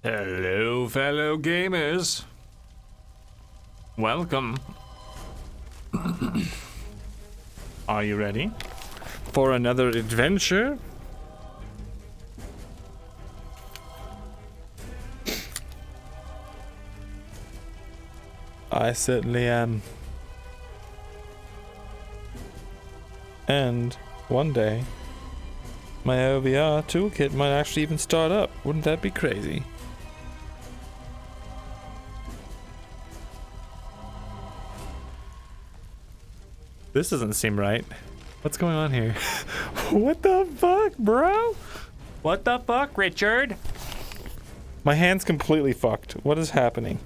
Hello, fellow gamers. Welcome. Are you ready for another adventure? I certainly am. And one day, my OVR toolkit might actually even start up. Wouldn't that be crazy? This doesn't seem right. What's going on here? What the fuck, bro? What the fuck, Richard? My hand's completely fucked. What is happening?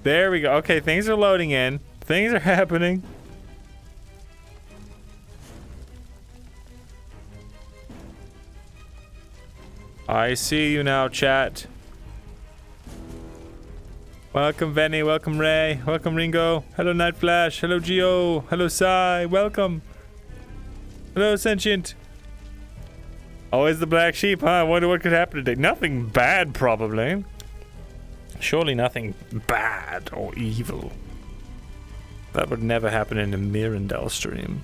There we go. Okay, things are loading in. Things are happening. I see you now, chat. Welcome, Venny. Welcome, Ray. Welcome, Ringo. Hello, Night Flash. Hello, Geo. Hello, Sai. Welcome. Hello, Sentient. Always the black sheep, huh? I wonder what could happen today. Nothing bad, probably. Surely nothing bad or evil. That would never happen in a Myrindal stream.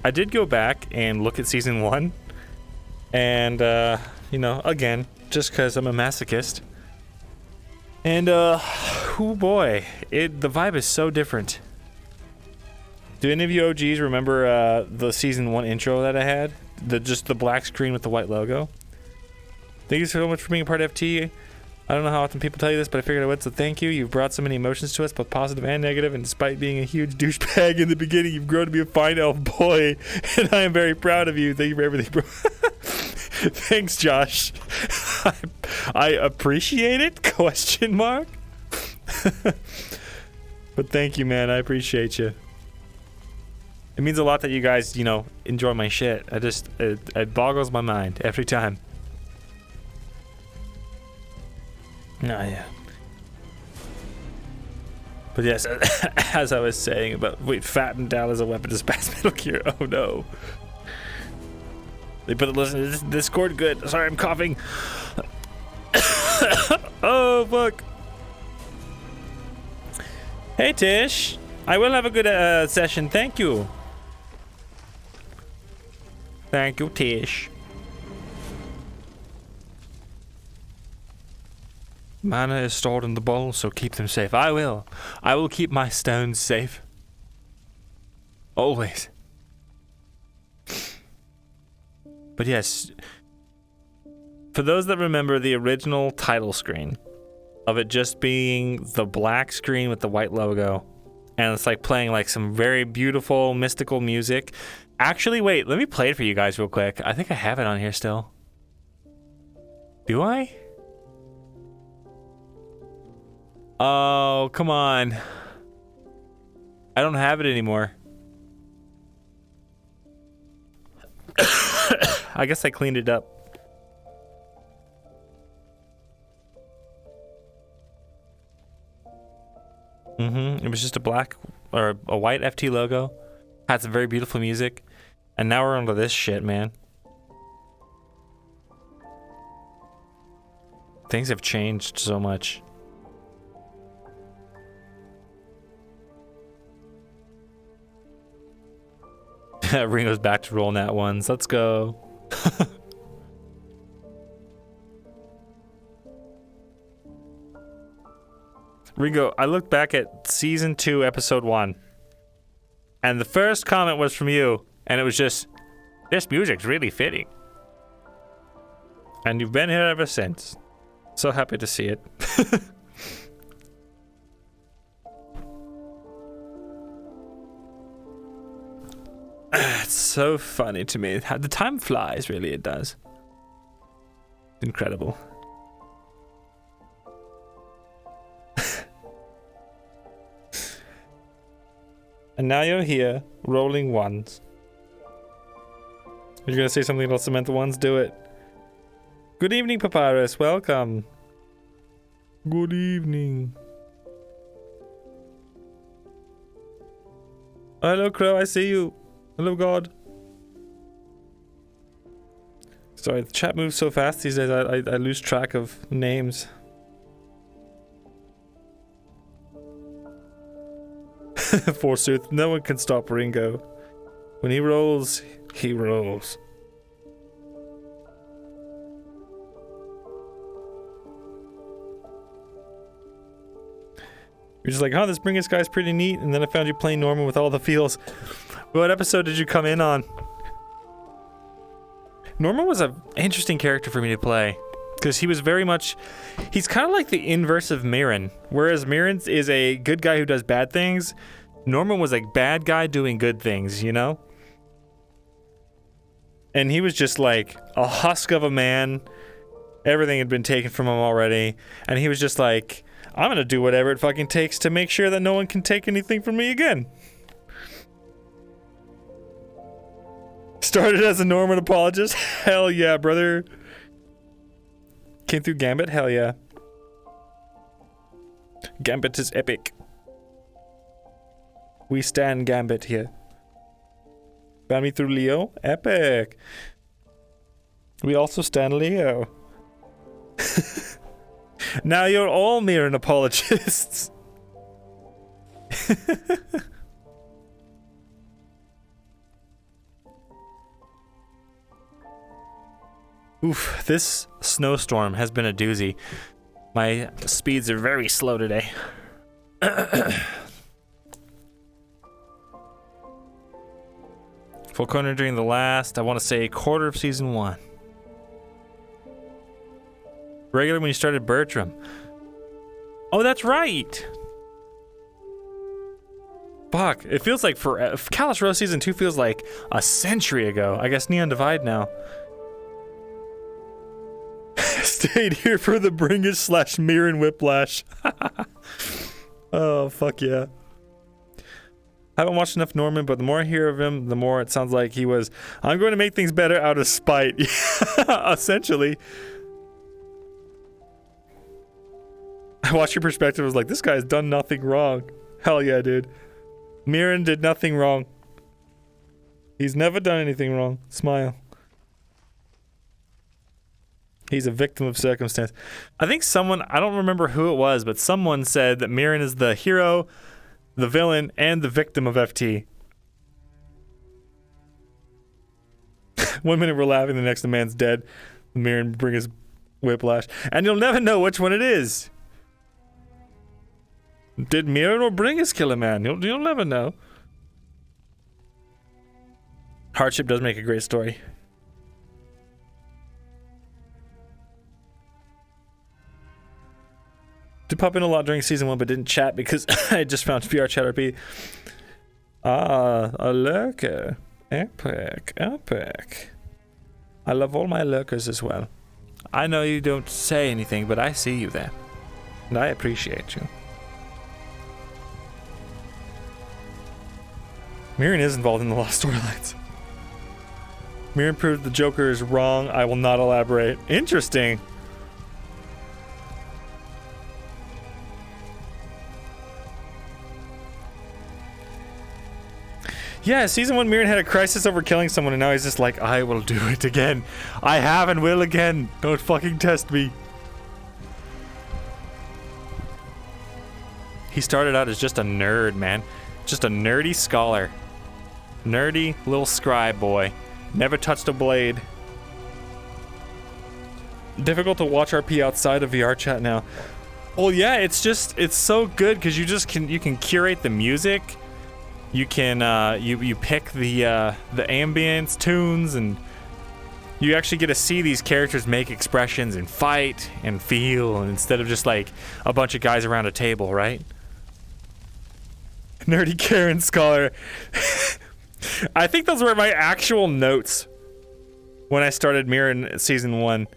I did go back and look at season 1. And, you know, again, just because I'm a masochist. And, oh boy, the vibe is so different. Do any of you OGs remember, the season 1 intro that I had? Just the black screen with the white logo? Thank you so much for being a part of FT. I don't know how often people tell you this, but I figured I would, so thank you. You've brought so many emotions to us, both positive and negative, and despite being a huge douchebag in the beginning, you've grown to be a fine elf boy, and I am very proud of you. Thank you for everything, bro. Thanks, Josh. I appreciate it? Question mark? But thank you, man. I appreciate you. It means a lot that you guys, you know, enjoy my shit. It boggles my mind every time. Oh, yeah. But yes, as I was saying about, wait, fatten down as a weapon to pass Metal Gear. Oh no. They put it, listen to this Discord good. Sorry, I'm coughing. Oh, fuck. Hey, Tish. I will have a good session. Thank you. Thank you, Tish. Mana is stored in the bowl, so keep them safe. I will. I will keep my stones safe. Always. But yes, for those that remember the original title screen of it just being the black screen with the white logo, and it's like playing like some very beautiful mystical music. Actually, wait, let me play it for you guys real quick. I think I have it on here still. Do I? Oh, come on. I don't have it anymore. I guess I cleaned it up. It was just a black or a white FT logo. Had some very beautiful music. And now we're onto this shit, man. Things have changed so much. Ringo's back to rolling that ones. Let's go. Ringo, I looked back at season 2, episode 1, and the first comment was from you, and it was just, this music's really fitting. And you've been here ever since. So happy to see it. It's so funny to me. The time flies, really, it does. Incredible. And now you're here, rolling ones. You're gonna say something about cement the ones? Do it. Good evening, Papyrus. Welcome. Good evening. Hello, Crow. I see you. Hello, God. Sorry, the chat moves so fast these days, I lose track of names. Forsooth, no one can stop Ringo. When he rolls, he rolls. You're just like, oh, this Bringus guy's pretty neat, and then I found you playing Norman with all the feels. What episode did you come in on? Norman was an interesting character for me to play, because he was very much... He's kind of like the inverse of Myrin. Whereas Myrin is a good guy who does bad things, Norman was a bad guy doing good things, you know? And he was just like a husk of a man. Everything had been taken from him already. And he was just like, I'm gonna do whatever it fucking takes to make sure that no one can take anything from me again. Started as a Norman apologist? Hell yeah, brother. Came through Gambit? Hell yeah. Gambit is epic. We stand Gambit here. Found me through Leo? Epic. We also stand Leo. Now you're all Myrin apologists. Oof, this snowstorm has been a doozy. My speeds are very slow today. Full corner during the last, I want to say, quarter of season 1. Regular when you started Bertram. Oh, that's right! Fuck, it feels like for Callous Rose season 2 feels like a century ago. I guess Neon Divide now. Stayed here for the Bringus / Myrin whiplash. Oh, fuck yeah. I haven't watched enough Norman, but the more I hear of him, the more it sounds like he was, I'm going to make things better out of spite. Essentially. I watched your perspective, I was like, this guy's done nothing wrong. Hell yeah, dude. Myrin did nothing wrong. He's never done anything wrong. Smile. He's a victim of circumstance. I think someone, I don't remember who it was, but someone said that Myrin is the hero, the villain, and the victim of FT. 1 minute we're laughing, the next the man's dead. Myrin bring his whiplash. And you'll never know which one it is. Did Myrin or Bringus kill a man? You'll never know. Hardship does make a great story. Did pop in a lot during season 1, but didn't chat because I just found VRChat RP. Ah, a lurker. Epic, epic. I love all my lurkers as well. I know you don't say anything, but I see you there. And I appreciate you. Myrin is involved in the lost storylines. Myrin proved the Joker is wrong. I will not elaborate. Interesting. Yeah, season 1 Myrin had a crisis over killing someone and now he's just like, I will do it again. I have and will again. Don't fucking test me. He started out as just a nerd, man. Just a nerdy scholar. Nerdy little scribe boy. Never touched a blade. Difficult to watch RP outside of VRChat now. Well, yeah, it's so good because you can curate the music. You can you pick the ambience tunes, and you actually get to see these characters make expressions and fight and feel, and instead of just like a bunch of guys around a table, right? Nerdy Karen scholar. I think those were my actual notes when I started Myrin season 1.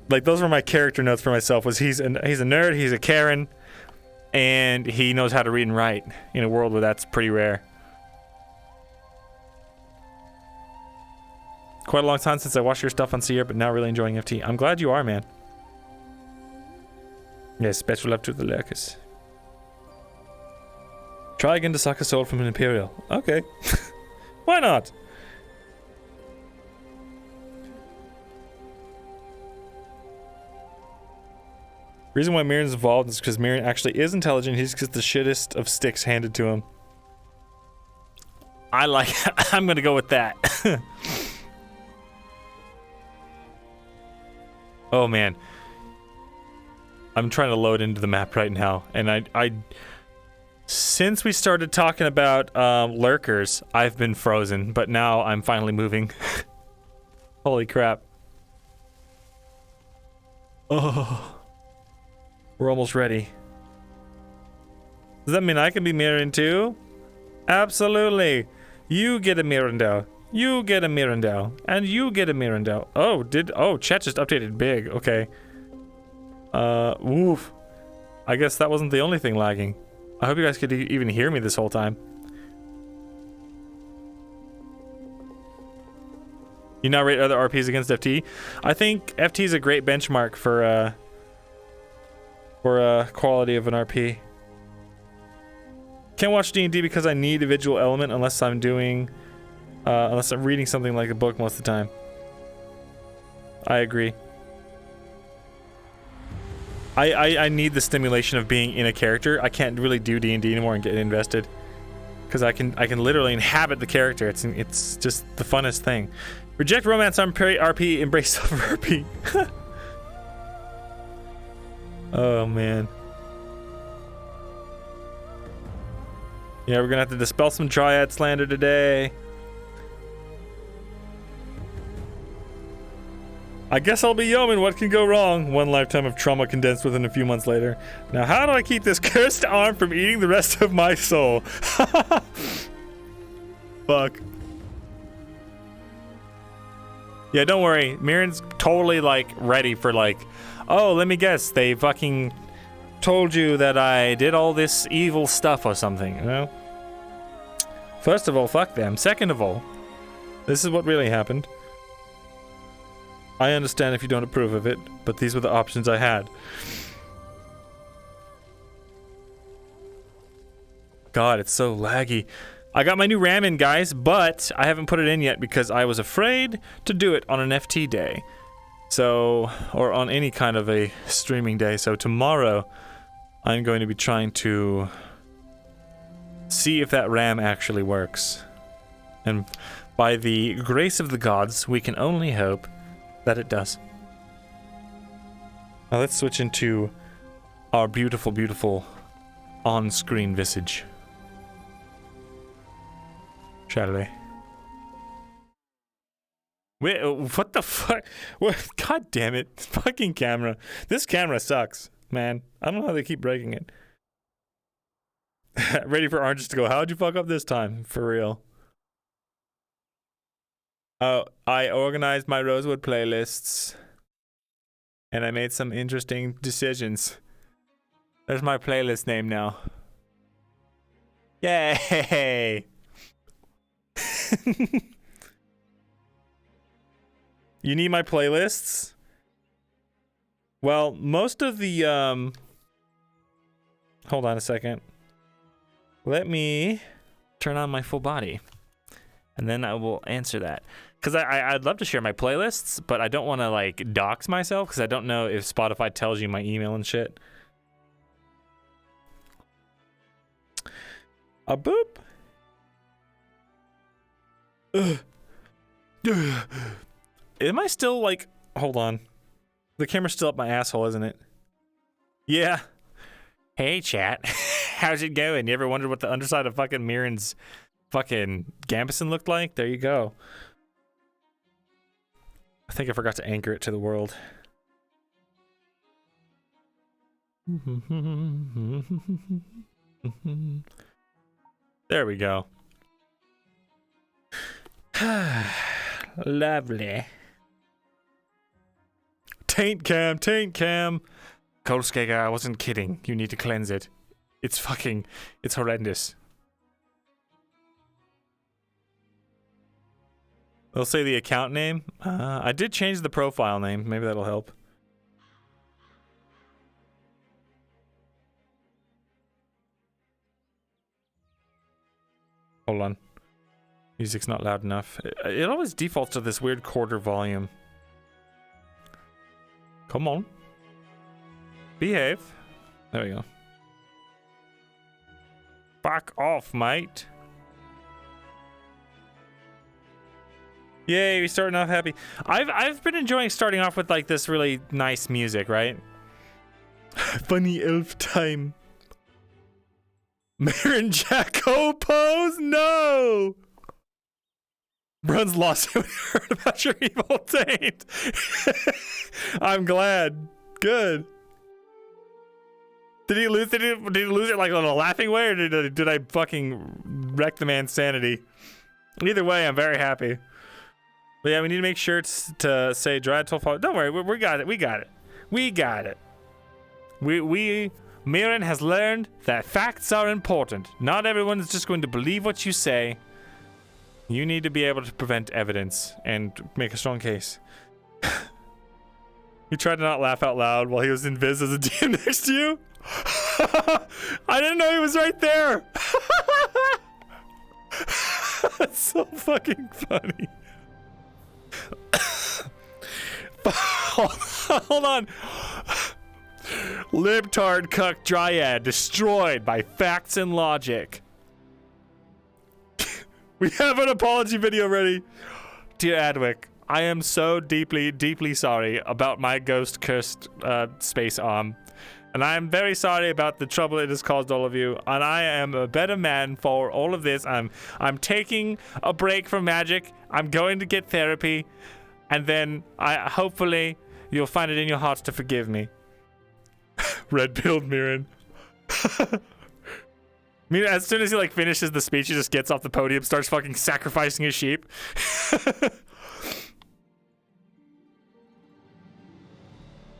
Like those were my character notes for myself. Was he's a nerd, he's a Karen, and he knows how to read and write in a world where that's pretty rare. Quite a long time since I watched your stuff on Seer, but now really enjoying FT. I'm glad you are, man. Yes, special love to the lurkers. Try again to suck a soul from an Imperial. Okay. Why not? Reason why Myrind's involved is because Myrind actually is intelligent. He just gets the shittest of sticks handed to him. I'm gonna go with that. Oh man. I'm trying to load into the map right now, and I since we started talking about lurkers, I've been frozen, but now I'm finally moving. Holy crap. Oh. We're almost ready. Does that mean I can be Myrindal too? Absolutely. You get a Myrindal. You get a Myrindal. And you get a Myrindal. Oh, chat just updated big. Okay. Woof. I guess that wasn't the only thing lagging. I hope you guys could even hear me this whole time. You now rate other RPs against FT? I think FT is a great benchmark for quality of an RP. Can't watch D&D because I need a visual element unless I'm reading something like a book most of the time. I agree. I need the stimulation of being in a character. I can't really do D&D anymore and get invested because I can literally inhabit the character. It's just the funnest thing. Reject romance on RP, embrace self-RP. Oh man. Yeah, we're gonna have to dispel some triad slander today. I guess I'll be yeoman. What can go wrong? One lifetime of trauma condensed within a few months later. Now, how do I keep this cursed arm from eating the rest of my soul? Fuck. Yeah, don't worry. Myrind's totally, like, ready for, like, oh, let me guess. They fucking told you that I did all this evil stuff or something, you know? First of all, fuck them. Second of all, this is what really happened. I understand if you don't approve of it, but these were the options I had. God, it's so laggy. I got my new RAM in, guys, but I haven't put it in yet because I was afraid to do it on an FT day. So, or on any kind of a streaming day. So tomorrow, I'm going to be trying to see if that RAM actually works. And by the grace of the gods, we can only hope that it does. Now let's switch into our beautiful, beautiful on-screen visage. Shall we? Wait, what the fuck? What? God damn it. Fucking camera. This camera sucks, man. I don't know how they keep breaking it. Ready for oranges to go. How'd you fuck up this time? For real. Oh, I organized my Rosewood playlists. And I made some interesting decisions. There's my playlist name now. Yay! You need my playlists? Well, most of the, hold on a second. Let me turn on my full body. And then I will answer that. Because I'd love to share my playlists, but I don't want to, like, dox myself, because I don't know if Spotify tells you my email and shit. A boop. Am I still, like... Hold on. The camera's still up my asshole, isn't it? Yeah. Hey, chat. How's it going? You ever wondered what the underside of fucking Myrind's fucking Gambeson looked like? There you go. I think I forgot to anchor it to the world. There we go. Lovely. Taint cam, taint cam. Kolskega, I wasn't kidding. You need to cleanse it. It's horrendous. They'll say the account name. I did change the profile name. Maybe that'll help. Hold on. Music's not loud enough. It always defaults to this weird quarter volume. Come on. Behave. There we go. Fuck off, mate. Yay, we're starting off happy. I've been enjoying starting off with like this really nice music, right? Funny elf time. Marin Jacko pose? No! Brun's lost when he heard about your evil taint. I'm glad. Good. Did he lose it like in a laughing way, or did I fucking wreck the man's sanity? Either way, I'm very happy. But yeah, we need to make sure to say Dryad told Father. Don't worry, we got it. We got it. We got it. Myrin has learned that facts are important. Not everyone is just going to believe what you say. You need to be able to prevent evidence and make a strong case. He tried to not laugh out loud while he was in Viz as a DM next to you. I didn't know he was right there. That's so fucking funny. Hold on. Libtard cuck Dryad destroyed by facts and logic. We have an apology video ready. Dear Adwick, I am so deeply, deeply sorry about my ghost cursed space arm. And I am very sorry about the trouble it has caused all of you. And I am a better man for all of this. I'm taking a break from magic. I'm going to get therapy. And then hopefully you'll find it in your hearts to forgive me. Red-pilled Myrin. As soon as he like finishes the speech, he just gets off the podium, starts fucking sacrificing his sheep.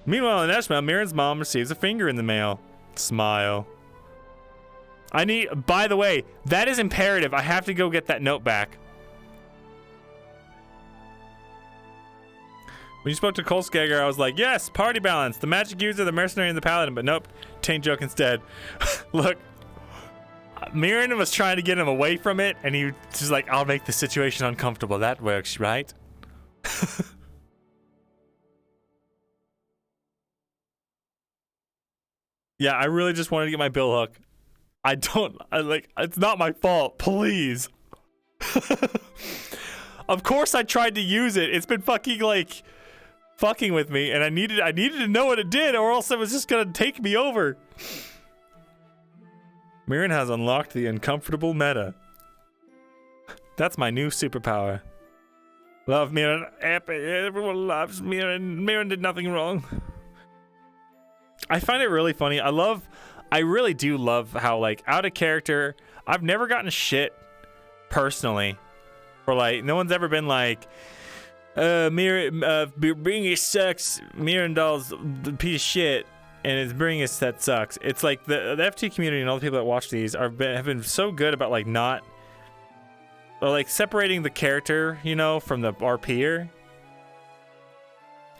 Meanwhile, in Eshma, Myrin's mom receives a finger in the mail. Smile. By the way, that is imperative. I have to go get that note back. When you spoke to Kolskager, I was like, yes, party balance. The magic user, the mercenary, and the paladin. But nope, taint joke instead. Look, Myrin was trying to get him away from it, and he was like, I'll make the situation uncomfortable. That works, right? Yeah, I really just wanted to get my bill hook. It's not my fault. Please. Of course I tried to use it. It's been fucking with me, and I needed to know what it did, or else it was just gonna take me over. Myrin has unlocked the uncomfortable meta. That's my new superpower. Love Myrin. Everyone loves Myrin. Myrin did nothing wrong. I find it really funny. I really do love how, like, out of character, I've never gotten shit personally. Or, like, no one's ever been like, Bringus sucks, Myrindal's the piece of shit, and it's Bringus that sucks. It's like the FT community and all the people that watch these have been so good about, like, not, or, like, separating the character, you know, from the RPer.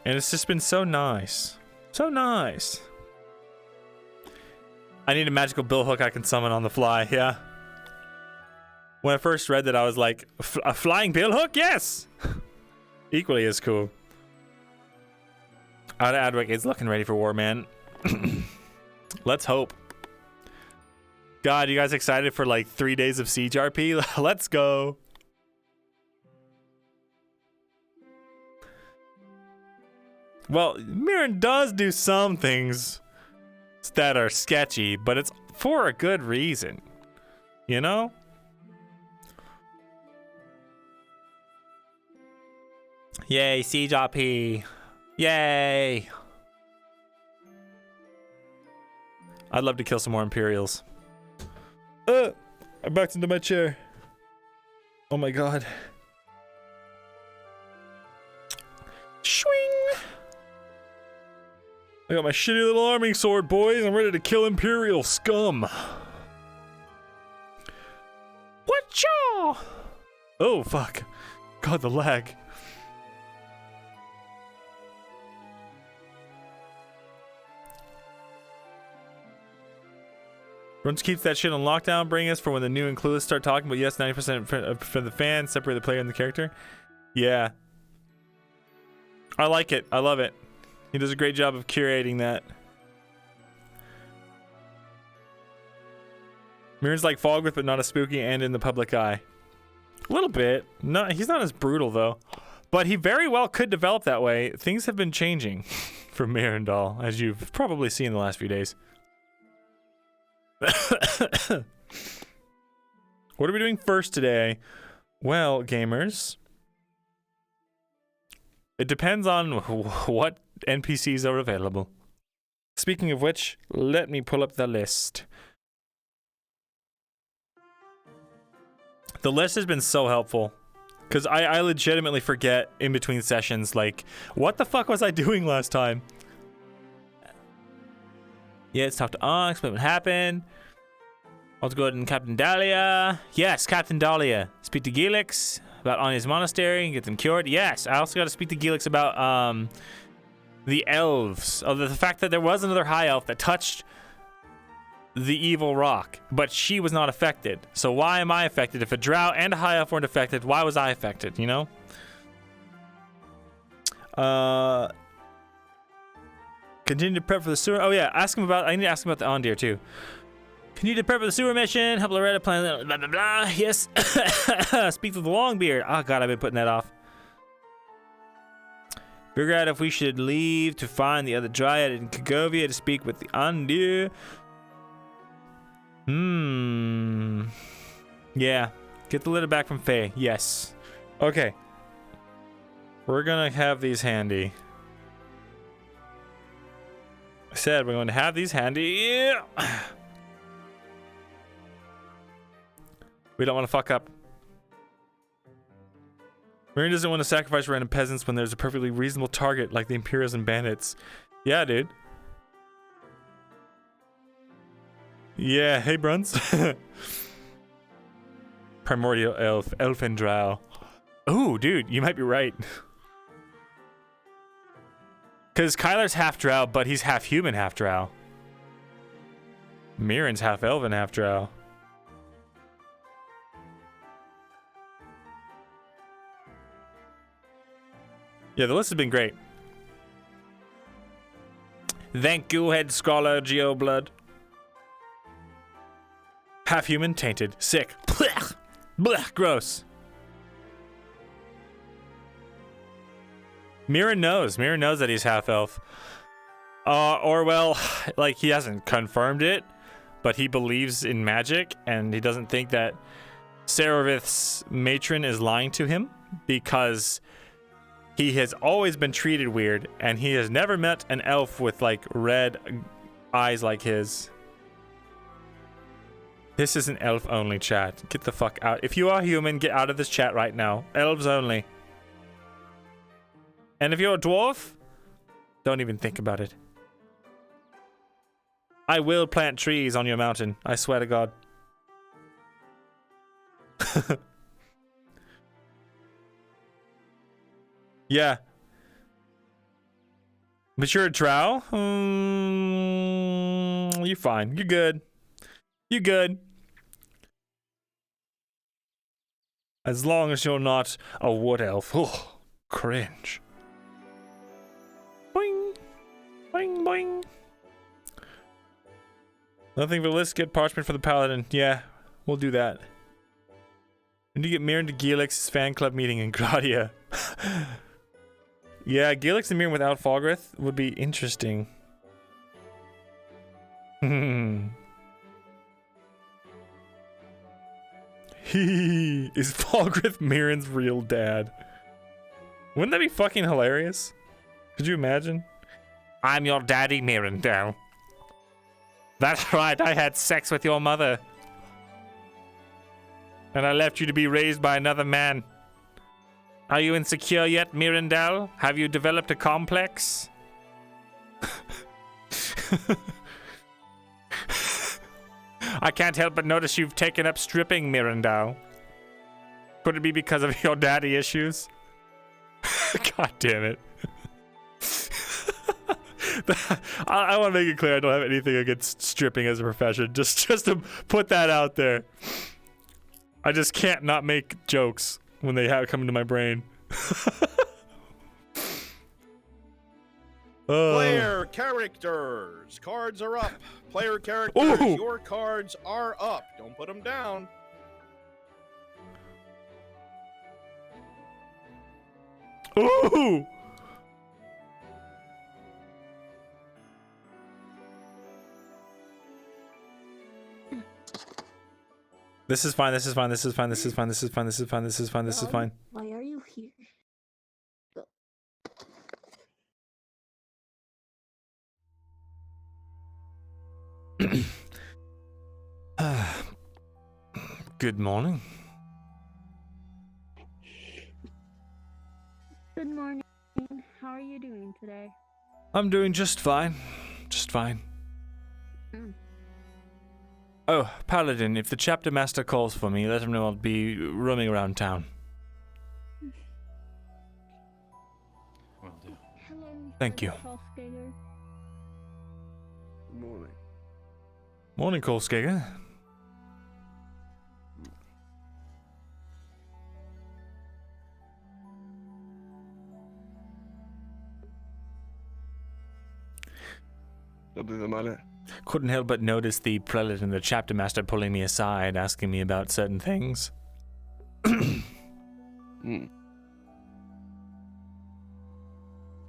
And it's just been so nice. So nice. I need a magical bill hook I can summon on the fly, yeah. When I first read that, I was like, a flying bill hook? Yes! Equally as cool. Out of Adwick is looking ready for war, man. Let's hope. God, you guys excited for like 3 days of Siege RP? Let's go. Well, Myrin does do some things that are sketchy, but it's for a good reason. You know? Yay, Siege RP. Yay. I'd love to kill some more Imperials. I backed into my chair. Oh my god. Swing. I got my shitty little arming sword, boys. I'm ready to kill Imperial scum. Whatcha? Oh, fuck. God, the lag. Runs keeps that shit on lockdown, bring us for when the new and clueless start talking, but yes, 90% for the fans, separate the player and the character. Yeah. I like it. I love it. He does a great job of curating that. Myrind's like Falgrith, but not as spooky and in the public eye. A little bit. No, he's not as brutal, though. But he very well could develop that way. Things have been changing for Myrindal, as you've probably seen in the last few days. What are we doing first today? Well, gamers, it depends on what NPCs are available. Speaking of which, let me pull up the list. The list has been so helpful. Because I legitimately forget in between sessions, like, what the fuck was I doing last time? Yeah, let's talk to Onyx, what happened. Let's go ahead and Captain Dahlia. Yes, Captain Dahlia. Speak to Gilix about Anya's monastery and get them cured. Yes, I also got to speak to Gilix about the elves. Oh, the fact that there was another high elf that touched the evil rock, but she was not affected. So why am I affected? If a drow and a high elf weren't affected, why was I affected, you know? Continue to prep for the sewer. Oh yeah, ask him about, I need to ask him about the Ondir too. Continue to prep for the sewer mission, help Loretta plan, blah blah blah, yes. Speak to the Longbeard. Oh god, I've been putting that off. Figure out if we should leave to find the other dryad in Kagovia to speak with the Ondir. Yeah. Get the litter back from Faye. Yes. Okay. We're gonna have these handy. I said we're going to have these handy. Yeah. We don't want to fuck up. Miriam doesn't want to sacrifice random peasants when there's a perfectly reasonable target like the Imperials and Bandits. Yeah, dude. Yeah, hey Bruns. Primordial elf, elfin drow. Ooh, dude, you might be right. Because Kyler's half drow, but he's half human, half drow. Mirren's half elven, half drow. Yeah, the list has been great. Thank you, head scholar Geoblood. Half human, tainted, sick. Blech, blech, gross. Mirren knows that he's half elf. Or well, like he hasn't confirmed it, but he believes in magic, and he doesn't think that Serovith's matron is lying to him because he has always been treated weird, and he has never met an elf with like red eyes like his. This is an elf only chat. Get the fuck out. If you are human, get out of this chat right now. Elves only. And if you're a dwarf, don't even think about it. I will plant trees on your mountain. I swear to God. Yeah. But you're a drow? You're fine. You're good. You're good. As long as you're not a wood elf. Oh, cringe. Boing. Boing, boing. Nothing for the list. Get parchment for the paladin. Yeah, we'll do that. Need to get Mirren to Gilix's fan club meeting in Gradia. Yeah, Gilix and Mirren without Falgrith would be interesting. Is Falgrith Mirren's real dad? Wouldn't that be fucking hilarious? Could you imagine? I'm your daddy, Myrindal. That's right, I had sex with your mother. And I left you to be raised by another man. Are you insecure yet, Myrindal? Have you developed a complex? I can't help but notice you've taken up stripping, Myrindal. Could it be because of your daddy issues? God damn it. I want to make it clear I don't have anything against stripping as a profession. Just to put that out there. I just can't not make jokes when they have come into my brain. Player characters. Cards are up. Player characters. Ooh. Your cards are up. Don't put them down. Ooh! This is fine, this is fine, this is fine, this is fine, this is fine, this is fine, this is fine, this is fine. Why are you here? Good morning. Good morning. How are you doing today? I'm doing just fine. Just fine. Mm. Oh, Paladin, if the chapter master calls for me, let him know I'll be roaming around town. Will do. Hello. Thank you. Trollskager. Morning. Morning, Kolskager. Something the matter? Couldn't help but notice the prelate and the chapter master pulling me aside, asking me about certain things. Hmm.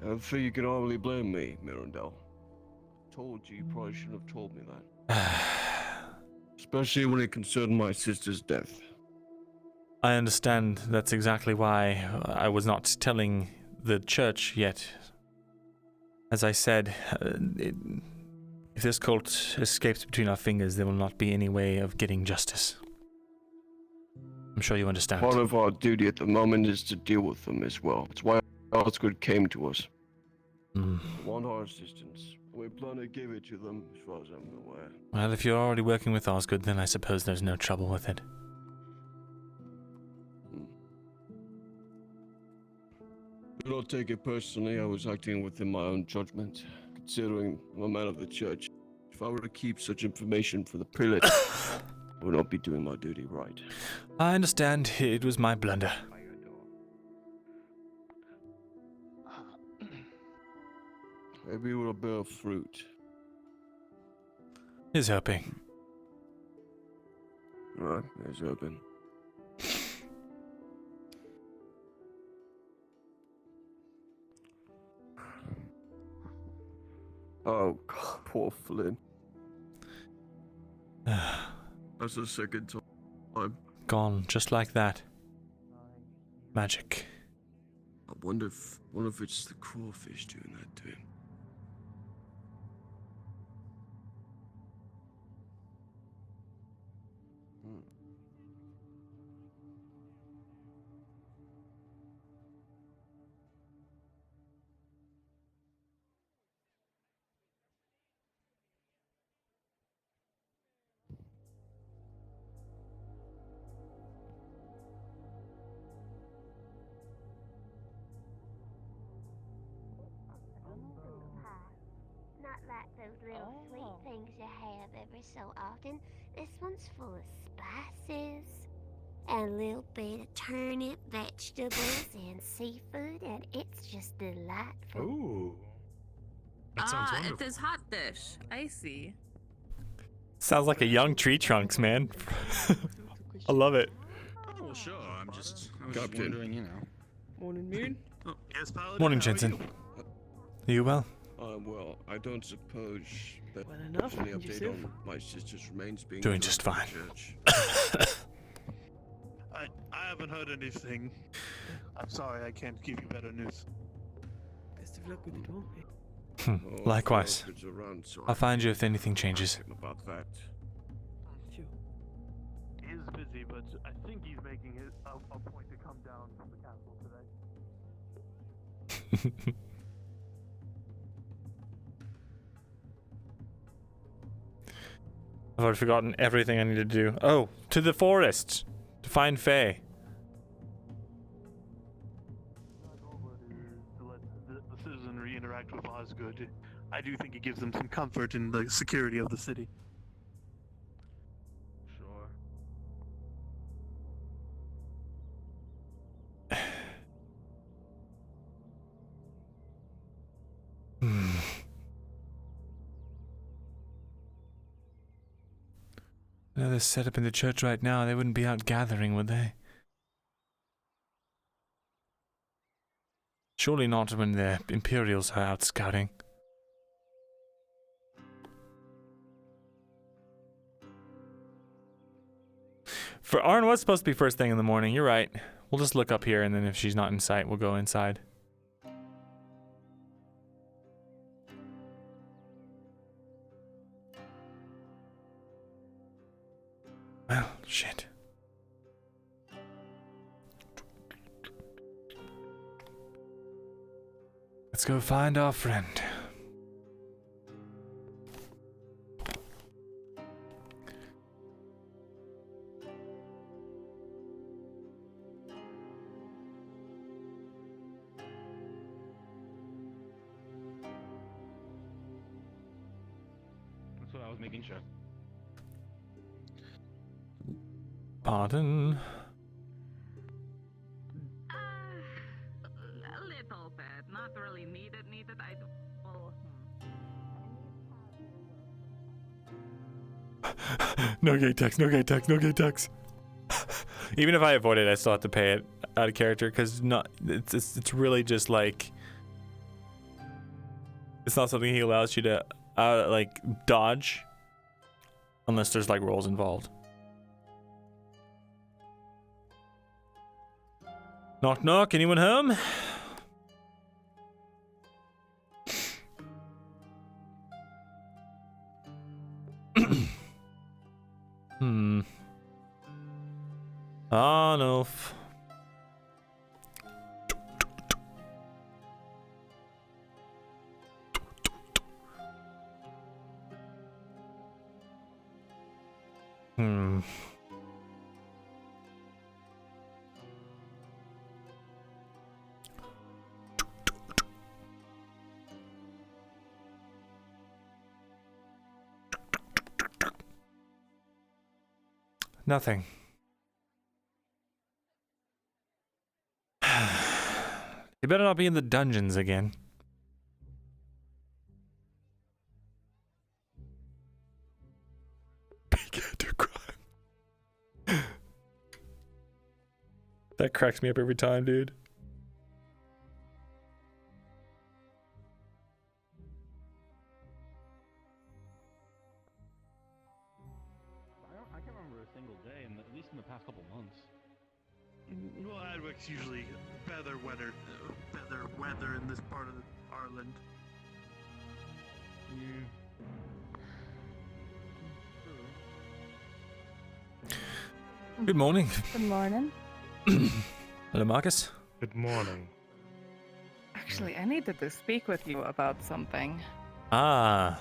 I think you can hardly blame me, Myrindal. Told you, you probably shouldn't have told me that. Especially when it concerned my sister's death. I understand. That's exactly why I was not telling the church yet. As I said, if this cult escapes between our fingers, there will not be any way of getting justice. I'm sure you understand. Part of our duty at the moment is to deal with them as well. That's why Osgood came to us. Mm. They want our assistance. We plan to give it to them, as far as I'm aware. Well, if you're already working with Osgood, then I suppose there's no trouble with it. Do not take it personally. I was acting within my own judgment. Considering I'm a man of the church, if I were to keep such information for the prelate, I would not be doing my duty right. I understand. It was my blunder. Maybe it will bear fruit. Here's hoping. Right, there's open. Oh, God, poor Flynn. That's the second time. Gone, just like that. Magic. I wonder if it's the crawfish doing that to him. Not like those little sweet things you have every so often. This one's full of spices, and a little bit of turnip, vegetables, and seafood, and it's just delightful. Ooh. That sounds wonderful. It is hot dish. I see. Sounds like a young tree trunks, man. I love it. Oh, well, sure. I was just Captain. wondering, you know. Morning, Moon. Oh, yes, Paladin. Morning, how are Jensen. you? Are you well? Well, I don't suppose that Well enough. there's any And update yourself? on my sister's remains being Doing delivered just to the fine. church. I haven't heard anything. I'm sorry, I can't give you better news. Best of luck with it all. Oh, Likewise. Osgood's around, so I'll find you if anything changes. ask him about that. Sure. He is busy, but I think he's making it a point to come down from the castle today. I've already forgotten everything I need to do. Oh, to the forest to find Faye. To let the citizenry interact with Osgood. I do think it gives them some comfort in the security of the city. Sure. No, they're set up in the church right now. They wouldn't be out gathering, would they? Surely not when the Imperials are out scouting. For Arn was supposed to be first thing in the morning. You're right. We'll just look up here, and then if she's not in sight, we'll go inside. Well, shit. Let's go find our friend. That's what I was making sure. Pardon? A little bit. Not really needed. I do. Well, No gay text, no gay text, no gay text. Even if I avoid it, I still have to pay it out of character because it's really just like it's not something he allows you to like dodge unless there's like rolls involved. Knock knock, anyone home? Arnulf. Nothing. You better not be in the dungeons again. Can't do crime. That cracks me up every time, dude. I can't remember a single day, at least in the past couple months. Well, Adwick's usually feather weather in this part of Ireland. Good morning. good morning. Hello, Marcus. Good morning. Actually, I needed to speak with you about something. Ah.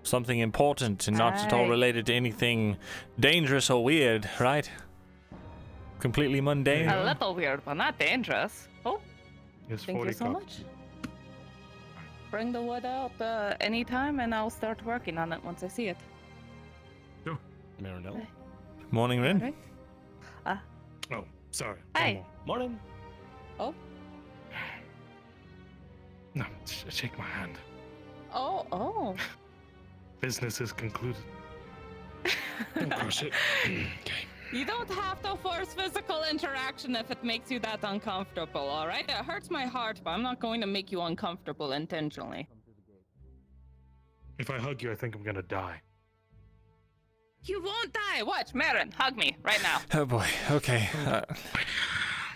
Something important and not at all Aye. related to anything dangerous or weird, right? Completely mundane. A little weird, but not dangerous. Oh, Yes, thank 40 you so cups. much. Bring the wood out anytime, and I'll start working on it once I see it. Myrindal? Morning, Rin. Alright. Oh, sorry. Hi. Morning. Oh. No, shake my hand. Oh. Business is concluded. Don't crush it. Okay. You don't have to force physical interaction if it makes you that uncomfortable, alright? It hurts my heart, but I'm not going to make you uncomfortable intentionally. If I hug you, I think I'm gonna die. You won't die! Watch, Marin, hug me right now. Oh boy. Okay.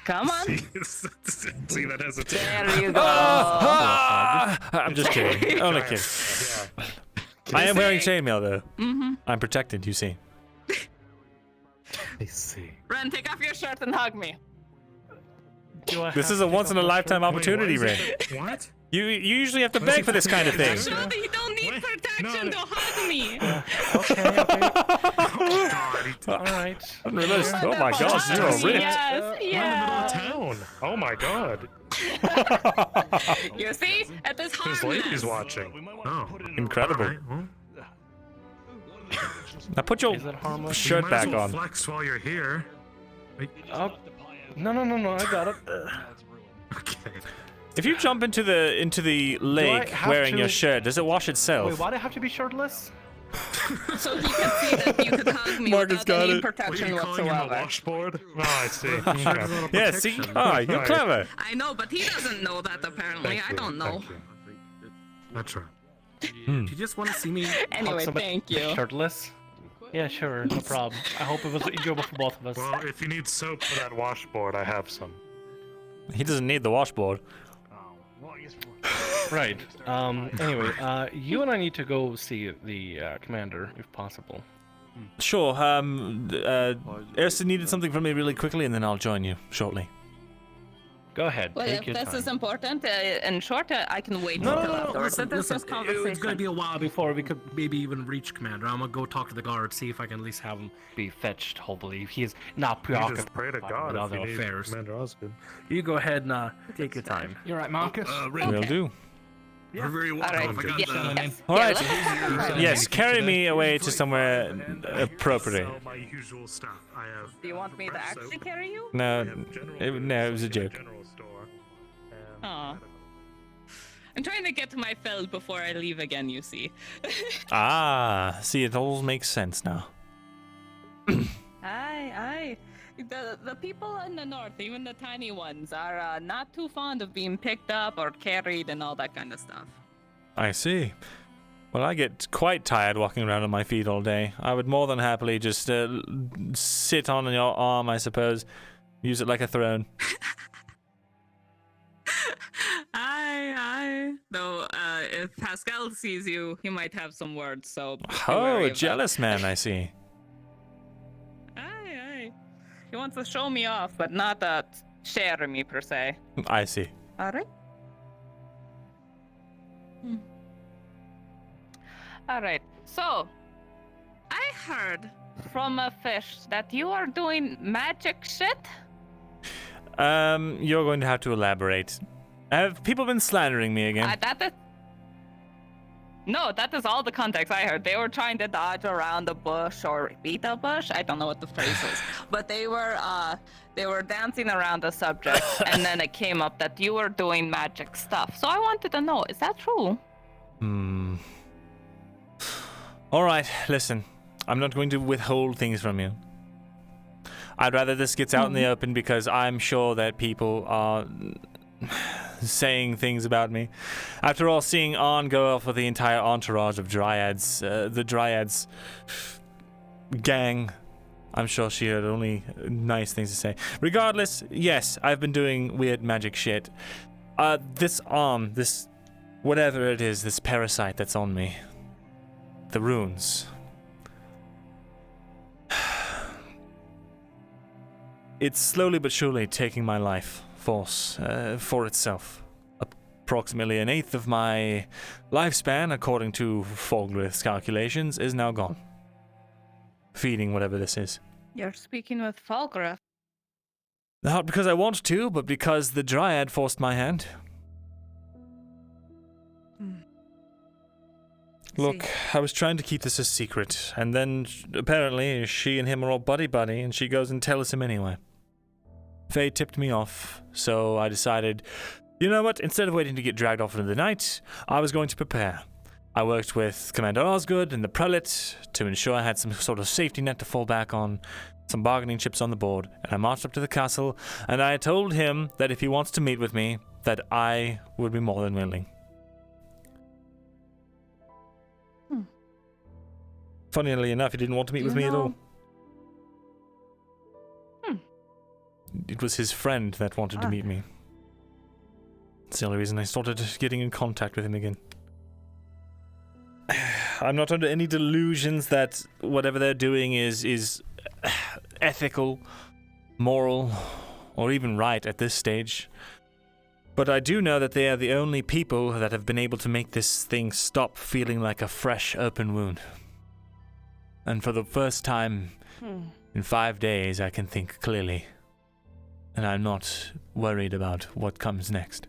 Come on. See that hesitation. There you go. I'm just kidding. Only kidding. Yeah. I am wearing chainmail though. Mm-hmm. I'm protected, you see. I see. Ren, take off your shirt and hug me. This is a once in a lifetime opportunity, Rin. What? You usually have to beg for this kind of thing. Show that you don't need What? protection No. to hug me. Okay. All right. I realized, oh my gosh, you are ripped. Yes, We're in the middle of yeah. town. Oh my god. You see? It is This lady's harmless. watching. Oh. Incredible. All right, well, Now put your shirt you might back as well on. flex while you're here. No, I got it. Okay. If you jump into the lake have wearing your to- shirt, does it wash itself? Wait, why do I have to be shirtless? so he could see that you could hug me Marcus without got any it. Were protection you calling him a whatsoever. washboard? Oh, I see. Okay. Yeah, see? Ah, you're Right. clever. I know, but he doesn't know that apparently. Thank I you, don't know. thank you. That's right. Hmm. Do you just want to see me? Anyway, somebody thank you. Shirtless? Yeah, sure, no problem. I hope it was enjoyable for both of us. Well, if you need soap for that washboard, I have some. He doesn't need the washboard. Oh, well, I guess Right. Anyway, you and I need to go see the commander, if possible. Sure, Ersa needed something from me really quickly, and then I'll join you shortly. Go ahead, Well, take if your this time. is important, in short, I can wait No, until no, no, afterwards. listen, This is listen. conversation. It's going to be a while before we could maybe even reach Commander. I'm going to go talk to the guard, see if I can at least have him. Be fetched, hopefully. He is not you preoccupied just pray to with God if other you need affairs. Commander Osgood. You go ahead and take your time. You're right, Marcus. Will do. You're very welcome. All right. I got Yeah, the- yes. All Yeah, right. let's- Yes, carry me away to somewhere appropriate. Sell my usual stuff. I have. Do you want me to fresh actually soap. carry you? No, I have general it was a soap joke. General store. Aw. I'm trying to get to my fill before I leave again, you see. Ah, see, it all makes sense now. Aye. The people in the north, even the tiny ones, are not too fond of being picked up or carried and all that kind of stuff. I see. Well, I get quite tired walking around on my feet all day. I would more than happily just sit on your arm, I suppose. Use it like a throne. Aye. Though, if Pascal sees you, he might have some words, so... be Oh, wary a of that. jealous man, I see. Aye. He wants to show me off, but not share me, per se. I see. Alright. Alright, so... I heard from a fish that you are doing magic shit? You're going to have to elaborate. Have people been slandering me again? No, that is all the context I heard. They were trying to dodge around the bush or beat a bush. I don't know what the phrase is, but they were dancing around the subject, and then it came up that you were doing magic stuff. So I wanted to know, is that true? All right, listen. I'm not going to withhold things from you. I'd rather this gets out in the open because I'm sure that people are saying things about me. After all, seeing Arn go off with the entire entourage of dryads, the dryads gang, I'm sure she had only nice things to say. Regardless, yes, I've been doing weird magic shit. This arm, this whatever it is, this parasite that's on me, the runes. It's slowly but surely taking my life force for itself. Approximately an eighth of my lifespan, according to Foglerith's calculations, is now gone. Feeding whatever this is. You're speaking with Falgraf. Not because I want to, but because the Dryad forced my hand. Look, I was trying to keep this a secret, and then apparently she and him are all buddy-buddy, and she goes and tells him anyway. Faye tipped me off, so I decided, you know what, instead of waiting to get dragged off into the night, I was going to prepare. I worked with Commander Osgood and the Prelate to ensure I had some sort of safety net to fall back on, some bargaining chips on the board, and I marched up to the castle, and I told him that if he wants to meet with me, that I would be more than willing. Funnily enough, he didn't want to meet with me at all. It was his friend that wanted to meet me. It's the only reason I started getting in contact with him again. I'm not under any delusions that whatever they're doing is ethical, moral, or even right at this stage. But I do know that they are the only people that have been able to make this thing stop feeling like a fresh, open wound. And for the first time in 5 days, I can think clearly. And I'm not worried about what comes next.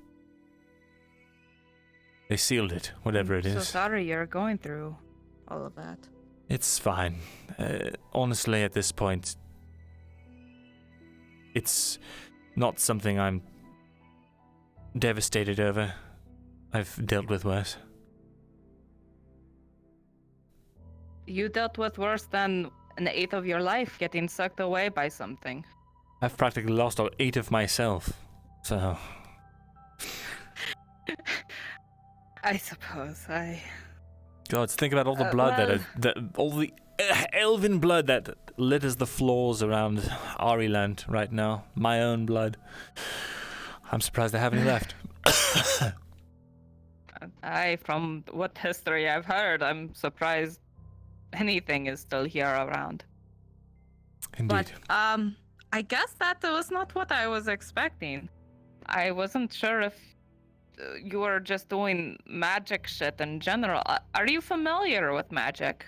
They sealed it, whatever it is. So sorry you're going through all of that. It's fine. Honestly, at this point, it's not something I'm devastated over. I've dealt with worse. you dealt with worse than an eighth of your life getting sucked away by something. I've practically lost all 8 of myself. So, I suppose God, think about all the blood all the elven blood that litters the floors around Ariland right now. My own blood. I'm surprised I have any left. From what history I've heard, I'm surprised anything is still here around. Indeed. But, I guess that was not what I was expecting. I wasn't sure if you were just doing magic shit in general. Are you familiar with magic?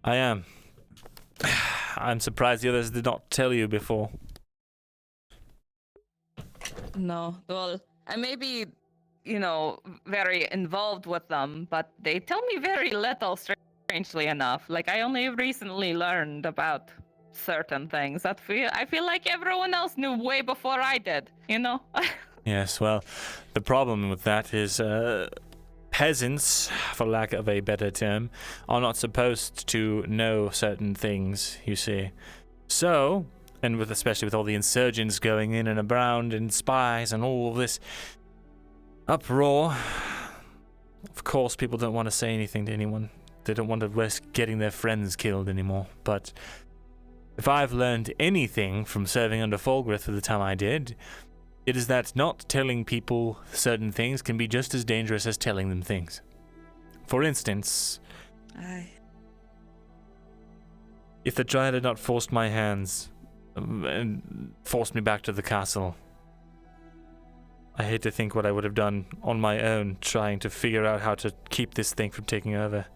I am. I'm surprised the others did not tell you before. No. Well, I may be, very involved with them, but they tell me very little, strangely enough. Like, I only recently learned about certain things that I feel like everyone else knew way before I did, Yes, well, the problem with that is peasants, for lack of a better term, are not supposed to know certain things, you see. So, and especially with all the insurgents going in and around and spies and all of this uproar, of course people don't want to say anything to anyone. They don't want to risk getting their friends killed anymore. But if I've learned anything from serving under Fulgrith for the time I did, it is that not telling people certain things can be just as dangerous as telling them things. For instance, if the Dryad had not forced my hands and forced me back to the castle, I hate to think what I would have done on my own, trying to figure out how to keep this thing from taking over.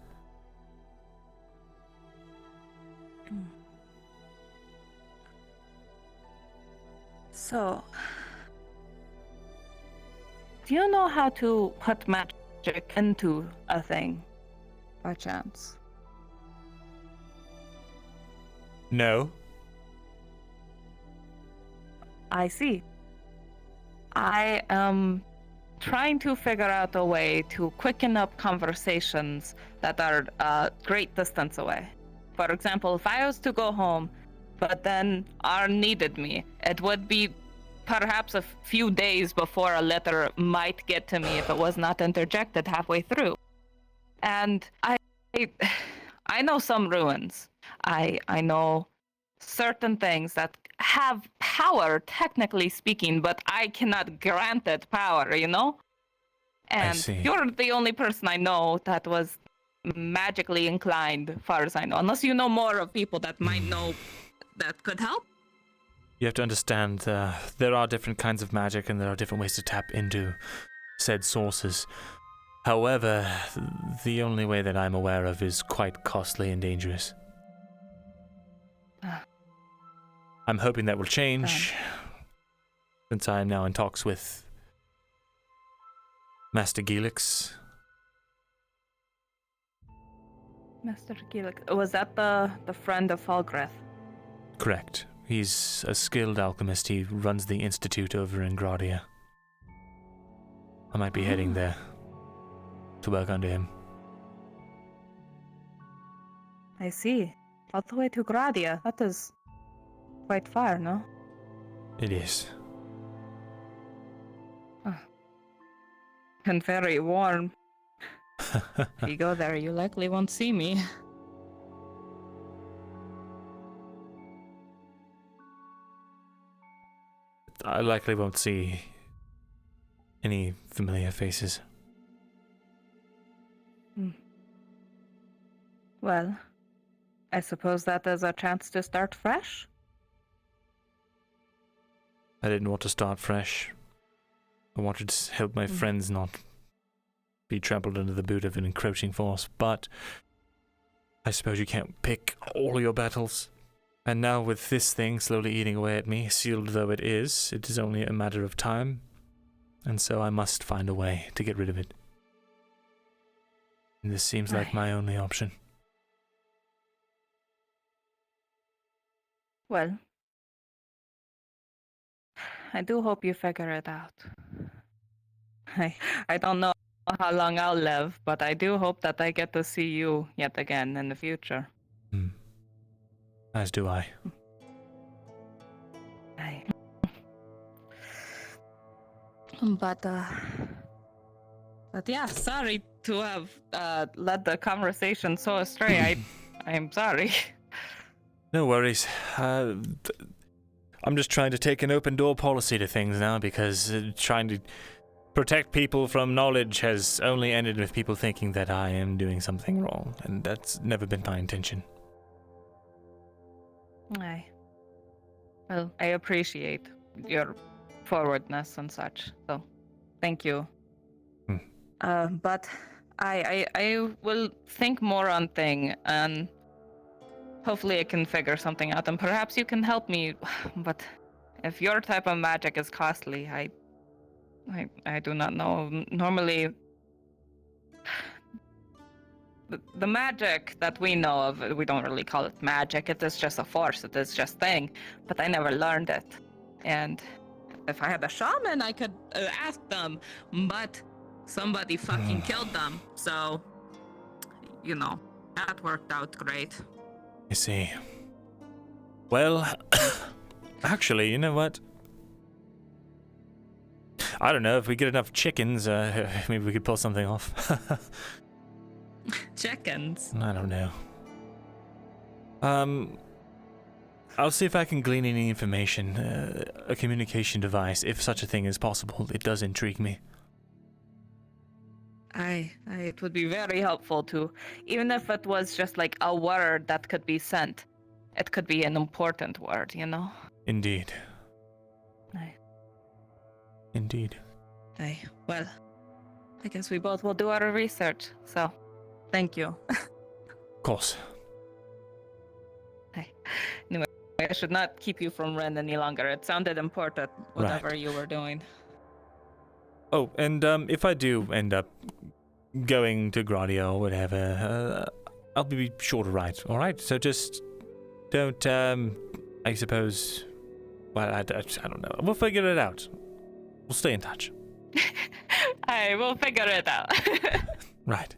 So, do you know how to put magic into a thing, by chance? No. I see. I am trying to figure out a way to quicken up conversations that are a great distance away. For example, if I was to go home, but then Arn needed me, it would be perhaps a few days before a letter might get to me if it was not interjected halfway through. And I know some ruins. I know certain things that have power, technically speaking, but I cannot grant it power, And you're the only person I know that was magically inclined, as far as I know. Unless you know more of people that might know that could help. You have to understand, there are different kinds of magic and there are different ways to tap into said sources. However, the only way that I'm aware of is quite costly and dangerous. I'm hoping that will change, since I am now in talks with Master Gelix. Master Gelix, was that the friend of Fulgrith? Correct. He's a skilled alchemist. He runs the institute over in Gradia. I might be heading there to work under him. I see. All the way to Gradia. That is quite far, no? It is. And very warm. If you go there, you likely won't see me. I likely won't see any familiar faces. Well, I suppose that is a chance to start fresh? I didn't want to start fresh. I wanted to help my friends not be trampled under the boot of an encroaching force, but I suppose you can't pick all your battles. And now with this thing slowly eating away at me, sealed though it is only a matter of time. And so I must find a way to get rid of it. And this seems like my only option. Well, I do hope you figure it out. I don't know how long I'll live, but I do hope that I get to see you yet again in the future. As do I. Aye. But yeah, sorry to have led the conversation so astray. I'm sorry. No worries. I'm just trying to take an open door policy to things now because trying to protect people from knowledge has only ended with people thinking that I am doing something wrong, and that's never been my intention. Aye. Well, I appreciate your forwardness and such, so thank you. But I will think more on thing, and hopefully I can figure something out, and perhaps you can help me. But if your type of magic is costly, I do not know. Normally, the magic that we know of, we don't really call it magic. It is just a force. It is just thing. But I never learned it. And if I had a shaman, I could ask them. But somebody fucking killed them. So, you know, that worked out great. I see. Well, actually, you know what? I don't know, if we get enough chickens, maybe we could pull something off. Chickens? I don't know. I'll see if I can glean any information, a communication device, if such a thing is possible. It does intrigue me. It would be very helpful to, even if it was just like a word that could be sent. It could be an important word, you know? Indeed. Aye. Indeed. Aye. Well, I guess we both will do our research, so thank you. Of course. Aye. Anyway, I should not keep you from Ren any longer. It sounded important, whatever you were doing. Oh, and if I do end up going to Gradio or whatever, I'll be sure to write, alright? So just don't, I suppose, well, I don't know. We'll figure it out. We'll stay in touch. Aye, we'll figure it out. Right.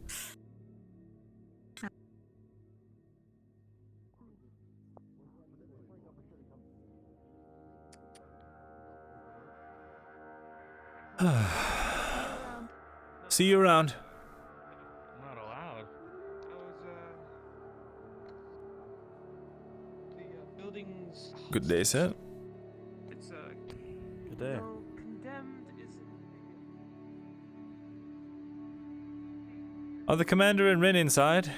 See you around. Not allowed. The buildings. Good day, sir. It's Good day. condemned. Is Are the commander and Rin inside?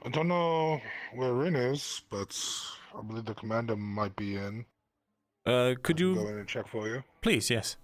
I don't know where Rin is, but I believe the commander might be in. Could you go in and check for you? Please, yes.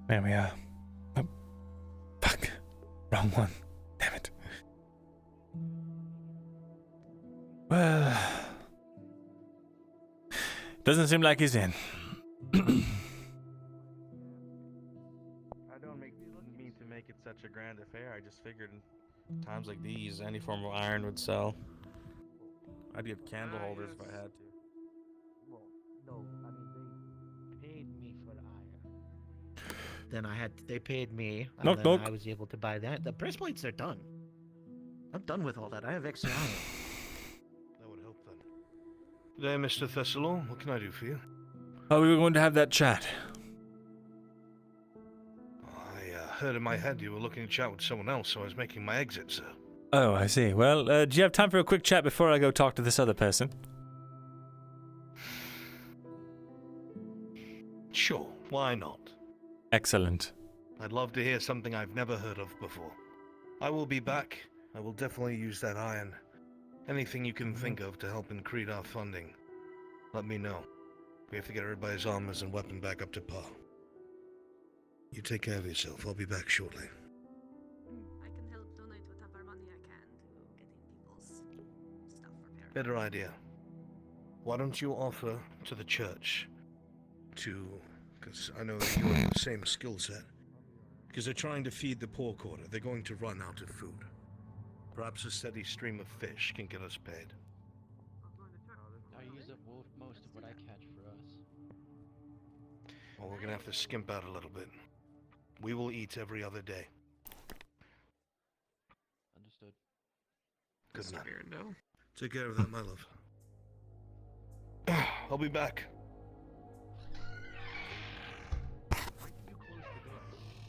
There we are. Oh, fuck. Wrong one. Damn it. Well... Doesn't seem like he's in. I don't mean to make it such a grand affair. I just figured in times like these, any form of iron would sell. I'd get candle holders if I had to. Well, no, I mean, they paid me for iron. Then they paid me, and Knock, then knock. I was able to buy that. The breastplates are done. I'm done with all that. I have extra iron. That would help then. Good day, Mr. Thesalor. What can I do for you? Oh, we were going to have that chat. I heard in my head you were looking to chat with someone else, so I was making my exit, sir. Oh, I see. Well, do you have time for a quick chat before I go talk to this other person? Sure, why not? Excellent. I'd love to hear something I've never heard of before. I will be back. I will definitely use that iron. Anything you can think of to help increase our funding, let me know. We have to get everybody's armors and weapon back up to par. You take care of yourself. I'll be back shortly. I can help donate whatever money I can to getting people's stuff repaired. Better idea. Why don't you offer to the church to... because I know that you have the same skill set. Because they're trying to feed the poor quarter. They're going to run out of food. Perhaps a steady stream of fish can get us paid. I use up most of what I catch for us. Well, we're gonna have to skimp out a little bit. We will eat every other day. Understood. Good night. No. Take care of that, my love. I'll be back.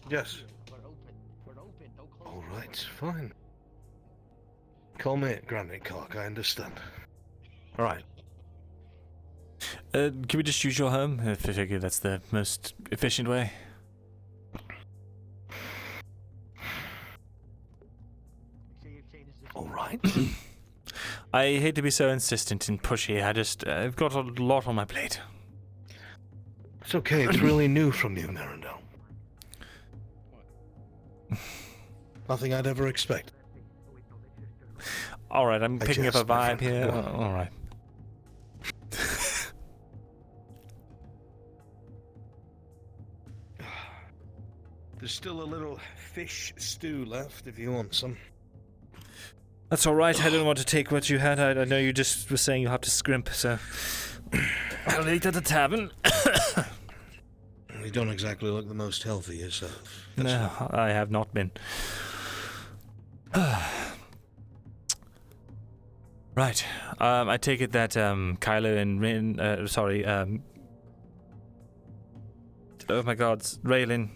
Yes. We're open. We're open. Don't close. All right, fine. Call me Granny Cock, I understand. All right. Can we just use your home? I figure that's the most efficient way. All right. I hate to be so insistent and pushy. I've got a lot on my plate. It's okay, it's really new from you, Myrindal. Nothing I'd ever expect. Alright, I'm picking up a jest, my vibe friend. here. Go on. Alright. There's still a little fish stew left if you want some. That's alright, I didn't want to take what you had. I know you just were saying you'll have to scrimp, so... I'll eat at the tavern. You don't exactly look the most healthy yourself. No, I have not been. Right. I take it that Kylo and Rin, oh my God, Raylan,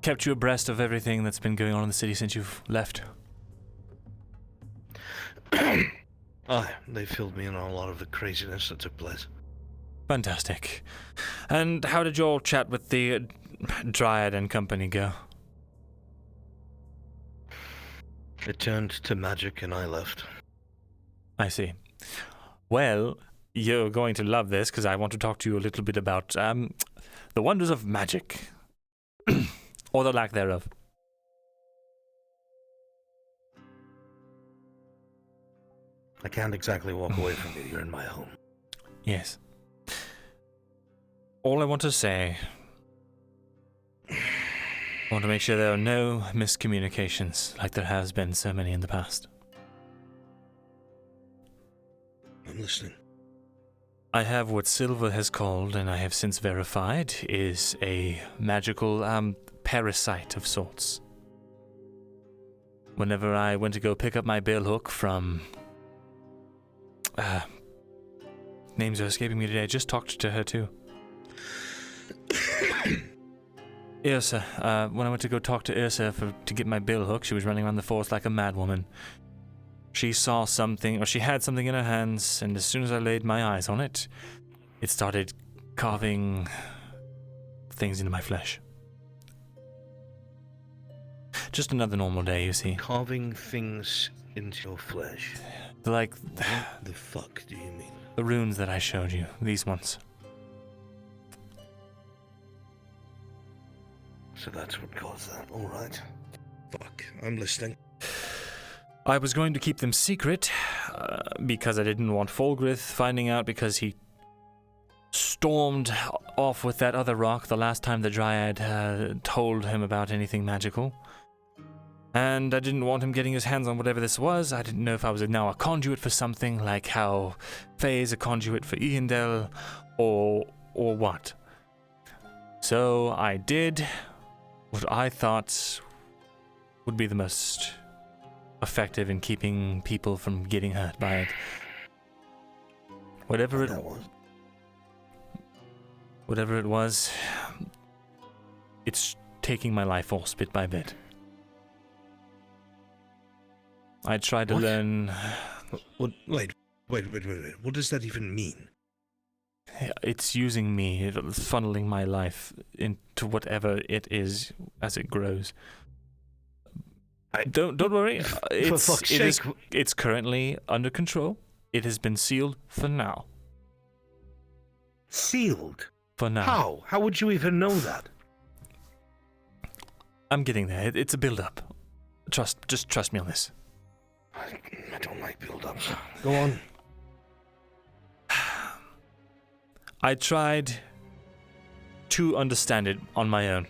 kept you abreast of everything that's been going on in the city since you've left. Aye, they filled me in on a lot of the craziness that took place. Fantastic. And how did your chat with the Dryad and company go? It turned to magic and I left. I see. Well, you're going to love this because I want to talk to you a little bit about the wonders of magic. Or the lack thereof. I can't exactly walk away from you. You're in my home. Yes. All I want to say, I want to make sure there are no miscommunications like there has been so many in the past. I'm listening. I have what Silva has called, and I have since verified, is a magical parasite of sorts. Whenever I went to go pick up my billhook from... names are escaping me today. I just talked to her too. Ursa. When I went to go talk to Ursa to get my billhook, she was running around the forest like a madwoman. She saw something, or she had something in her hands, and as soon as I laid my eyes on it, it started carving things into my flesh. Just another normal day, you see. Carving things into your flesh. Like... What the fuck do you mean? The runes that I showed you, these ones. So that's what caused that, alright. Fuck, I'm listening. I was going to keep them secret, because I didn't want Fulgrith finding out, because he stormed off with that other rock the last time the Dryad told him about anything magical. And I didn't want him getting his hands on whatever this was. I didn't know if I was now a conduit for something, like how Faye is a conduit for Myrindal, or what. So I did what I thought would be the most effective in keeping people from getting hurt by it. Whatever it was, taking my life force bit by bit. I tried to learn... Wait. What does that even mean? It's using me, it's funneling my life into whatever it is as it grows. Don't worry. For fuck's sake. It's currently under control. It has been sealed for now. Sealed? For now. How? How would you even know that? I'm getting there. It's a build-up. Just trust me on this. I don't like build-ups. Go on. I tried to understand it on my own.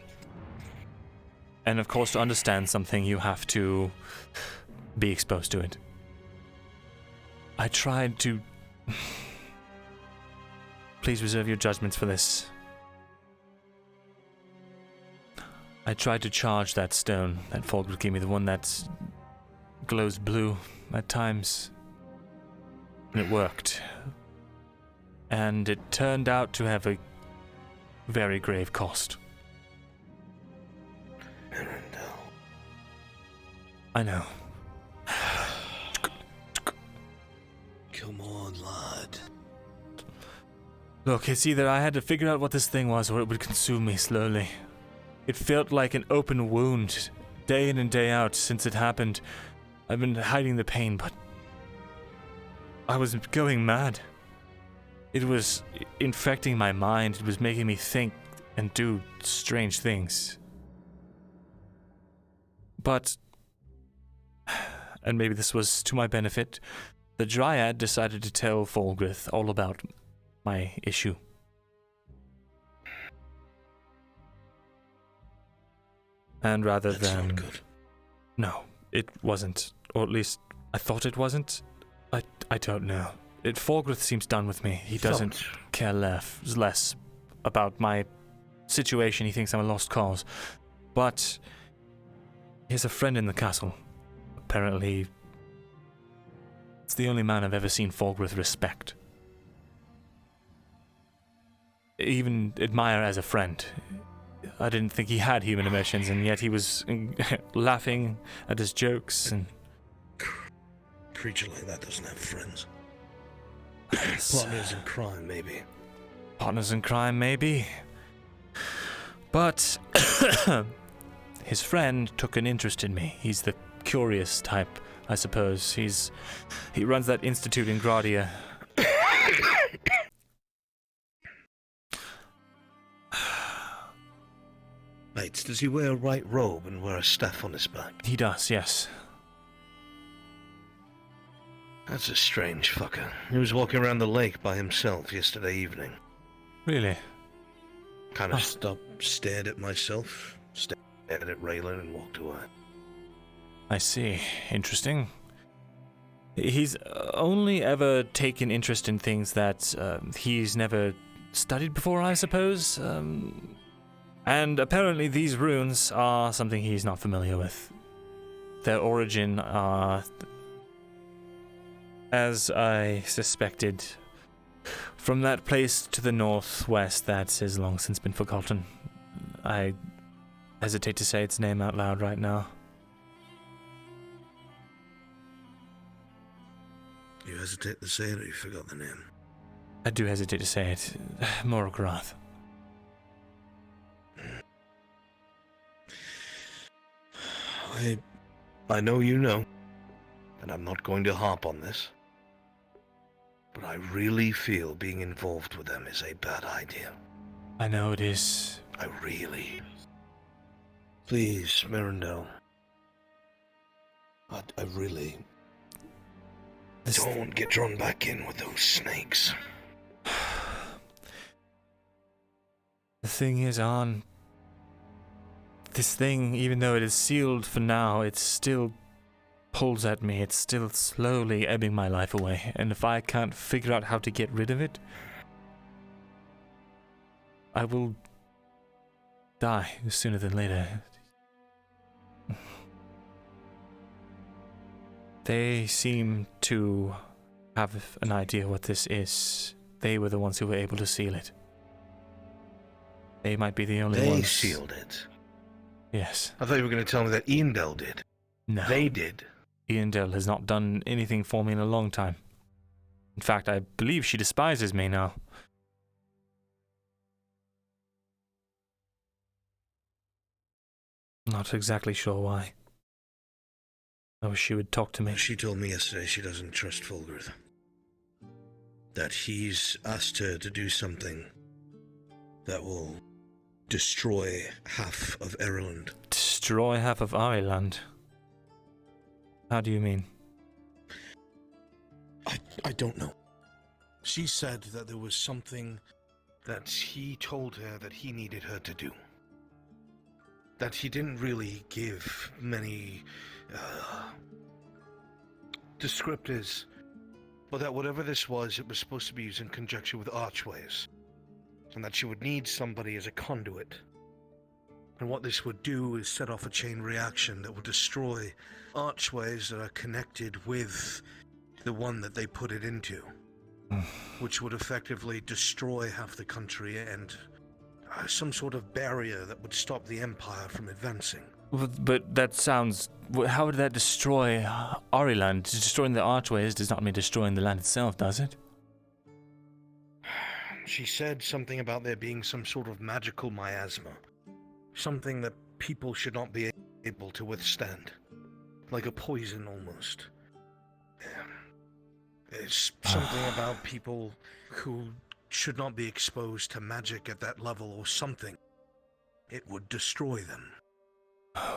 And of course, to understand something, you have to be exposed to it. I tried to... Please reserve your judgments for this. I tried to charge that stone that Falkwood gave me, the one that glows blue at times. And it worked. And it turned out to have a very grave cost. Myrindal. I know. Come on, lad. Look, it's either I had to figure out what this thing was or it would consume me slowly. It felt like an open wound, day in and day out since it happened. I've been hiding the pain, but I was going mad. It was infecting my mind. It was making me think and do strange things. But, and maybe this was to my benefit, the Dryad decided to tell Falgrith all about my issue. And rather than... Not good. No, it wasn't. Or at least, I thought it wasn't. I don't know. Falgrith seems done with me. He doesn't care less about my situation. He thinks I'm a lost cause. But he has a friend in the castle. Apparently, it's the only man I've ever seen Falgrith respect. Even admire as a friend. I didn't think he had human emotions, and yet he was laughing at his jokes and... A creature like that doesn't have friends. Partners in crime, maybe. Partners in crime, maybe. But his friend took an interest in me. He's the curious type, I suppose. He runs that institute in Gradia. Mates, does he wear a white robe and wear a staff on his back? He does, yes. That's a strange fucker. He was walking around the lake by himself yesterday evening. Really? Kind of stopped, stared at myself, stared at Raylan and walked away. I see. Interesting. He's only ever taken interest in things that he's never studied before, I suppose. And apparently these runes are something he's not familiar with. Their origin are... as I suspected, from that place to the northwest that has long since been forgotten. I hesitate to say its name out loud right now. You hesitate to say it, or you forgot the name? I do hesitate to say it. Morgrath. I know you know, and I'm not going to harp on this, but I really feel being involved with them is a bad idea. I know it is. I really... Please, Myrindal. I really... Don't get drawn back in with those snakes. The thing is, this thing, even though it is sealed for now, it still pulls at me. It's still slowly ebbing my life away. And if I can't figure out how to get rid of it, I will die sooner than later. They seem to have an idea what this is. They were the ones who were able to seal it. They might be the only ones. They sealed it. Yes. I thought you were going to tell me that Myrindal did. No. They did. Myrindal has not done anything for me in a long time. In fact, I believe she despises me now. Not exactly sure why. I wish she would talk to me. She told me yesterday she doesn't trust Fulgurth. That he's asked her to do something that will destroy half of Ireland. Destroy half of Ireland? How do you mean? I don't know. She said that there was something that he told her that he needed her to do. That he didn't really give many descriptors, but that whatever this was, it was supposed to be used in conjunction with archways, and that she would need somebody as a conduit. And what this would do is set off a chain reaction that would destroy archways that are connected with the one that they put it into, which would effectively destroy half the country and some sort of barrier that would stop the Empire from advancing. But that sounds... How would that destroy Ireland? Destroying the archways does not mean destroying the land itself, does it? She said something about there being some sort of magical miasma. Something that people should not be able to withstand. Like a poison, almost. It's something about people who should not be exposed to magic at that level or something. It would destroy them.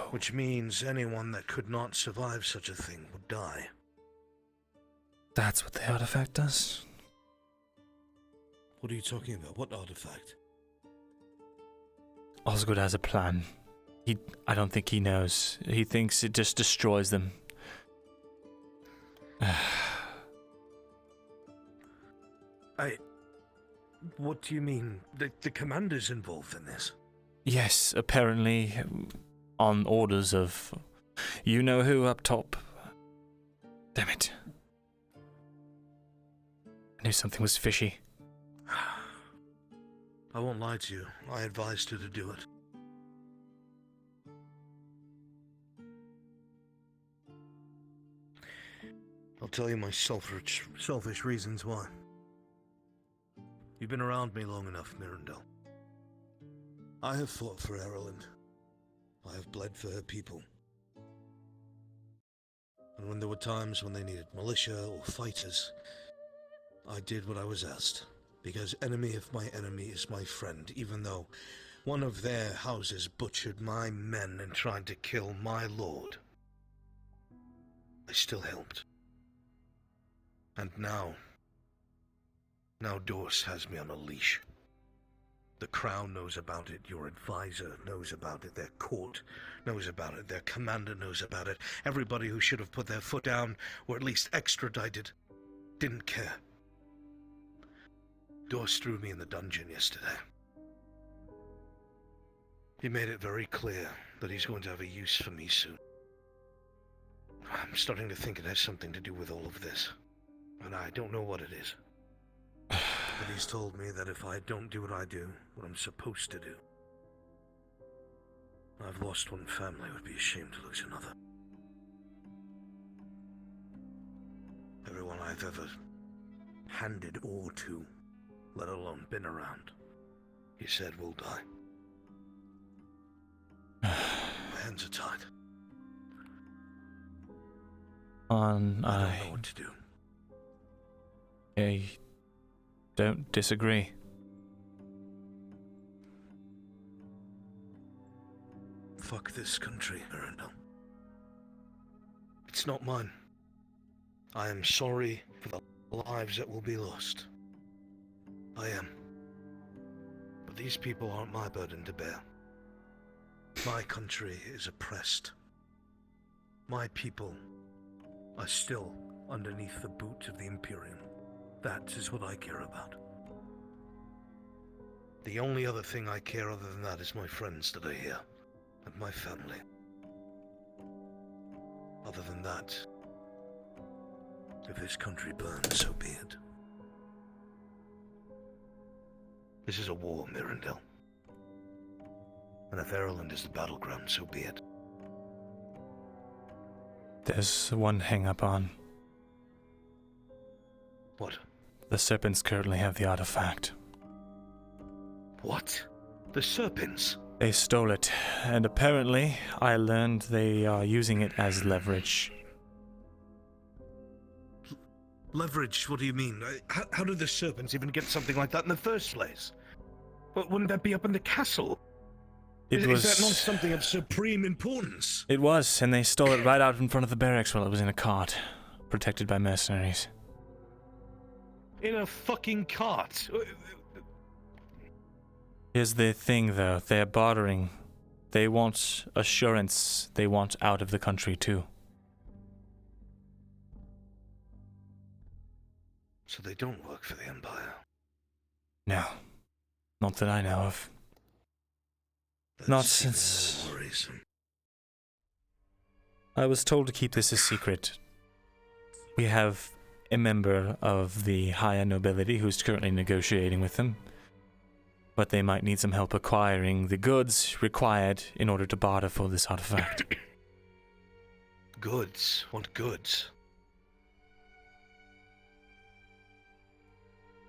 Which means anyone that could not survive such a thing would die. That's what the artifact does? What are you talking about? What artifact? Osgood has a plan. I don't think he knows. He thinks it just destroys them. What do you mean? The commander's involved in this? Yes, apparently on orders of you-know-who up top. Damn it. I knew something was fishy. I won't lie to you. I advised her to do it. I'll tell you my selfish reasons why. You've been around me long enough, Myrindal. I have fought for Ireland. I have bled for her people. And when there were times when they needed militia or fighters, I did what I was asked. Because enemy of my enemy is my friend, even though one of their houses butchered my men and tried to kill my lord. I still helped. And now Dorse has me on a leash. The Crown knows about it, your advisor knows about it, their court knows about it, their commander knows about it. Everybody who should have put their foot down, or at least extradited, didn't care. Dorse threw me in the dungeon yesterday. He made it very clear that he's going to have a use for me soon. I'm starting to think it has something to do with all of this, and I don't know what it is. But he's told me that if I don't do what I do, what I'm supposed to do, I've lost one family, would be ashamed to lose another. Everyone I've ever handed ore to, let alone been around, he said will die. My hands are tied. I don't know what to do. I don't disagree. Fuck this country, Myrindal. It's not mine. I am sorry for the lives that will be lost. I am. But these people aren't my burden to bear. My country is oppressed. My people are still underneath the boot of the Imperium. That is what I care about. The only other thing I care other than that is my friends that are here, and my family. Other than that, if this country burns, so be it. This is a war, Myrindal. And if Ireland is the battleground, so be it. There's one hang-up on. What? The serpents currently have the artifact. What? The serpents? They stole it, and apparently, I learned they are using it as leverage. Leverage? What do you mean? How did the serpents even get something like that in the first place? Wouldn't that be up in the castle? Is that not something of supreme importance? It was, and they stole it right out in front of the barracks while it was in a cart, protected by mercenaries. In a fucking cart? Here's the thing, though. They're bartering. They want assurance. They want out of the country, too. So they don't work for the Empire? No. Not that I know of. That's Not since... even more worrisome. I was told to keep this a secret. We have a member of the higher nobility who's currently negotiating with them. But they might need some help acquiring the goods required in order to barter for this artifact. Goods? What goods?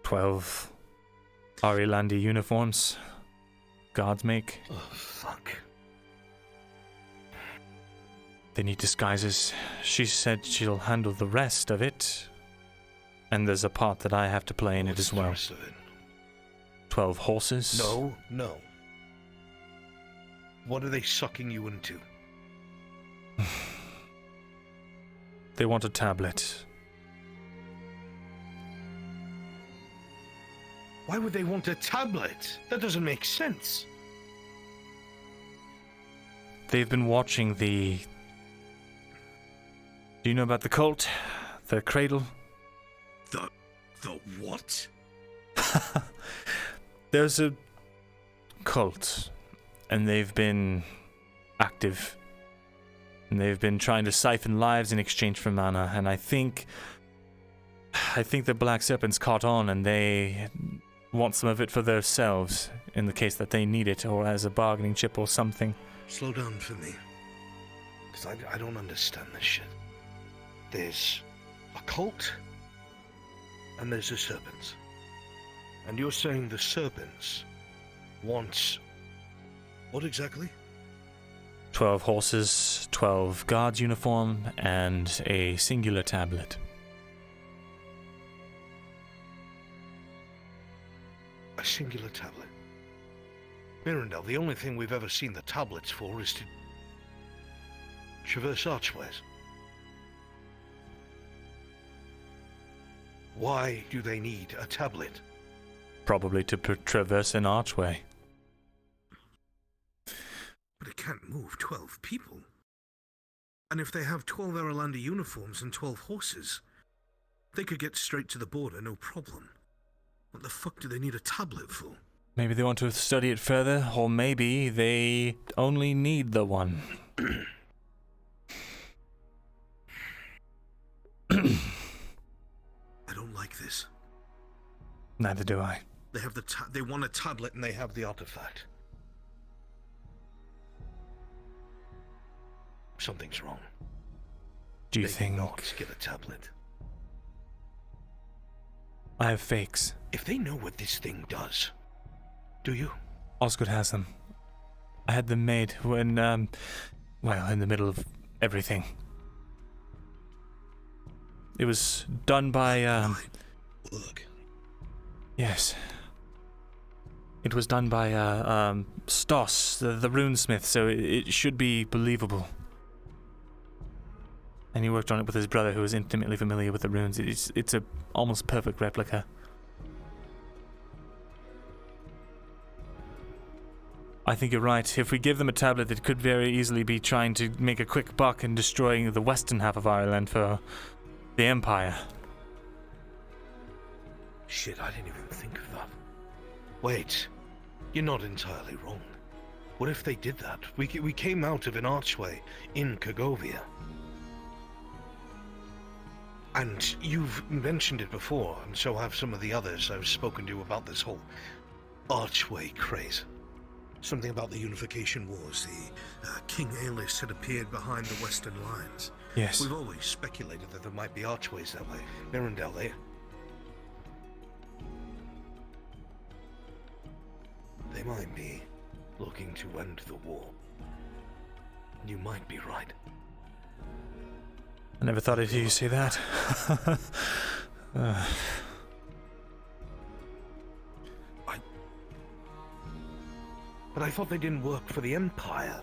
12 Arilandi uniforms. Guards make. Oh, fuck. They need disguises. She said she'll handle the rest of it. And there's a part that I have to play in it as well. 12 horses. No. What are they sucking you into? They want a tablet. Why would they want a tablet? That doesn't make sense. They've been watching the... Do you know about the cult? The cradle? The what? There's a cult, and they've been active. And they've been trying to siphon lives in exchange for mana, and I think the Black Serpents caught on, and they want some of it for themselves, in the case that they need it, or as a bargaining chip or something. Slow down for me. Because I don't understand this shit. There's a cult, and there's the serpents. And you're saying the serpents want... what exactly? 12 horses, 12 guards uniform, and a singular tablet. A singular tablet? Myrindal, the only thing we've ever seen the tablets for is to traverse archways. Why do they need a tablet? Probably to traverse an archway. But it can't move 12 people. And if they have 12 Arilandi uniforms and 12 horses, they could get straight to the border, no problem. What the fuck do they need a tablet for? Maybe they want to study it further, or maybe they only need the one. I don't like this. Neither do I. They have they want a tablet and they have the artifact. Something's wrong. Do you think... They not get a tablet. I have fakes. If they know what this thing does, do you? Osgood has them. I had them made when, well, in the middle of everything. It was done by, Look. Yes. It was done by, Stoss, the runesmith, so it should be believable. And he worked on it with his brother, who was intimately familiar with the runes. It's a almost perfect replica. I think you're right. If we give them a tablet, it could very easily be trying to make a quick buck and destroying the western half of Ireland for the Empire. Shit, I didn't even think of that. Wait, you're not entirely wrong. What if they did that? We came out of an archway in Kagovia. And you've mentioned it before, and so have some of the others I've spoken to about this whole archway craze. Something about the Unification Wars. The King Aelys had appeared behind the western lines. Yes. We've always speculated that there might be archways that way. Myrindal, they might be looking to end the war. You might be right. I never thought I'd hear you say that. But I thought they didn't work for the Empire.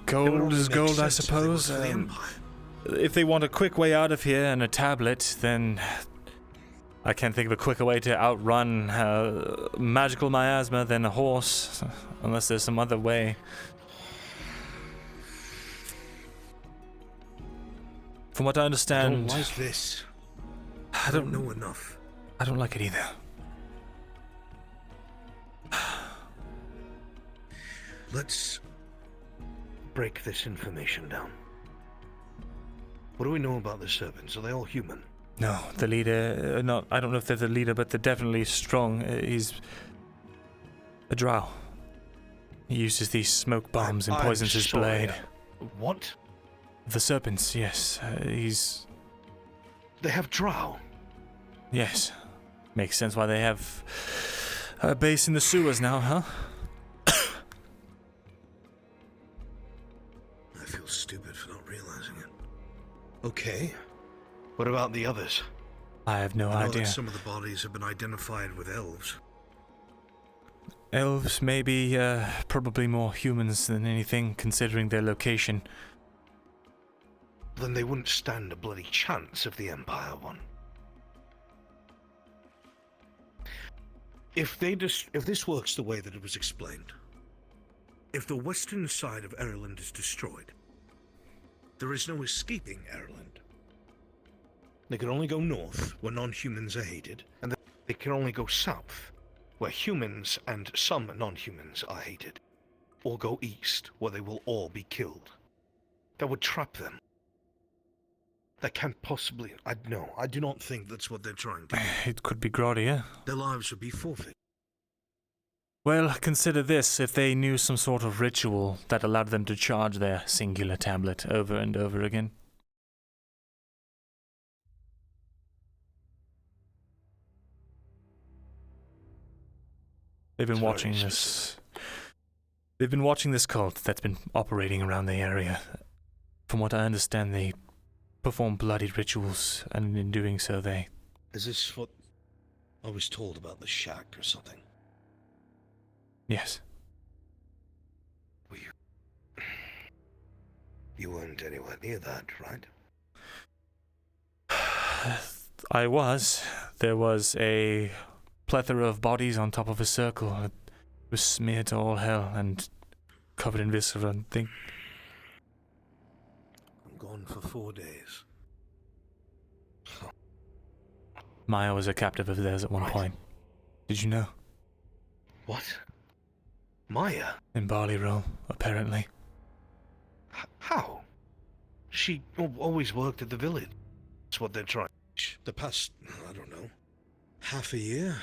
Gold is gold, I suppose. If they want a quick way out of here and a tablet, then I can't think of a quicker way to outrun magical miasma than a horse, unless there's some other way. From what I understand... I don't like this. I don't know enough. I don't like it either. Let's break this information down. What do we know about the servants? Are they all human? No, the leader... I don't know if they're the leader, but they're definitely strong. He's a drow. He uses these smoke bombs and poisons his blade. What? The serpents, yes. He's... They have drow? Yes. Makes sense why they have a base in the sewers now, huh? I feel stupid for not realizing it. Okay. What about the others? I have no I know idea. that some of the bodies have been identified with elves. Elves may be probably more humans than anything, considering their location. Then they wouldn't stand a bloody chance if the Empire won. If this works the way that it was explained, if the western side of Ireland is destroyed, there is no escaping Ireland. They can only go north, where non-humans are hated, and they can only go south, where humans and some non-humans are hated, or go east, where they will all be killed. That would trap them. That can't possibly... I do not think that's what they're trying to do. It could be Grodia. Their lives would be forfeit. Well, consider this. If they knew some sort of ritual that allowed them to charge their singular tablet over and over again. They've been watching this... They've been watching this cult that's been operating around the area. From what I understand, they perform bloody rituals, and in doing so they... Is this what I was told about the shack or something? Yes. You weren't anywhere near that, right? I was. There was a plethora of bodies on top of a circle. It was smeared to all hell and covered in viscera and things. I'm gone for 4 days. Maya was a captive of theirs at one point. Did you know? What? Maya? In Barley Roll, apparently. How? She always worked at the village. That's what they're trying. The past, I don't know, half a year?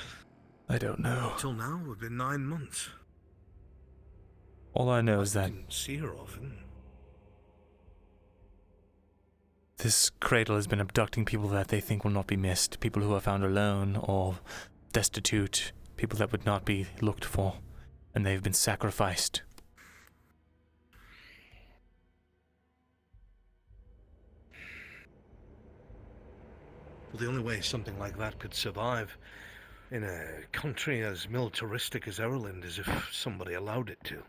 I don't know. Till now, we've been 9 months. All I know is that... Didn't see her often. This cradle has been abducting people that they think will not be missed. People who are found alone or destitute. People that would not be looked for. And they've been sacrificed. Well, the only way something like that could survive in a country as militaristic as Ireland is if somebody allowed it to.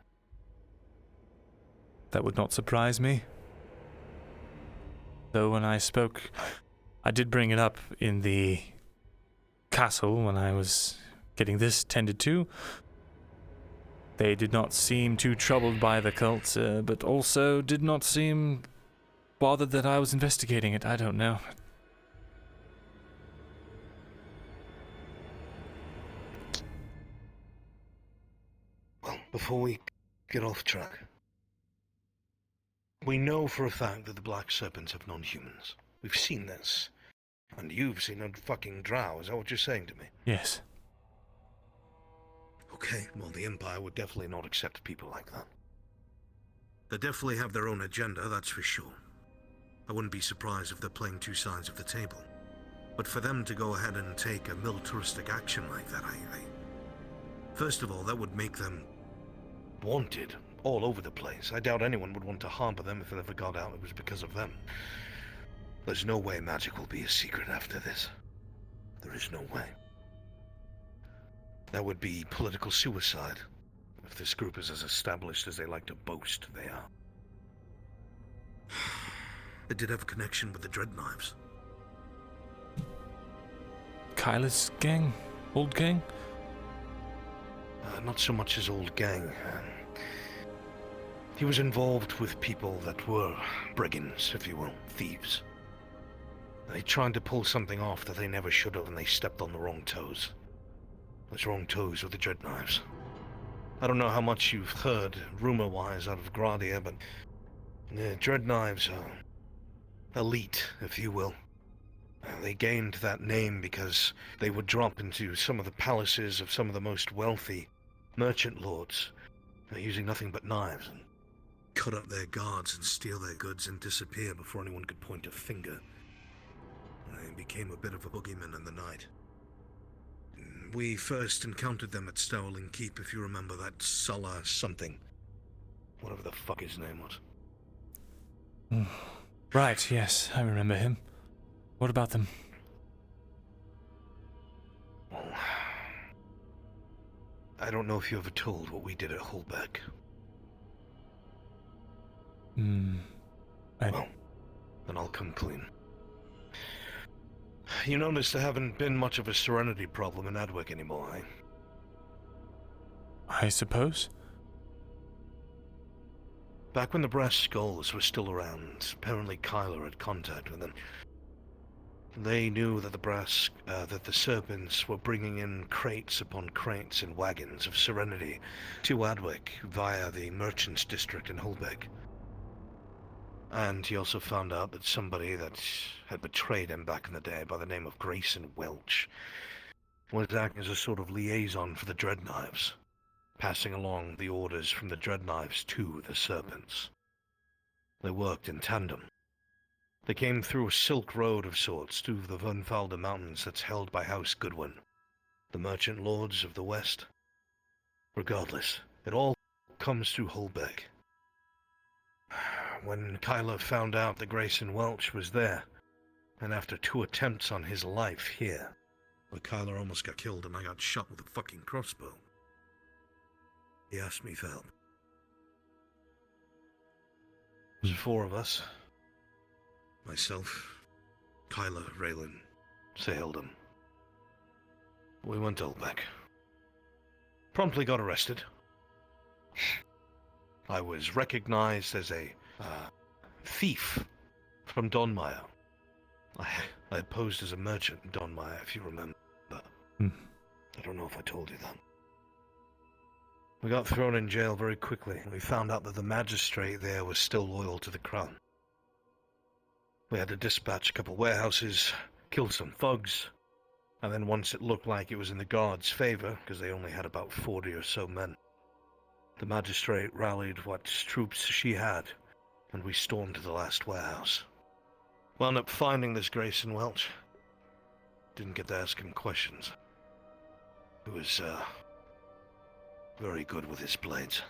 That would not surprise me. Though when I spoke, I did bring it up in the castle when I was getting this tended to. They did not seem too troubled by the cult, but also did not seem bothered that I was investigating it. I don't know. Well, before we get off track, we know for a fact that the Black Serpents have non-humans. We've seen this. And you've seen a fucking drow, is that what you're saying to me? Yes. Okay, well, the Empire would definitely not accept people like that. They definitely have their own agenda, that's for sure. I wouldn't be surprised if they're playing two sides of the table. But for them to go ahead and take a militaristic action like that, First of all, that would make them wanted all over the place. I doubt anyone would want to harbor them if it ever got out it was because of them. There's no way magic will be a secret after this. There is no way. That would be political suicide, if this group is as established as they like to boast they are. It did have a connection with the Dread Knives. Kyla's gang? Old gang? Not so much his old gang. He was involved with people that were brigands, if you will, thieves. They tried to pull something off that they never should have, and they stepped on the wrong toes. Those wrong toes were the Dread Knives. I don't know how much you've heard, rumor-wise, out of Gradia, but the Dread Knives are elite, if you will. They gained that name because they would drop into some of the palaces of some of the most wealthy merchant lords, using nothing but knives, and cut up their guards and steal their goods and disappear before anyone could point a finger. They became a bit of a boogeyman in the night. We first encountered them at Stowling Keep, if you remember that Sulla something. Whatever the fuck his name was. Right, yes, I remember him. What about them? Well, I don't know if you ever told what we did at Holbeck. Well, then I'll come clean. You notice there haven't been much of a serenity problem in Adwick anymore, eh? I suppose. Back when the Brass Skulls were still around, apparently Kyler had contact with them. They knew that that the Serpents were bringing in crates upon crates and wagons of serenity to Adwick via the Merchants District in Holbeck. And he also found out that somebody that had betrayed him back in the day by the name of Grayson Welch was acting as a sort of liaison for the Dread Knives, passing along the orders from the Dread Knives to the Serpents. They worked in tandem. They came through a silk road of sorts to the Vernfalda Mountains that's held by House Goodwin, the merchant lords of the West. Regardless, it all comes through Holbeck. When Kyler found out that Grayson Welch was there, and after 2 attempts on his life here, where Kyler almost got killed and I got shot with a fucking crossbow, he asked me for help. There's 4 of us. Myself, Kyler, Raylan, Saheldom. We went to Holbeck. Promptly got arrested. I was recognized as a thief from Donmire. I posed as a merchant in Donmire, if you remember. I don't know if I told you that. We got thrown in jail very quickly. We found out that the magistrate there was still loyal to the crown. We had to dispatch a couple warehouses, killed some thugs, and then once it looked like it was in the guards' favor, because they only had about 40 or so men, the magistrate rallied what troops she had, and we stormed to the last warehouse. Wound up finding this Grayson Welch. Didn't get to ask him questions. He was, very good with his blades.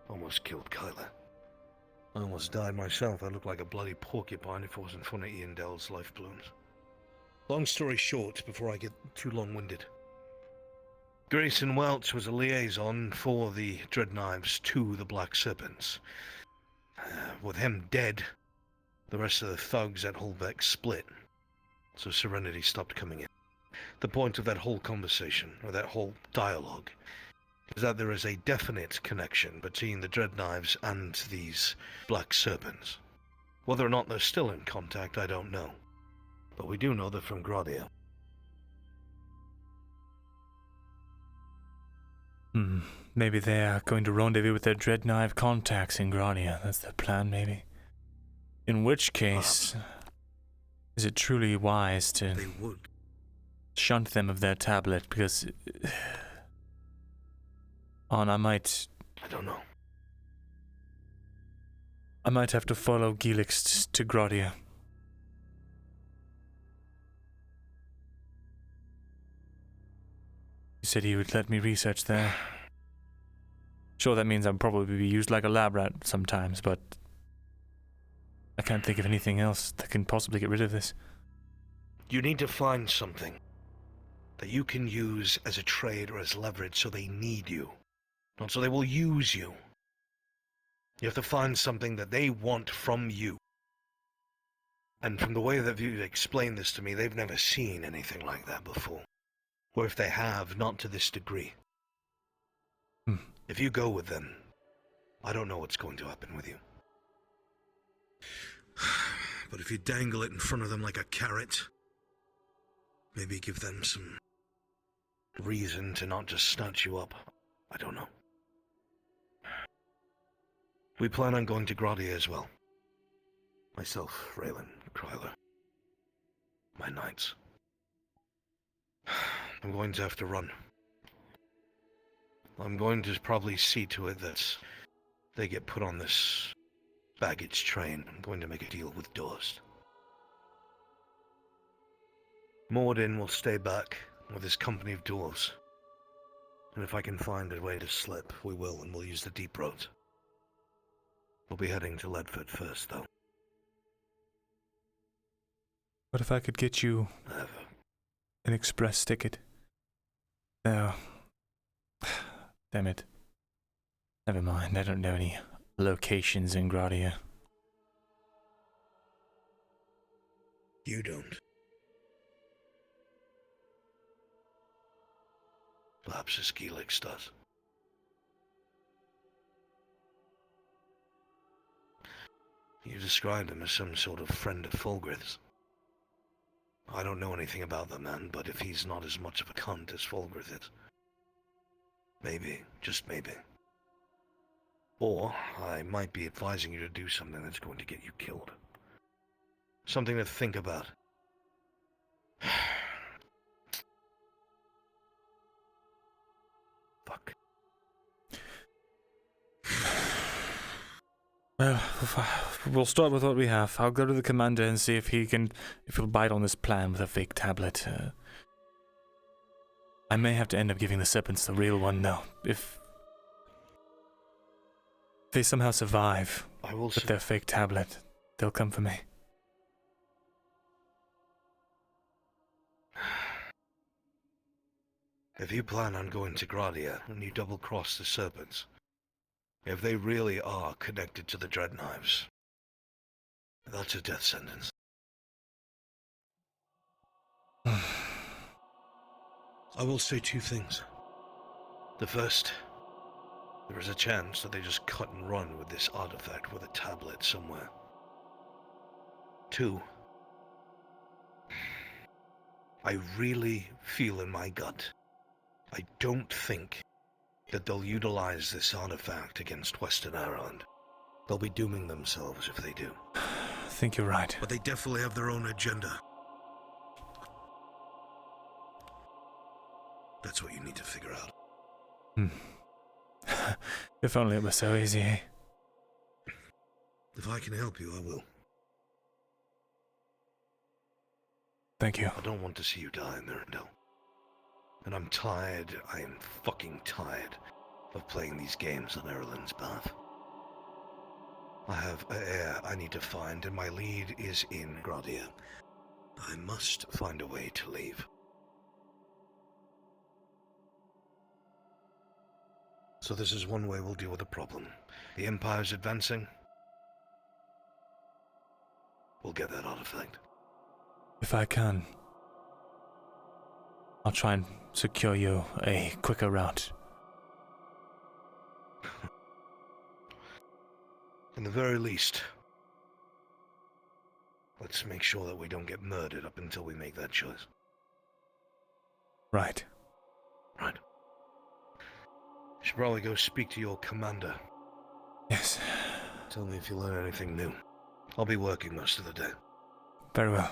Almost killed Kyler. I almost died myself. I looked like a bloody porcupine if I was in front of Ian Dell's life blooms. Long story short, before I get too long-winded. Grayson Welch was a liaison for the Dread Knives to the Black Serpents. With him dead, the rest of the thugs at Holbeck split, so Serenity stopped coming in. The point of that whole conversation, or that whole dialogue, is that there is a definite connection between the Dread Knives and these Black Serpents. Whether or not they're still in contact, I don't know. But we do know they're from Gradia. Maybe they are going to rendezvous with their Dread Knife contacts in Gradia. That's the plan, maybe. In which case, is it truly wise to shunt them of their tablet? Because on, I might don't know. I might have to follow Gilix to Grodia. He said he would let me research there. Sure, that means I'll probably be used like a lab rat sometimes, but I can't think of anything else that can possibly get rid of this. You need to find something that you can use as a trade or as leverage so they need you, not so they will use you. You have to find something that they want from you. And from the way that you explained this to me, they've never seen anything like that before. Or if they have, not to this degree. If you go with them, I don't know what's going to happen with you. But if you dangle it in front of them like a carrot, maybe give them some reason to not just snatch you up. I don't know. We plan on going to Grodia as well. Myself, Raylan, Kryler. My knights. I'm going to have to run. I'm going to probably see to it that they get put on this baggage train. I'm going to make a deal with Dorst. Mordin will stay back with his company of dwarves. And if I can find a way to slip, we will, and we'll use the deep road. We'll be heading to Ledford first, though. What if I could get you an express ticket? No. Damn it. Never mind, I don't know any locations in Grodia. You don't. Perhaps his Gilix does. You described him as some sort of friend of Fulgrith's. I don't know anything about the man, but if he's not as much of a cunt as Fulgrith is, maybe, just maybe. Or I might be advising you to do something that's going to get you killed. Something to think about. Fuck. Well, we'll start with what we have. I'll go to the commander and see if he'll bite on this plan with a fake tablet. I may have to end up giving the serpents the real one, though. If they somehow survive with their fake tablet, they'll come for me. If you plan on going to Gradia and you double-cross the serpents, if they really are connected to the Dread Knives, that's a death sentence. I will say two things. The first, there is a chance that they just cut and run with this artifact with a tablet somewhere. Two, I really feel in my gut, I don't think that they'll utilize this artifact against Western Ireland. They'll be dooming themselves if they do. I think you're right. But they definitely have their own agenda. That's what you need to figure out. If only it was so easy, eh? If I can help you, I will. Thank you. I don't want to see you die, Myrindal. And I'm tired, I am fucking tired of playing these games on Ireland's behalf. I have an heir I need to find, and my lead is in Gradia. I must find a way to leave. So this is one way we'll deal with the problem. The Empire's advancing. We'll get that artifact. If I can, I'll try and secure you a quicker route. In the very least, let's make sure that we don't get murdered up until we make that choice. Right. Right. You should probably go speak to your commander. Yes. Tell me if you learn anything new. I'll be working most of the day. Very well.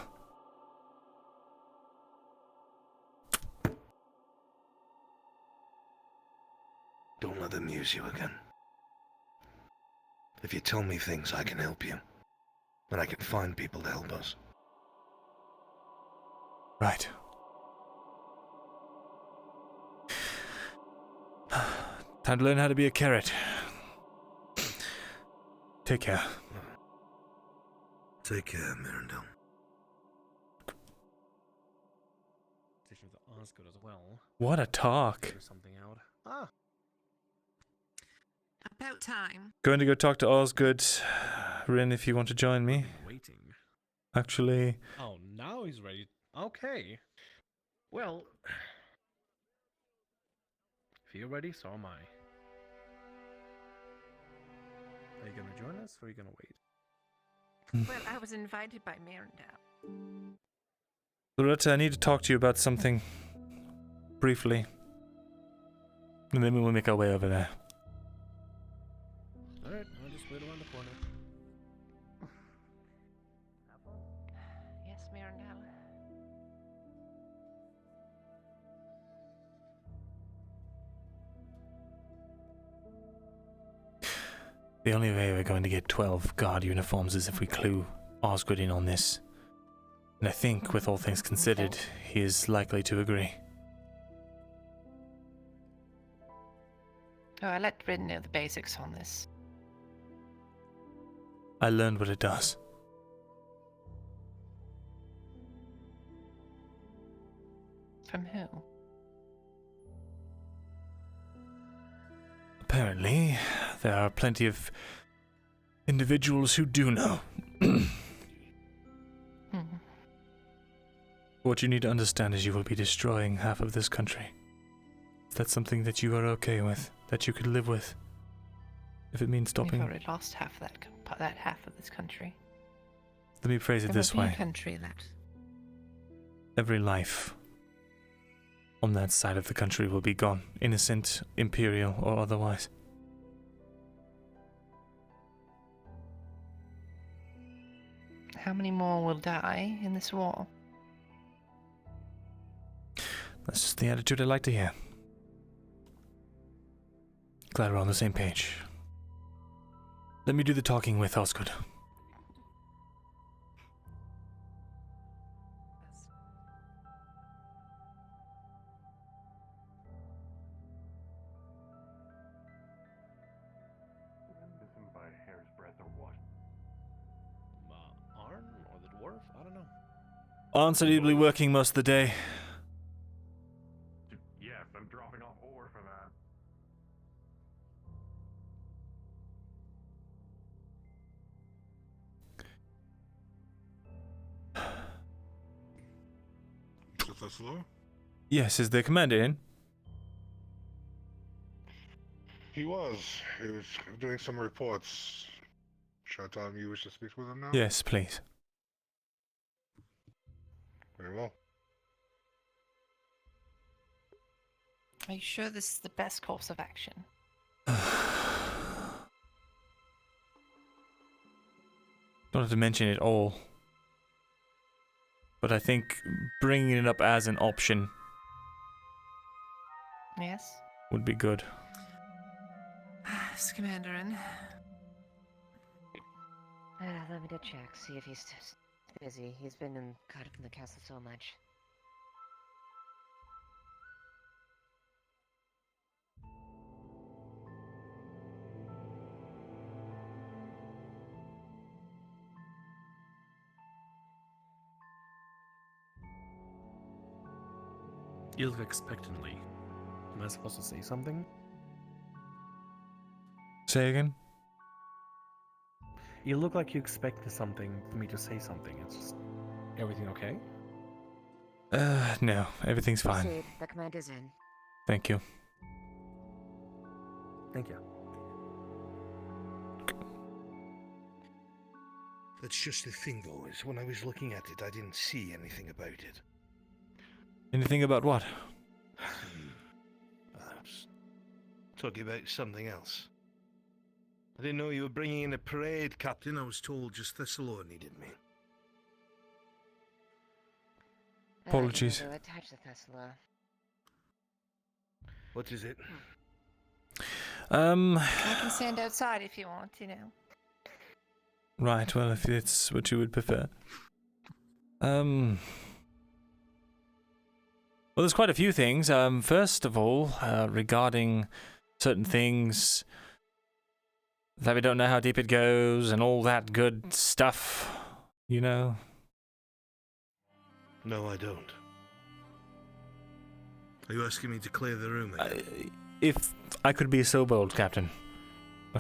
Don't let them use you again. If you tell me things, I can help you. And I can find people to help us. Right. Time to learn how to be a carrot. Take care. Take care, Myrindal. Position of the Osgood as well. What a talk. Figure something out. Ah. About time. Going to go talk to Osgood. Rin, if you want to join me. Waiting. Actually. Oh, now he's ready. Okay. Well, if you're ready, so am I. Are you gonna join us, or are you gonna wait? Well, I was invited by Myrindal. Loretta, I need to talk to you about something. Briefly. And then we'll make our way over there. Alright, I'll just wait around the corner. Yes, Myrindal. The only way we're going to get 12 guard uniforms is if we clue Osgood in on this. And I think, with all things considered, he is likely to agree. Oh, I let Rin know the basics on this. I learned what it does. From who? Apparently, there are plenty of individuals who do know. What you need to understand is you will be destroying half of this country. Is that something that you are okay with? That you could live with? If it means stopping... We've already lost half of that half of this country. Let me phrase it There this will be way. a country that... Every life on that side of the country will be gone. Innocent, imperial, or otherwise. How many more will die in this war? That's just the attitude I like to hear. Glad we're on the same page. Let me do the talking with Osgood. Missing by a hair's breadth or what? Arn or the dwarf? I don't know. Unsuitably working most of the day. Yes, I'm dropping off ore for that. Mr. Thesalor? Yes, is the commander in? He was. He was doing some reports. Shall I tell him you wish to speak with him now? Yes, please. Very well. Are you sure this is the best course of action? Don't have to mention it all. But I think bringing it up as an option Yes? would be good. Commanderin. Let me check, see if he's busy. He's been caught up in the castle so much. You look expectantly. Am I supposed to say something? Say again? You look like you expected something for me to say something. It's just... Everything okay? No. Everything's fine. Proceed. The command is in. Thank you. Thank you. That's just the thing, though, is when I was looking at it, I didn't see anything about it. Anything about what? I was talking about something else. I didn't know you were bringing in a parade, Captain. I was told just Thesalor needed me. Apologies. Attach the Thesalor. What is it? I can stand outside if you want, you know. Right, well, if it's what you would prefer. Well, there's quite a few things. First of all, regarding certain things that we don't know how deep it goes and all that good stuff, you know? No, I don't. Are you asking me to clear the room again? If I could be so bold, Captain.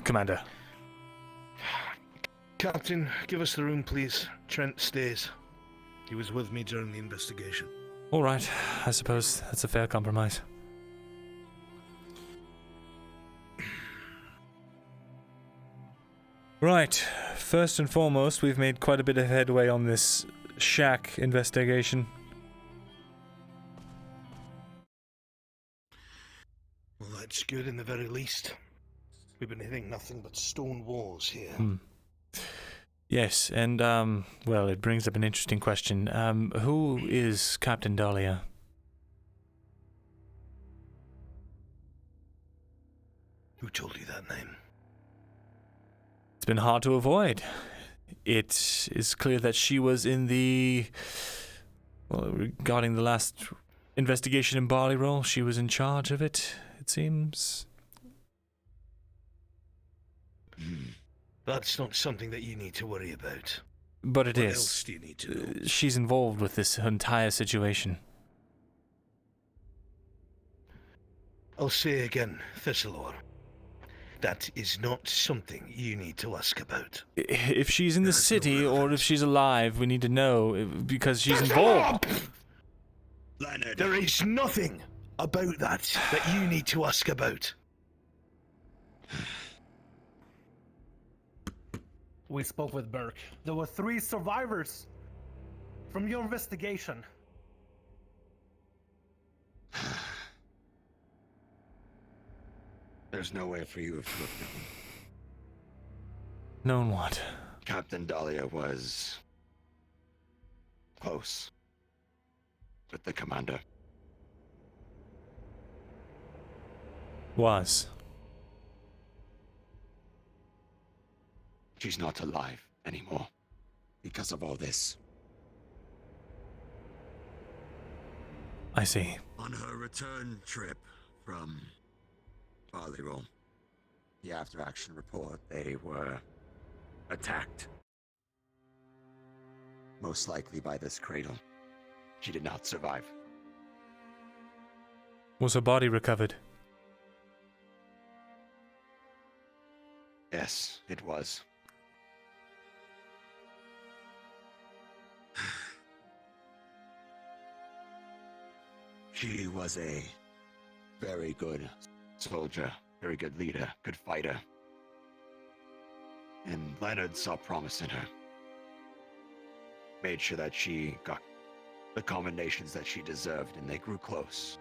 Commander. Captain, give us the room, please. Trent stays. He was with me during the investigation. All right, I suppose that's a fair compromise. Right, first and foremost, we've made quite a bit of headway on this shack investigation. Well, that's good in the very least. We've been hitting nothing but stone walls here. Yes, and, well, it brings up an interesting question. Who is Captain Dahlia? Who told you that name? It's been hard to avoid. It is clear that she was in the... Well, regarding the last investigation in Barley Roll, she was in charge of it, it seems. That's not something that you need to worry about. But it is. What else do you need to know? She's involved with this entire situation. I'll say again, Thesalor. That is not something you need to ask about. If she's in the city or if she's alive, we need to know because she's involved. Leonard. There is nothing about that you need to ask about. We spoke with Burke. There were 3 survivors from your investigation. There's no way for you to have known what? Captain Dahlia was close with the commander. Was. She's not alive anymore because of all this. I see. On her return trip from Barley Roll, the after-action report, they were attacked. Most likely by this cradle. She did not survive. Was her body recovered? Yes, it was. She was a very good soldier, very good leader, good fighter. And Leonard saw promise in her. Made sure that she got the commendations that she deserved, and they grew close.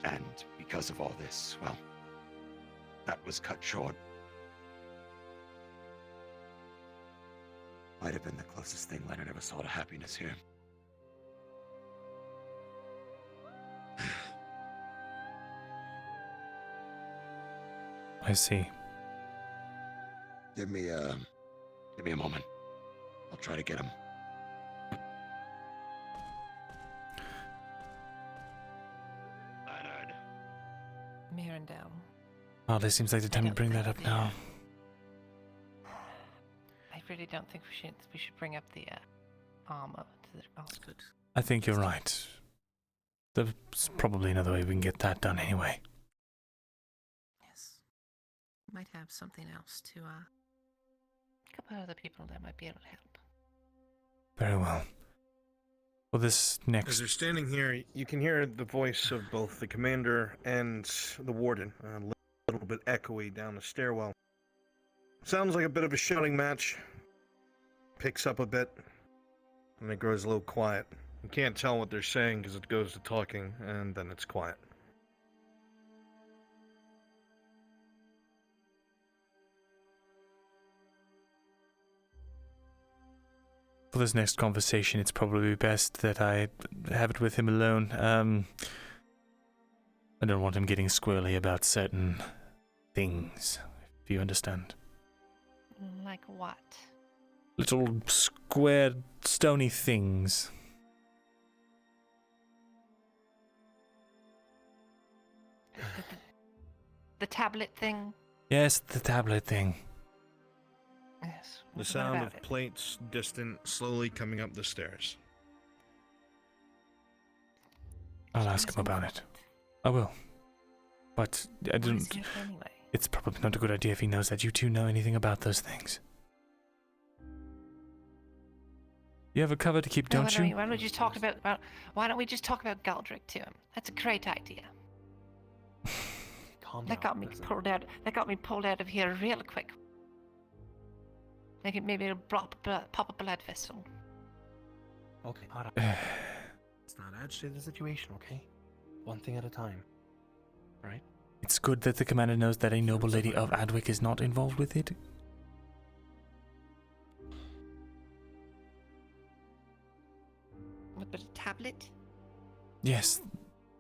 And because of all this, well, that was cut short. Might have been the closest thing Leonard ever saw to happiness here. I see. Give me a moment. I'll try to get him. Leonard. Myrindal. Oh, this seems like the time to bring that up now. I really don't think we should bring up the armor to the good. I think you're right. There's probably another way we can get that done anyway. Yes. Might have something else to a couple other people that might be able to help. Very well. Well, this next... As they're standing here, you can hear the voice of both the commander and the warden, a little bit echoey down the stairwell. Sounds like a bit of a shouting match. Picks up a bit, and it grows a little quiet. You can't tell what they're saying because it goes to talking, and then it's quiet. For this next conversation, it's probably best that I have it with him alone. I don't want him getting squirrely about certain things, if you understand. Like what? Little square, stony things. The tablet thing? Yes, the tablet thing. Yes. The what sound about of it? plates distant, slowly coming up the stairs. I'll ask him about it. I will. But I What is didn't. it anyway? It's probably not a good idea if he knows that you two know anything about those things. You have a cover to keep, No, don't you? Why don't we just talk about why don't we just talk about Galdrick to him? That's a great idea. Calm That down. got me pulled out. That got me pulled out of here real quick. Maybe it'll pop a blood vessel. Okay, alright. Let's not agitate the situation, okay? One thing at a time. Right? It's good that the commander knows that a noble lady of Adwick is not involved with it. What, but a tablet? Yes,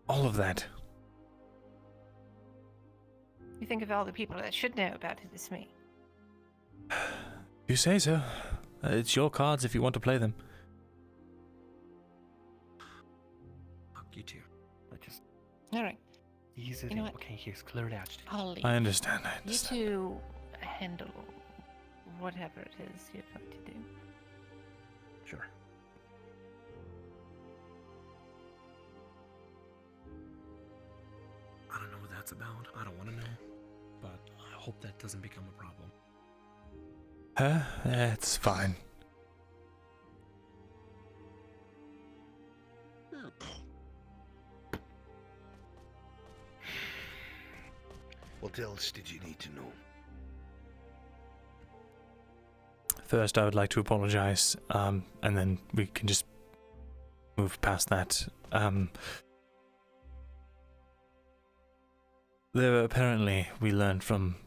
all of that. You think of all the people that should know about it, it's me. You say so. It's your cards if you want to play them. Fuck you two. Just All right. ease it You know in. what? Okay, he's clearly agitated. I'll leave. I understand. You two handle whatever it is you're going to do. Sure. I don't know what that's about. I don't want to know. But I hope that doesn't become a problem. It's fine. What else did you need to know? First, I would like to apologize, and then we can just move past that. There apparently, we learned from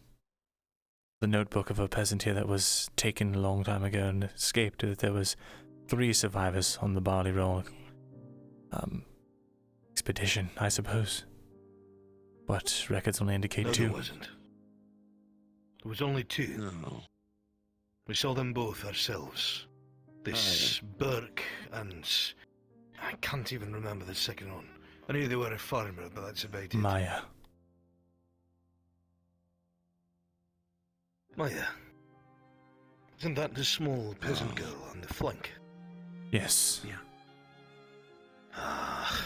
the notebook of a peasant here that was taken a long time ago and escaped that there was 3 survivors on the Barley Roll expedition, I suppose. But records only indicate No, 2. there wasn't. There was only 2. No. We saw them both ourselves. This Burke and I can't even remember the second one. I knew they were a farmer, but that's about it. Maya. Maya. Isn't that the small peasant girl on the flank? Yes. Yeah. Ah.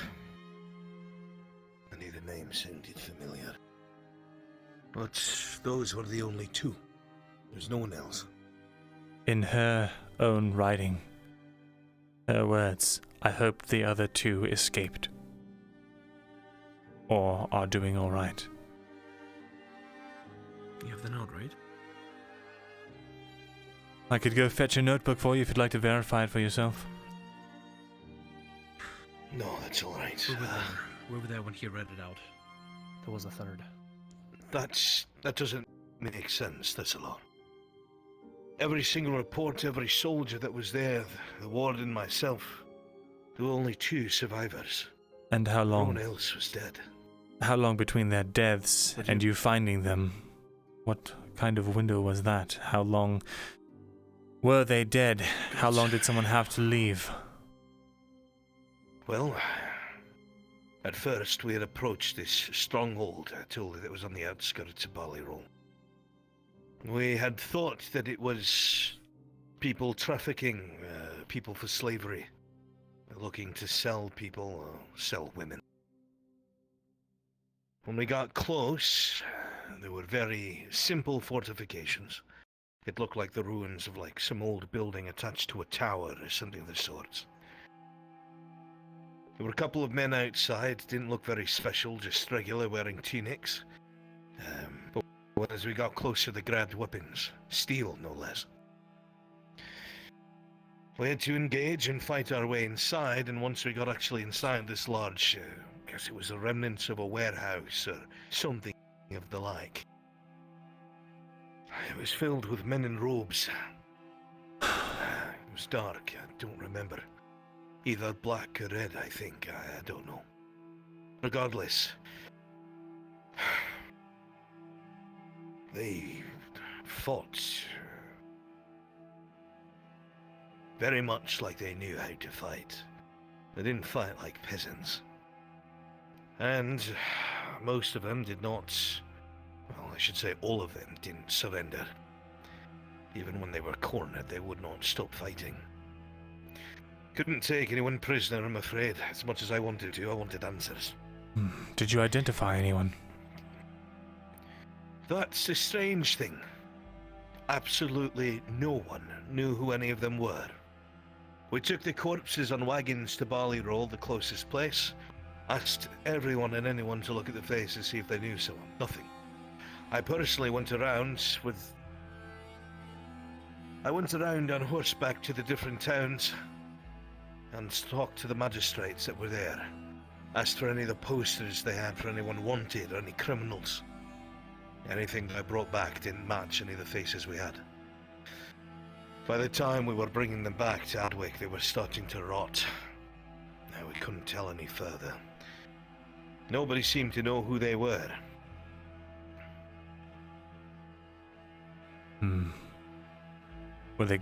I knew the name sounded familiar. But those were the only 2. There's no one else. In her own writing, her words, I hope the other 2 escaped. Or are doing alright. You have the note, right? I could go fetch a notebook for you if you'd like to verify it for yourself. No, that's alright. We were there when he read it out. There was a third. That doesn't make sense, Thesalor. Every single report, every soldier that was there, the warden, myself, there were only 2 survivors. And how No long? one else was dead. How long between their deaths and you finding them? What kind of window was that? How long were they dead? How long did someone have to leave? Well, at first we had approached this stronghold, I told you, that was on the outskirts of Barley Roll. We had thought that it was people trafficking, people for slavery, looking to sell people, sell women. When we got close, there were very simple fortifications. It looked like the ruins of like some old building attached to a tower or something of the sorts. There were a couple of men outside, didn't look very special, just regular, wearing tunics. But as we got closer, they grabbed weapons, steel no less. We had to engage and fight our way inside, and once we got actually inside this large, I guess it was the remnants of a warehouse or something of the like. It was filled with men in robes. It was dark, I don't remember. Either black or red, I think, I don't know. Regardless, They fought very much like they knew how to fight. They didn't fight like peasants. And most of them did not, well, I should say all of them didn't surrender. Even when they were cornered, they would not stop fighting. Couldn't take anyone prisoner, I'm afraid. As much as I wanted to, I wanted answers. Did you identify anyone? That's the strange thing. Absolutely no one knew who any of them were. We took the corpses on wagons to Ballyroll, the closest place. Asked everyone and anyone to look at the face and see if they knew someone. Nothing. I personally went around on horseback to the different towns and talked to the magistrates that were there. Asked for any of the posters they had for anyone wanted or any criminals. Anything that I brought back didn't match any of the faces we had. By the time we were bringing them back to Adwick, they were starting to rot. Now we couldn't tell any further. Nobody seemed to know who they were. Were they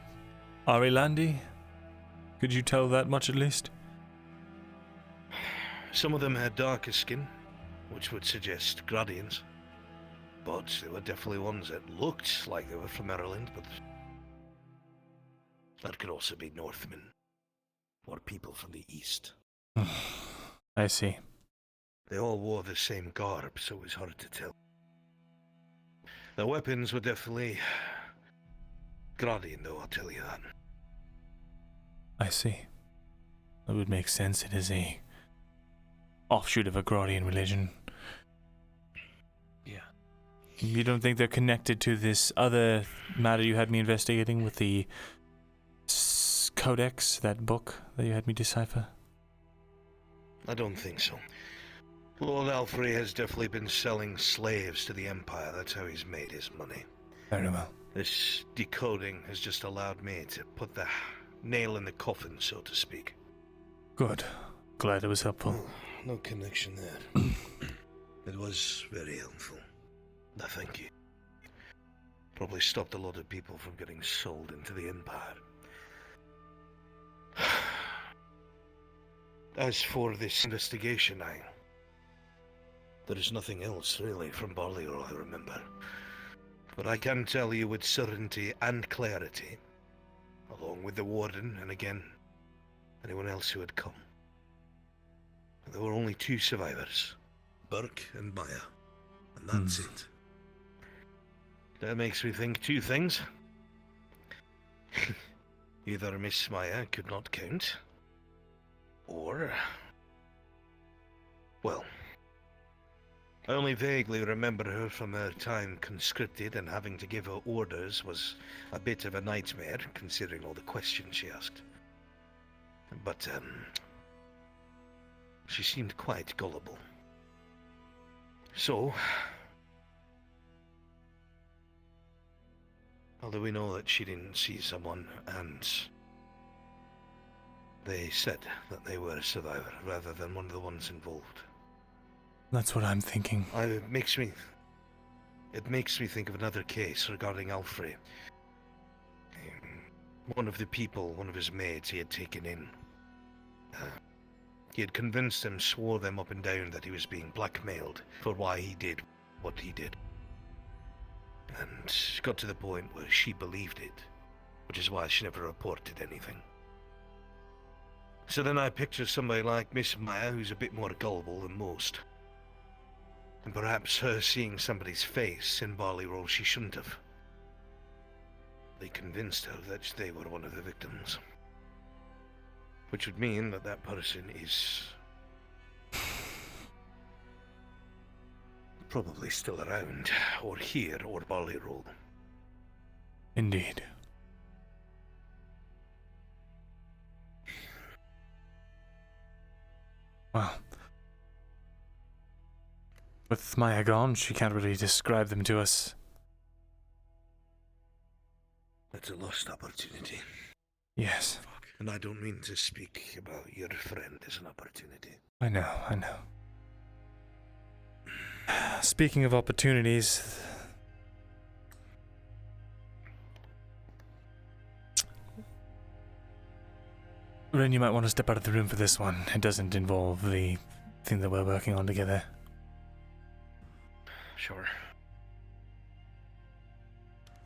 Arilandi? Could you tell that much at least? Some of them had darker skin, which would suggest Gradians. But there were definitely ones that looked like they were from Ireland, but that could also be Northmen, or people from the east. I see. They all wore the same garb, so it was hard to tell. Their weapons were definitely Gradian, though, I'll tell you that. I see. That would make sense. It is a offshoot of a Gradian religion. Yeah. You don't think they're connected to this other matter you had me investigating with the Codex, that book that you had me decipher? I don't think so. Lord Alfred has definitely been selling slaves to the Empire. That's how he's made his money. Very well. This decoding has just allowed me to put the nail in the coffin, so to speak. Good. Glad it was helpful. No connection there. It was very helpful. No, thank you. Probably stopped a lot of people from getting sold into the Empire. As for this investigation, there is nothing else, really, from Ballyroll, I remember. But I can tell you with certainty and clarity, along with the Warden, and again, anyone else who had come. There were only 2 survivors. Burke and Maya. And that's it. That makes me think 2 things. Either Miss Maya could not count, or... well, I only vaguely remember her from her time conscripted, and having to give her orders was a bit of a nightmare, considering all the questions she asked. But, she seemed quite gullible. So, although we know that she didn't see someone, and they said that they were a survivor rather than one of the ones involved. That's what I'm thinking. It makes me think of another case regarding Alfred. One of the people, one of his maids he had taken in. He had convinced them, swore them up and down that he was being blackmailed for why he did what he did. And got to the point where she believed it, which is why she never reported anything. So then I picture somebody like Miss Maya, who's a bit more gullible than most. And perhaps her seeing somebody's face in Ballyroll she shouldn't have. They convinced her that they were one of the victims. Which would mean that that person is probably still around, or here, or Ballyroll. Indeed. Well, with Maya gone, she can't really describe them to us. That's a lost opportunity. Yes. And I don't mean to speak about your friend as an opportunity. I know. Speaking of opportunities, Ren, you might want to step out of the room for this one. It doesn't involve the thing that we're working on together. Sure.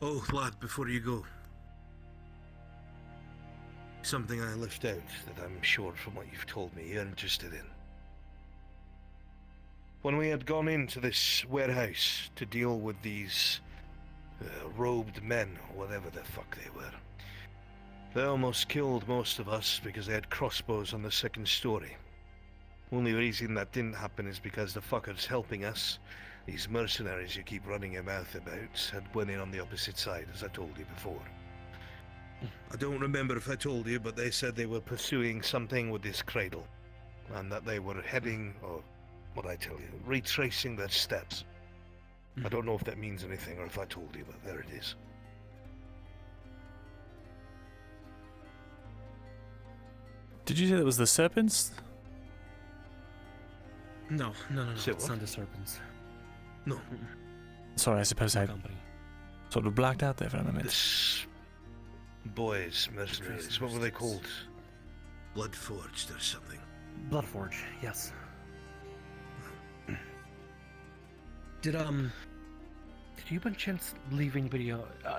Oh, lad, before you go. Something I left out that I'm sure from what you've told me you're interested in. When we had gone into this warehouse to deal with these robed men, or whatever the fuck they were, they almost killed most of us because they had crossbows on the second story. Only reason that didn't happen is because the fuckers helping us, these mercenaries you keep running your mouth about, had went in on the opposite side, as I told you before. I don't remember if I told you, but they said they were pursuing something with this cradle, and that they were heading, or what I tell you, retracing their steps. I don't know if that means anything or if I told you, but there it is. Did you say that was the serpents? No. Say It's what? not the serpents. No. Sorry, I suppose I Company. sort of blacked out there for a moment. This boys, mercenaries, what were they called? Bloodforged or something. Bloodforge, yes. Did you by chance leave anybody,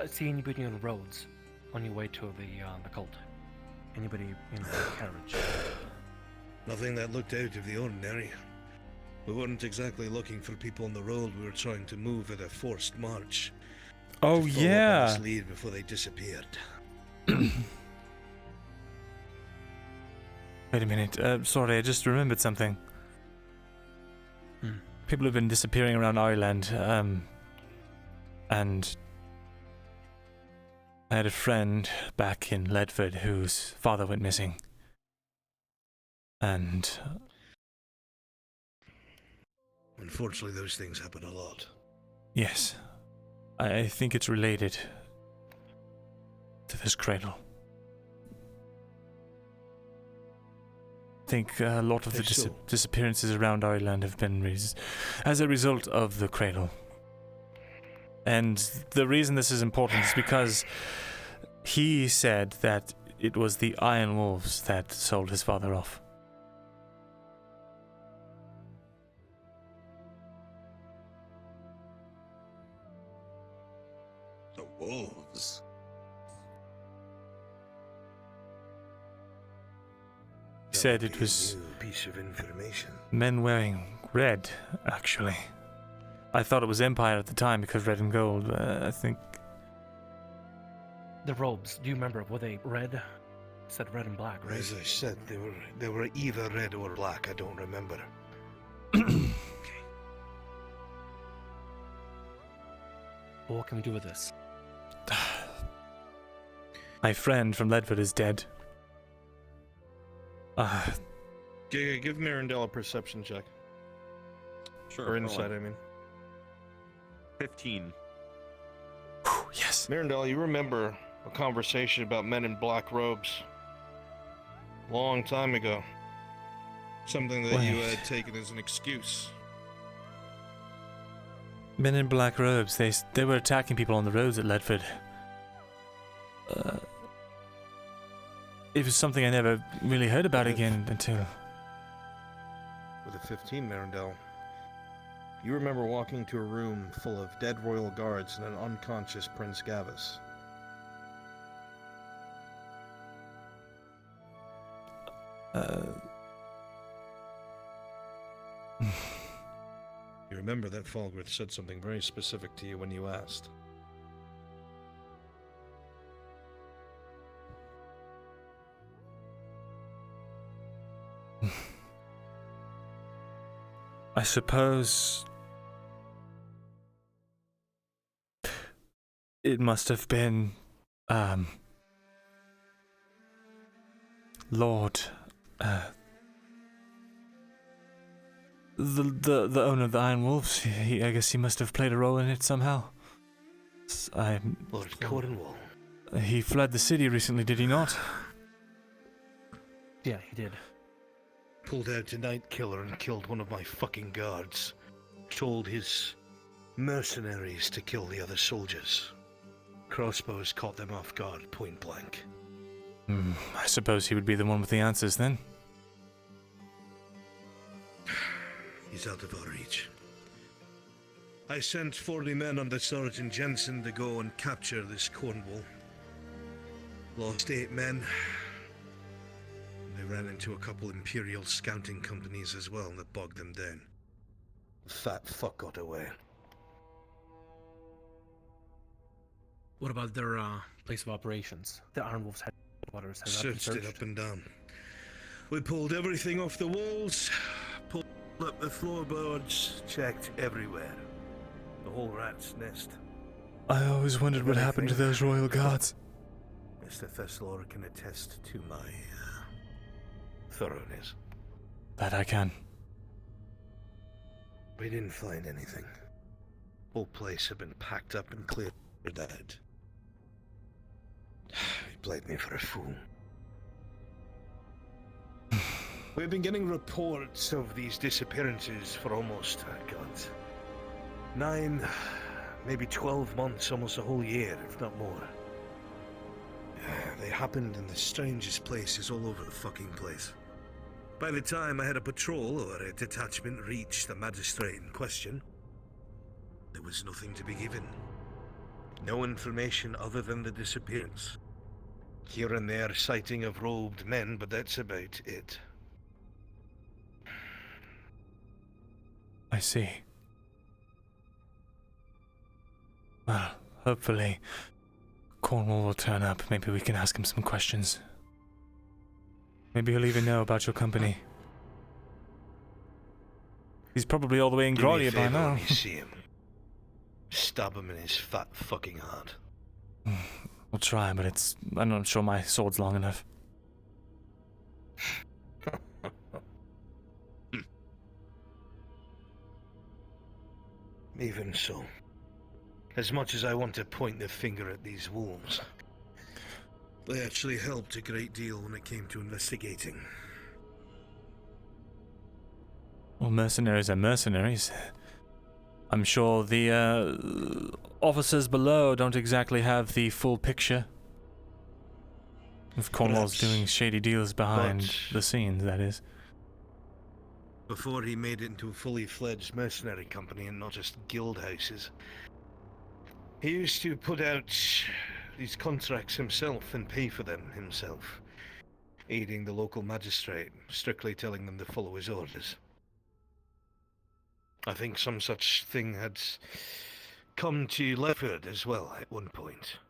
see anybody on roads on your way to the cult? Anybody in the carriage? Nothing that looked out of the ordinary. We weren't exactly looking for people on the road. We were trying to move at a forced march. Oh, to follow up on yeah. this lead before they disappeared. Wait a minute. Sorry, I just remembered something. People have been disappearing around Ireland, and I had a friend back in Ledford whose father went missing. And Unfortunately, those things happen a lot. yes, I think it's related to this cradle. I think a lot of the If so. disappearances around Ireland have been as a result of the cradle. And the reason this is important is because he said that it was the Iron Wolves that sold his father off. The wolves. He said it was New piece of information. men wearing red, actually. I thought it was Empire at the time because red and gold, but I think... The robes, do you remember, were they red? It said red and black, right? As I said, they were either red or black. I don't remember. Well, what can we do with this? My friend from Ledford is dead. Give Myrindal a perception check. Sure. Or insight, I mean. 15. Yes. Myrindal, you remember a conversation about men in black robes. Long time ago. Something that you Wait. had taken as an excuse. Men in black robes, they were attacking people on the roads at Ledford. It was something I never really heard about again until... With a 15, Myrindal. You remember walking to a room full of dead royal guards and an unconscious Prince Gavis. You remember that Falgrith said something very specific to you when you asked. I suppose... it must have been... Lord... The owner of the Iron Wolves, I guess he must have played a role in it somehow. Lord Cornwall. He fled the city recently, did he not? Yeah, he did. Pulled out a night killer and killed one of my fucking guards. Told his mercenaries to kill the other soldiers. Crossbows caught them off guard, point blank. I suppose he would be the one with the answers then. He's out of our reach. I sent 40 men under Sergeant Jensen to go and capture this Cornwall. Lost 8 men. They ran into a couple Imperial scouting companies as well that bogged them down. The fat fuck got away. What about their place of operations? The Iron Wolf's headquarters. Has that been Searched it searched? up and down. We pulled everything off the walls, pulled up the floorboards, checked everywhere. The whole rat's nest. I always wondered what happened to those royal guards. Mr. Thesalor can attest to my thoroughness. That I can. We didn't find anything. Whole place had been packed up and cleared out. He played me for a fool. We've been getting reports of these disappearances for almost, 9, maybe 12 months, almost a whole year, if not more. They happened in the strangest places all over the fucking place. By the time I had a patrol or a detachment reach the magistrate in question, there was nothing to be given. No information other than the disappearance. Here and there sighting of robed men, but that's about it. I see. Well, hopefully Cornwall will turn up. Maybe we can ask him some questions. Maybe he'll even know about your company. He's probably all the way in Grollier by now. When you see him, stab him in his fat fucking heart. We'll try, but I'm not sure my sword's long enough. Even so, as much as I want to point the finger at these wolves, they actually helped a great deal when it came to investigating. Well, mercenaries are mercenaries. I'm sure the officers below don't exactly have the full picture. If Cornwall's doing shady deals behind the scenes, that is. Before he made it into a fully fledged mercenary company and not just guild houses, he used to put out these contracts himself and pay for them himself, aiding the local magistrate, strictly telling them to follow his orders. I think some such thing had come to Lefford as well at one point.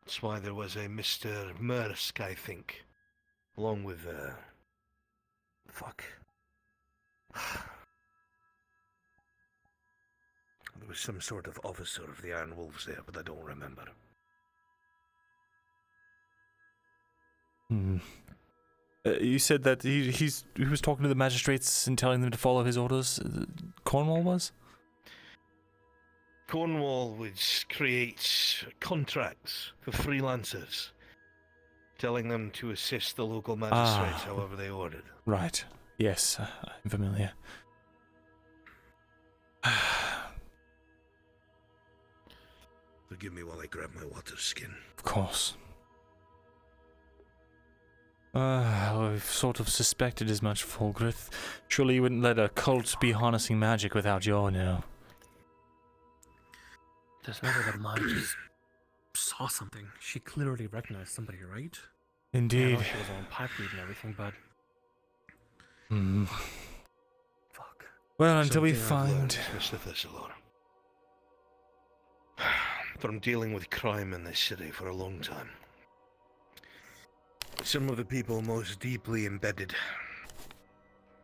That's why there was a Mr. Mursk, I think, along with, fuck. There was some sort of officer of the Iron Wolves there, but I don't remember. You said that he was talking to the magistrates and telling them to follow his orders. Cornwall was? Cornwall would create contracts for freelancers, telling them to assist the local magistrates however they ordered. Right. Yes, I'm familiar. Forgive me while I grab my water skin. Of course. I've sort of suspected as much, Fulgrith. Surely you wouldn't let a cult be harnessing magic without your know. There's no way that Maya just saw something. She clearly recognized somebody, right? Indeed. Yeah, I know she was on pipe read and everything, but... Fuck. Well, until we Something I've find... learned, Mr. Thesalor. From dealing with crime in this city for a long time. Some of the people most deeply embedded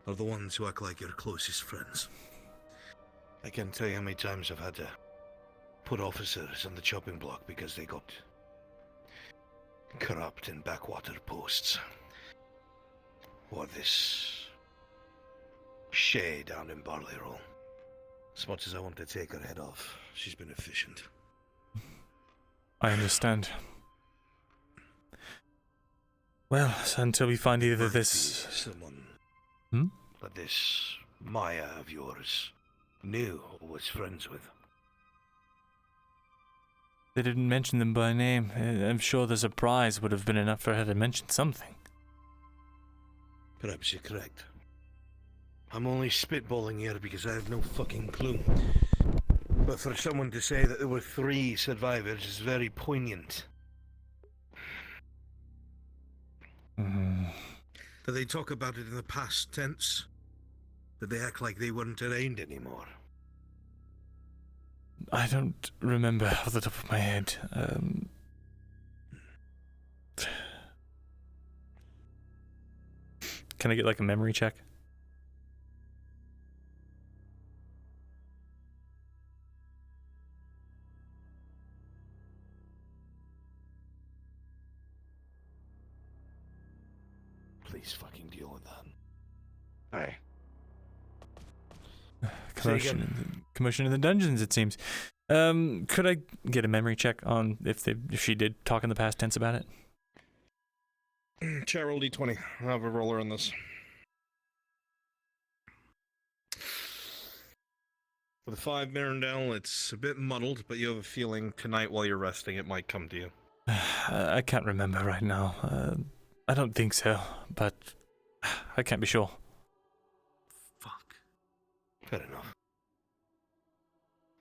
are the ones who act like your closest friends. I can't tell you how many times I've had to put officers on the chopping block because they got corrupt in backwater posts. Or this Shay down in Barley Roll. As much as I want to take her head off, she's been efficient. I understand. Well, until we find either this... Someone Hmm? that this Maya of yours knew or was friends with. They didn't mention them by name. I'm sure the surprise would have been enough for her to mention something. Perhaps you're correct. I'm only spitballing here because I have no fucking clue. But for someone to say that there were 3 survivors is very poignant. Do they talk about it in the past tense? Did they act like they weren't around anymore? I don't remember off the top of my head. Can I get like a memory check? Please fucking deal with that. Hey. Commotion in the dungeons, it seems. Could I get a memory check on if she did talk in the past tense about it? Chat roll d20. I'll have a roller on this. For the 5 Myrindal, it's a bit muddled, but you have a feeling tonight while you're resting it might come to you. I can't remember right now. I don't think so, but I can't be sure. Fuck. Fair enough.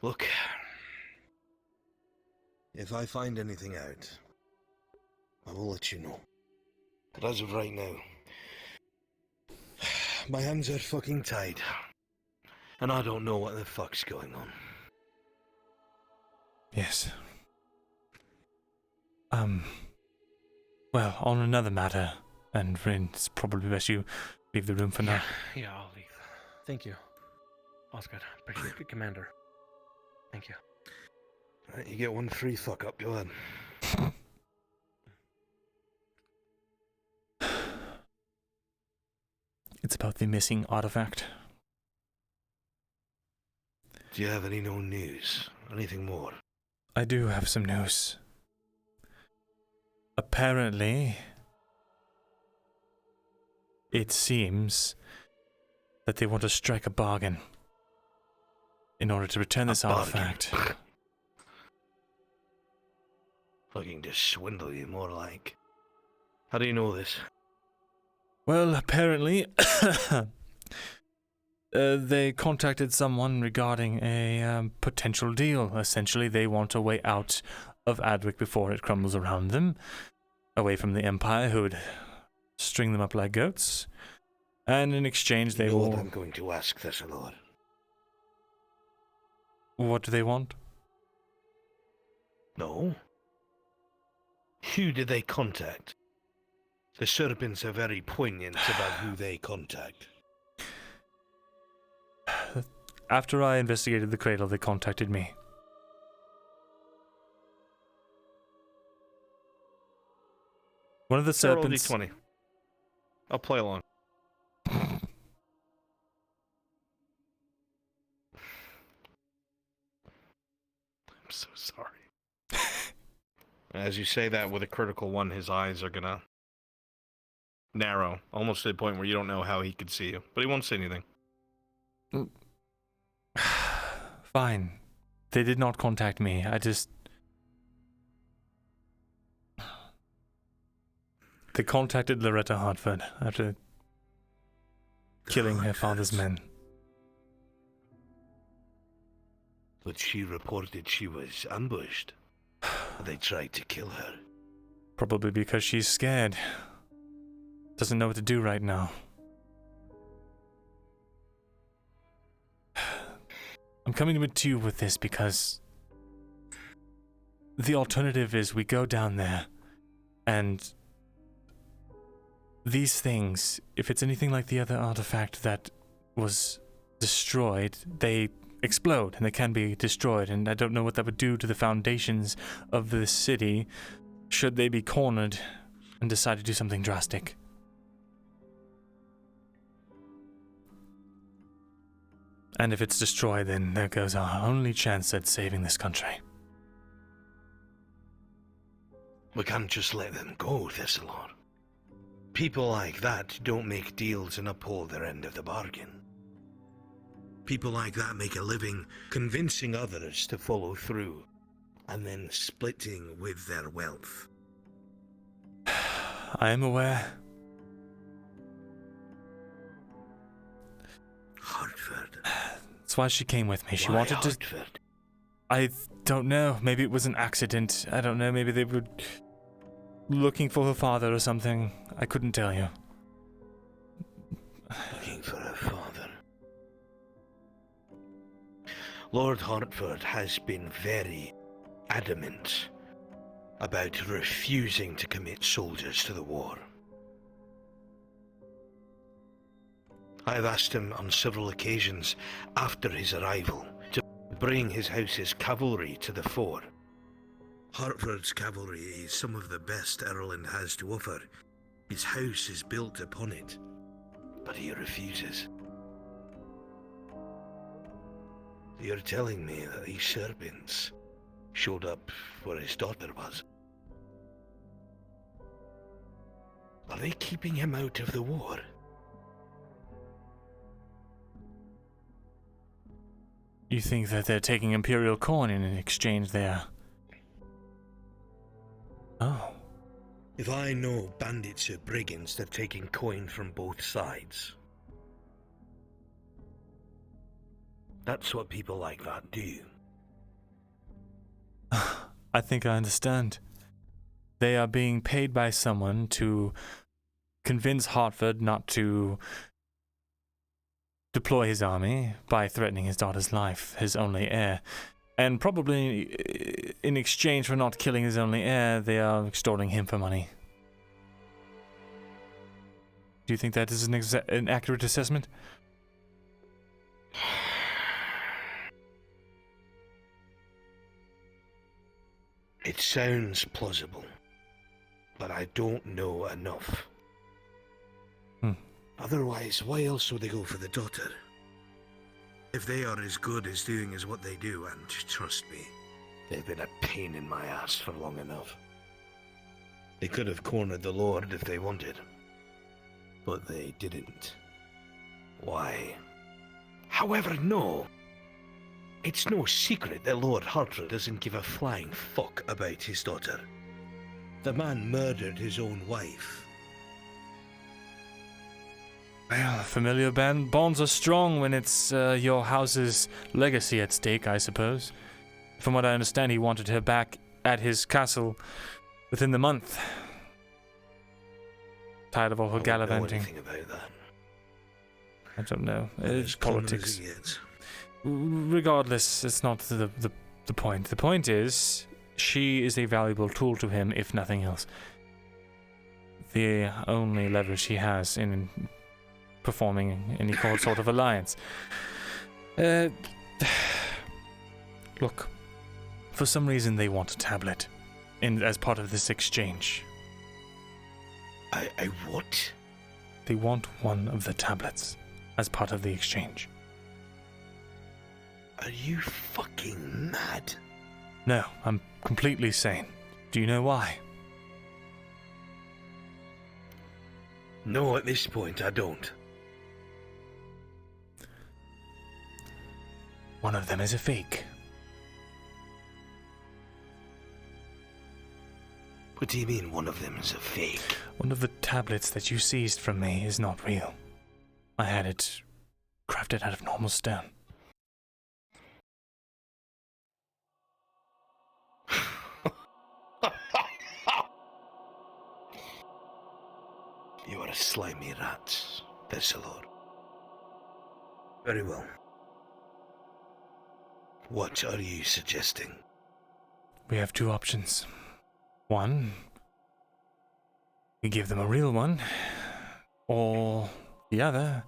Look, if I find anything out, I will let you know. But as of right now, my hands are fucking tied, and I don't know what the fuck's going on. Yes. Well, on another matter, and Rin, it's probably best you leave the room for now. Yeah, I'll leave. Thank you. Oscar, appreciate it, Commander. Thank you. Right, you get 1 free fuck up, go ahead. It's about the missing artifact. Do you have any known news? Anything more? I do have some news. Apparently, it seems that they want to strike a bargain in order to return this artifact. Looking to swindle you, more like. How do you know this? Well, apparently, they contacted someone regarding a potential deal. Essentially, they want a way out of Adwick before it crumbles around them, away from the Empire, who would string them up like goats. And in exchange, they will... what I'm going to ask, Thesalor. What do they want? No. Who did they contact? The serpents are very poignant about who they contact. After I investigated the cradle, they contacted me. One of the serpents... Roll d20. I'll play along. I'm so sorry. As you say that with a critical one, his eyes are gonna narrow, almost to the point where you don't know how he could see you. But he won't say anything. Fine. They did not contact me. They contacted Loretta Hartford after killing her father's men. But she reported she was ambushed. They tried to kill her. Probably because she's scared. Doesn't know what to do right now. I'm coming to you with this because the alternative is we go down there and these things, if it's anything like the other artifact that was destroyed, they explode and they can be destroyed, and I don't know what that would do to the foundations of this city should they be cornered and decide to do something drastic. And if it's destroyed, then there goes our only chance at saving this country. We can't just let them go, Thesalor. People like that don't make deals and uphold their end of the bargain. People like that make a living convincing others to follow through and then splitting with their wealth. I am aware. Hartford. That's why she came with me. She Why wanted to. Hartford? I don't know. Maybe it was an accident. I don't know. Maybe they were looking for her father or something. I couldn't tell you. Looking for her father. Lord Hartford has been very adamant about refusing to commit soldiers to the war. I have asked him on several occasions after his arrival to bring his house's cavalry to the fore. Hartford's cavalry is some of the best Ireland has to offer. His house is built upon it, but he refuses. You're telling me that these serpents showed up where his daughter was? Are they keeping him out of the war? You think that they're taking Imperial coin in exchange there? Oh. If I know bandits or brigands, they're taking coin from both sides. That's what people like that do. I think I understand. They are being paid by someone to convince Hartford not to deploy his army by threatening his daughter's life, his only heir. And probably in exchange for not killing his only heir, they are extorting him for money. Do you think that is an accurate assessment? It sounds plausible, but I don't know enough. Otherwise, why else would they go for the daughter? If they are as good as doing as what they do, and trust me, they've been a pain in my ass for long enough. They could have cornered the Lord if they wanted, but they didn't. Why? However, no. It's no secret that Lord Hartford doesn't give a flying fuck about his daughter. The man murdered his own wife. Well, familiar bonds are strong when it's your house's legacy at stake, I suppose. From what I understand, he wanted her back at his castle within the month. Tired of all her gallivanting. I don't know anything about that. I don't know. It's common politics. as it gets. Regardless, it's not the point. The point is, she is a valuable tool to him, if nothing else. The only leverage he has in performing any sort of alliance. Look, for some reason they want a tablet as part of this exchange. I what? They want one of the tablets as part of the exchange. Are you fucking mad? No, I'm completely sane. Do you know why? No, at this point I don't. One of them is a fake. What do you mean one of them is a fake? One of the tablets that you seized from me is not real. I had it crafted out of normal stone. You are a slimy rat, Thesalor. Very well. What are you suggesting? We have two options. One, we give them a real one, or the other,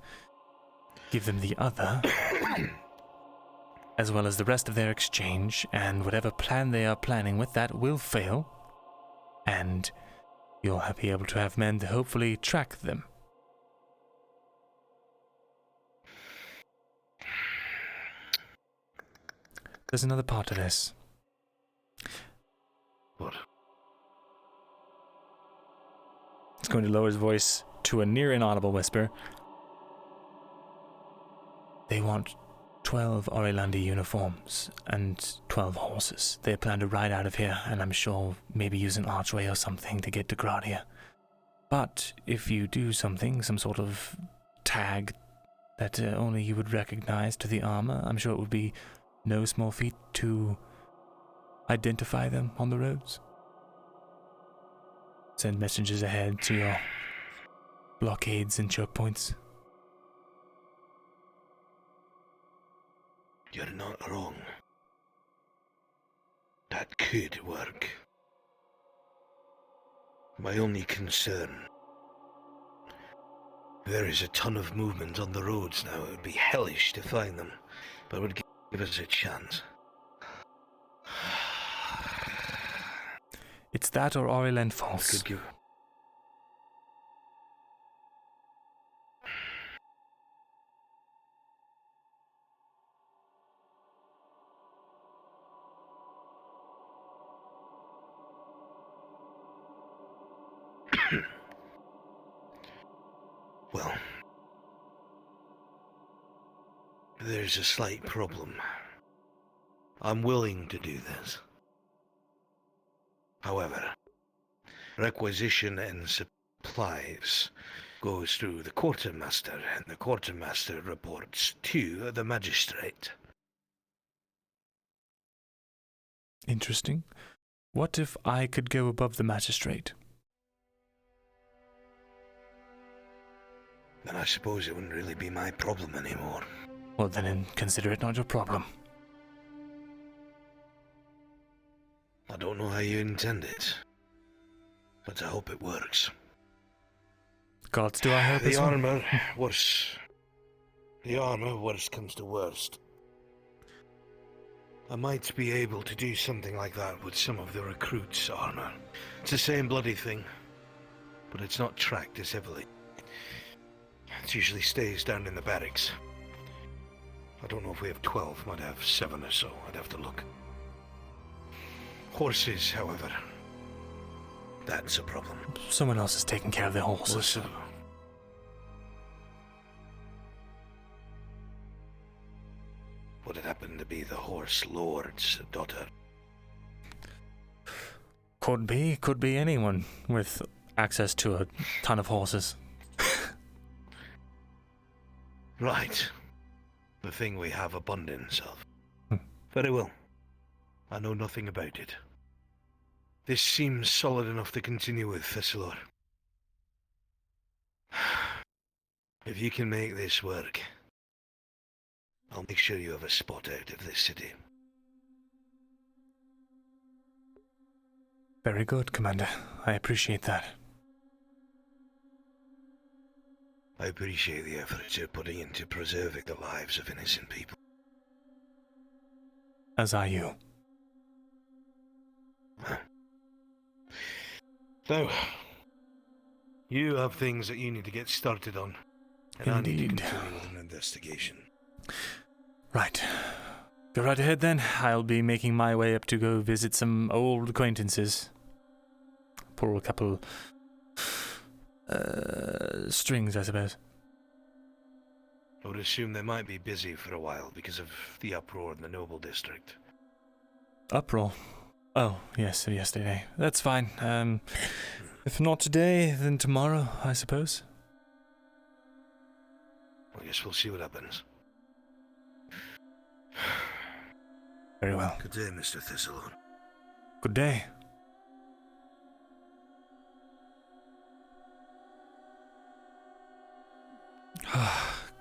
give them the other, as well as the rest of their exchange, and whatever plan they are planning with that will fail, and you'll be able to have men to hopefully track them. There's another part to this. What? He's going to lower his voice to a near inaudible whisper. They want 12 Orlandi uniforms and 12 horses. They plan to ride out of here, and I'm sure maybe use an archway or something to get to Gradia. But if you do something, some sort of tag that only you would recognize to the armor, I'm sure it would be no small feat to identify them on the roads. Send messengers ahead to your blockades and choke points. You're not wrong. That could work. My only concern... There is a ton of movement on the roads now. It would be hellish to find them, but it would give us a chance. It's that or Aurelend False. Could give... Well, there's a slight problem. I'm willing to do this. However, requisition and supplies goes through the quartermaster, and the quartermaster reports to the magistrate. Interesting. What if I could go above the magistrate? Then I suppose it wouldn't really be my problem anymore. Well, then consider it not your problem. I don't know how you intend it, but I hope it works. Gods, do I hope the as well? armor, worst comes to worst. I might be able to do something like that with some of the recruits' armor. It's the same bloody thing, but it's not tracked as heavily. It usually stays down in the barracks. I don't know if we have 12, might have 7 or so, I'd have to look. Horses, however, that's a problem. Someone else is taking care of the horses. Would it happen to be the horse lord's daughter? Could be anyone with access to a ton of horses. Right. The thing we have abundance of. Very well. I know nothing about it. This seems solid enough to continue with, Thesalor. If you can make this work, I'll make sure you have a spot out of this city. Very good, Commander. I appreciate that. I appreciate the efforts you're putting into preserving the lives of innocent people. As are you. Now, you have things that you need to get started on, and I need to continue with an investigation. Right. Go right ahead then. I'll be making my way up to go visit some old acquaintances. Pull a couple strings, I suppose. I would assume they might be busy for a while because of the uproar in the Noble District. Uproar? Oh, yes, yesterday. That's fine. If not today, then tomorrow, I suppose. I guess we'll see what happens. Very well. Good day, Mr. Thesalor. Good day.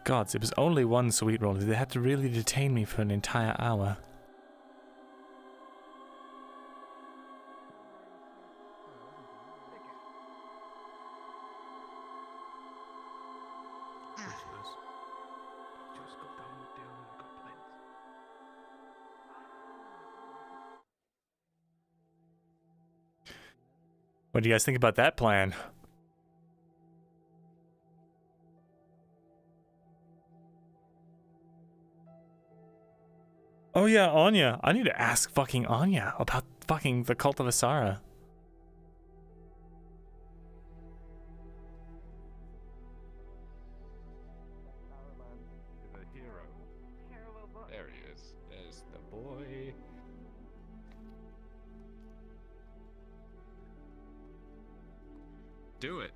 Gods, it was only one sweet roll. They had to really detain me for an entire hour. What do you guys think about that plan? Oh yeah, Anya. I need to ask fucking Anya about fucking the Cult of Auzera. Do it.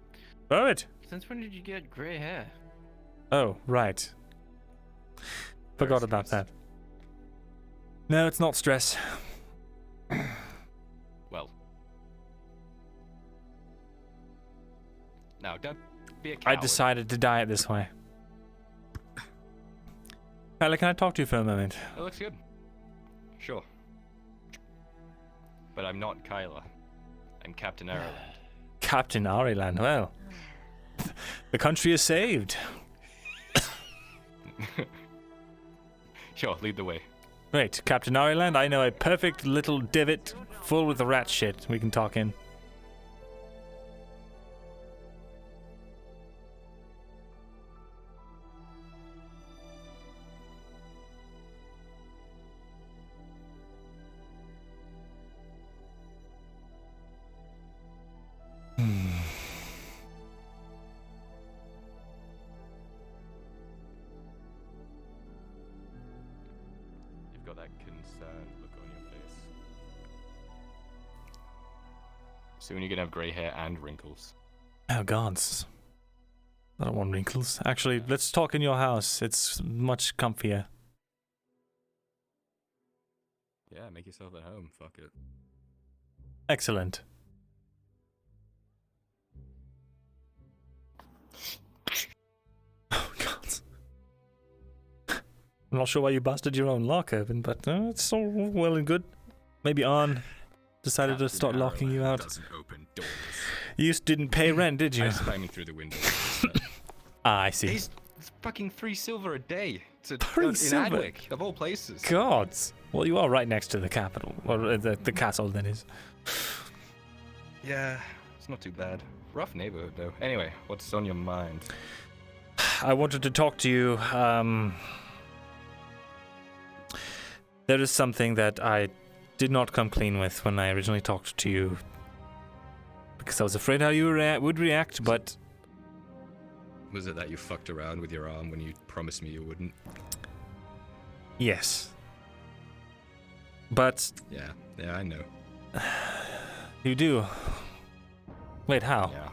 Throw it. Since when did you get gray hair? Oh, right. Forgot about that. No, it's not stress. Well. Now, don't be a I coward. decided to dye it this way. Kyla, can I talk to you for a moment? That looks good. Sure. But I'm not Kyla. I'm Captain Ireland. Captain Ariland, well. The country is saved. Sure, lead the way. Great, Captain Ariland, I know a perfect little divot full with rat shit we can talk in. You've got that concerned look on your face. Soon you're gonna have grey hair and wrinkles. Oh, gods. I don't want wrinkles. Actually, let's talk in your house. It's much comfier. Yeah, make yourself at home. Fuck it. Excellent. Oh, God. I'm not sure why you busted your own lock open, but it's all well and good. Maybe Arn decided to start locking you out. Doesn't open doors. You didn't pay rent, did you? I was climbing through the window. Ah, I see. It's fucking 3 silver a day. To, 3 in silver? Adwick, of all places. Gods. Well, you are right next to the capital. Or the castle, that is. Yeah, it's not too bad. Rough neighborhood, though. Anyway, what's on your mind? I wanted to talk to you. There is something that I did not come clean with when I originally talked to you. Because I was afraid how you would react, but... Was it that you fucked around with your arm when you promised me you wouldn't? Yes. But... Yeah, I know. You do? Wait, how? Yeah.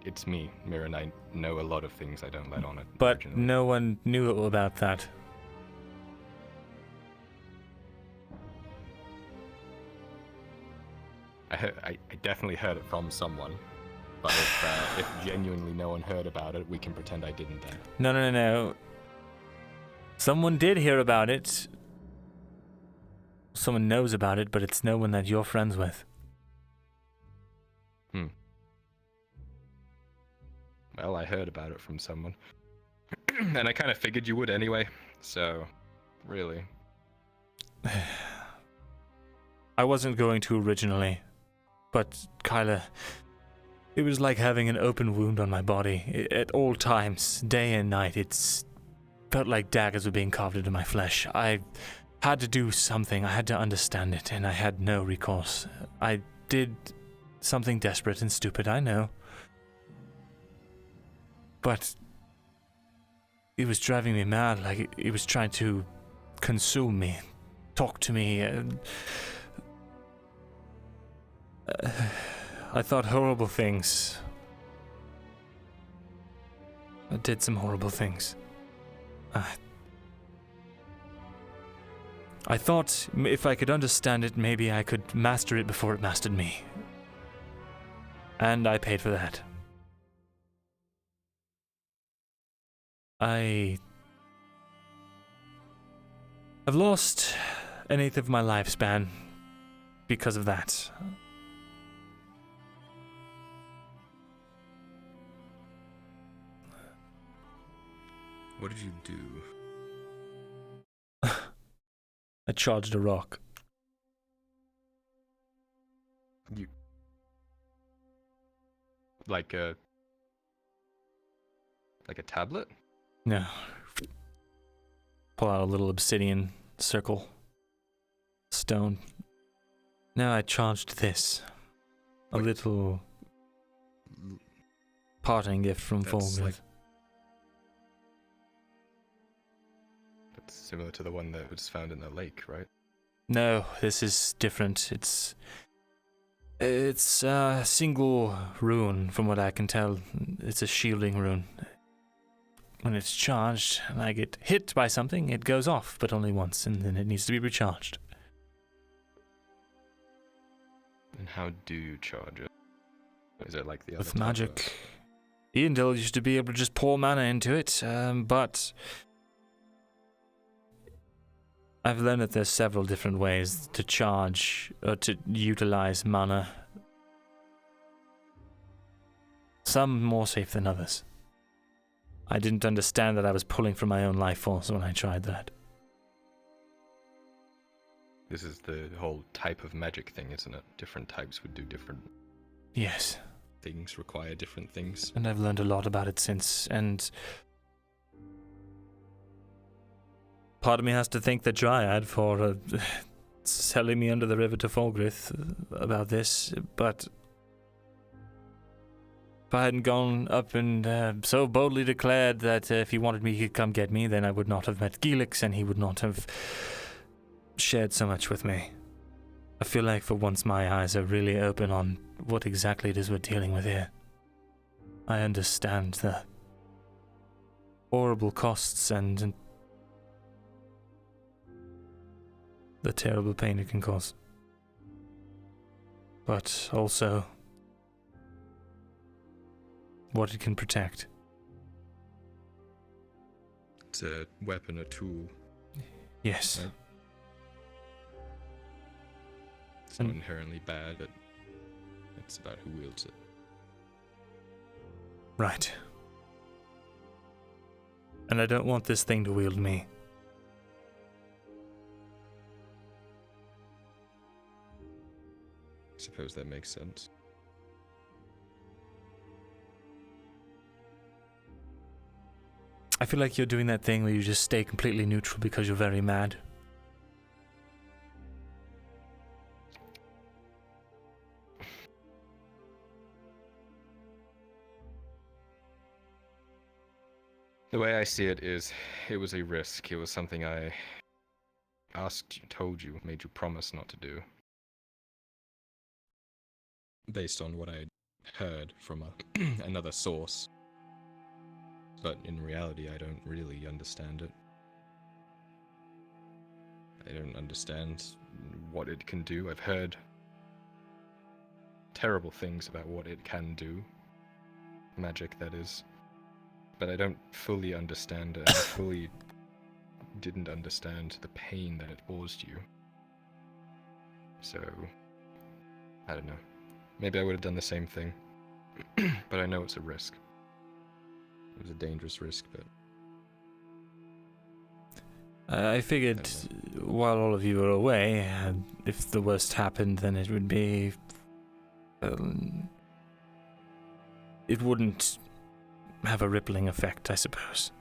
It's me, Mirren. I know a lot of things I don't let on it. But no one knew about that. I definitely heard it from someone. But if genuinely no one heard about it, we can pretend I didn't then. No. Someone did hear about it. Someone knows about it, but it's no one that you're friends with. Well, I heard about it from someone. And I kind of figured you would anyway, so, really. I wasn't going to originally, but Kyla, it was like having an open wound on my body. At all times, day and night, it's felt like daggers were being carved into my flesh. I had to do something, I had to understand it, and I had no recourse. I did something desperate and stupid, I know. But it was driving me mad, like it was trying to consume me, talk to me. I thought horrible things. I did some horrible things. I thought if I could understand it, maybe I could master it before it mastered me. And I paid for that. I have lost an eighth of my lifespan because of that. What did you do? I charged a rock. You... Like a tablet? No. Pull out a little obsidian circle. Stone. No, I charged this. A little parting gift from Fulgrim. That's similar to the one that was found in the lake, right? No, this is different. It's It's a single rune, from what I can tell. It's a shielding rune. When it's charged and I get hit by something, it goes off, but only once, and then it needs to be recharged. And how do you charge it? Is it like the other With type magic. Myrindal used to be able to just pour mana into it, but I've learned that there's several different ways to charge or to utilize mana. Some more safe than others. I didn't understand that I was pulling from my own life force when I tried that. This is the whole type of magic thing, isn't it? Different types would do different... Yes. Things require different things. And I've learned a lot about it since, and part of me has to thank the Dryad for selling me under the river to Falgrith about this, but if I hadn't gone up and so boldly declared that if he wanted me, he could come get me, then I would not have met Gilix, and he would not have shared so much with me. I feel like for once my eyes are really open on what exactly it is we're dealing with here. I understand the horrible costs and the terrible pain it can cause. But also what it can protect. It's a weapon, a tool. Yes. Right? It's not inherently bad, but it's about who wields it. Right. And I don't want this thing to wield me. I suppose that makes sense. I feel like you're doing that thing where you just stay completely neutral because you're very mad. The way I see it is, it was a risk. It was something I asked you, told you, made you promise not to do. Based on what I heard from another source. But in reality, I don't really understand it. I don't understand what it can do. I've heard terrible things about what it can do. Magic, that is. But I don't fully understand it. I fully didn't understand the pain that it caused you. So, I don't know. Maybe I would have done the same thing. But I know it's a risk. It was a dangerous risk, but... I figured while all of you were away, if the worst happened, then it would be... it wouldn't have a rippling effect, I suppose.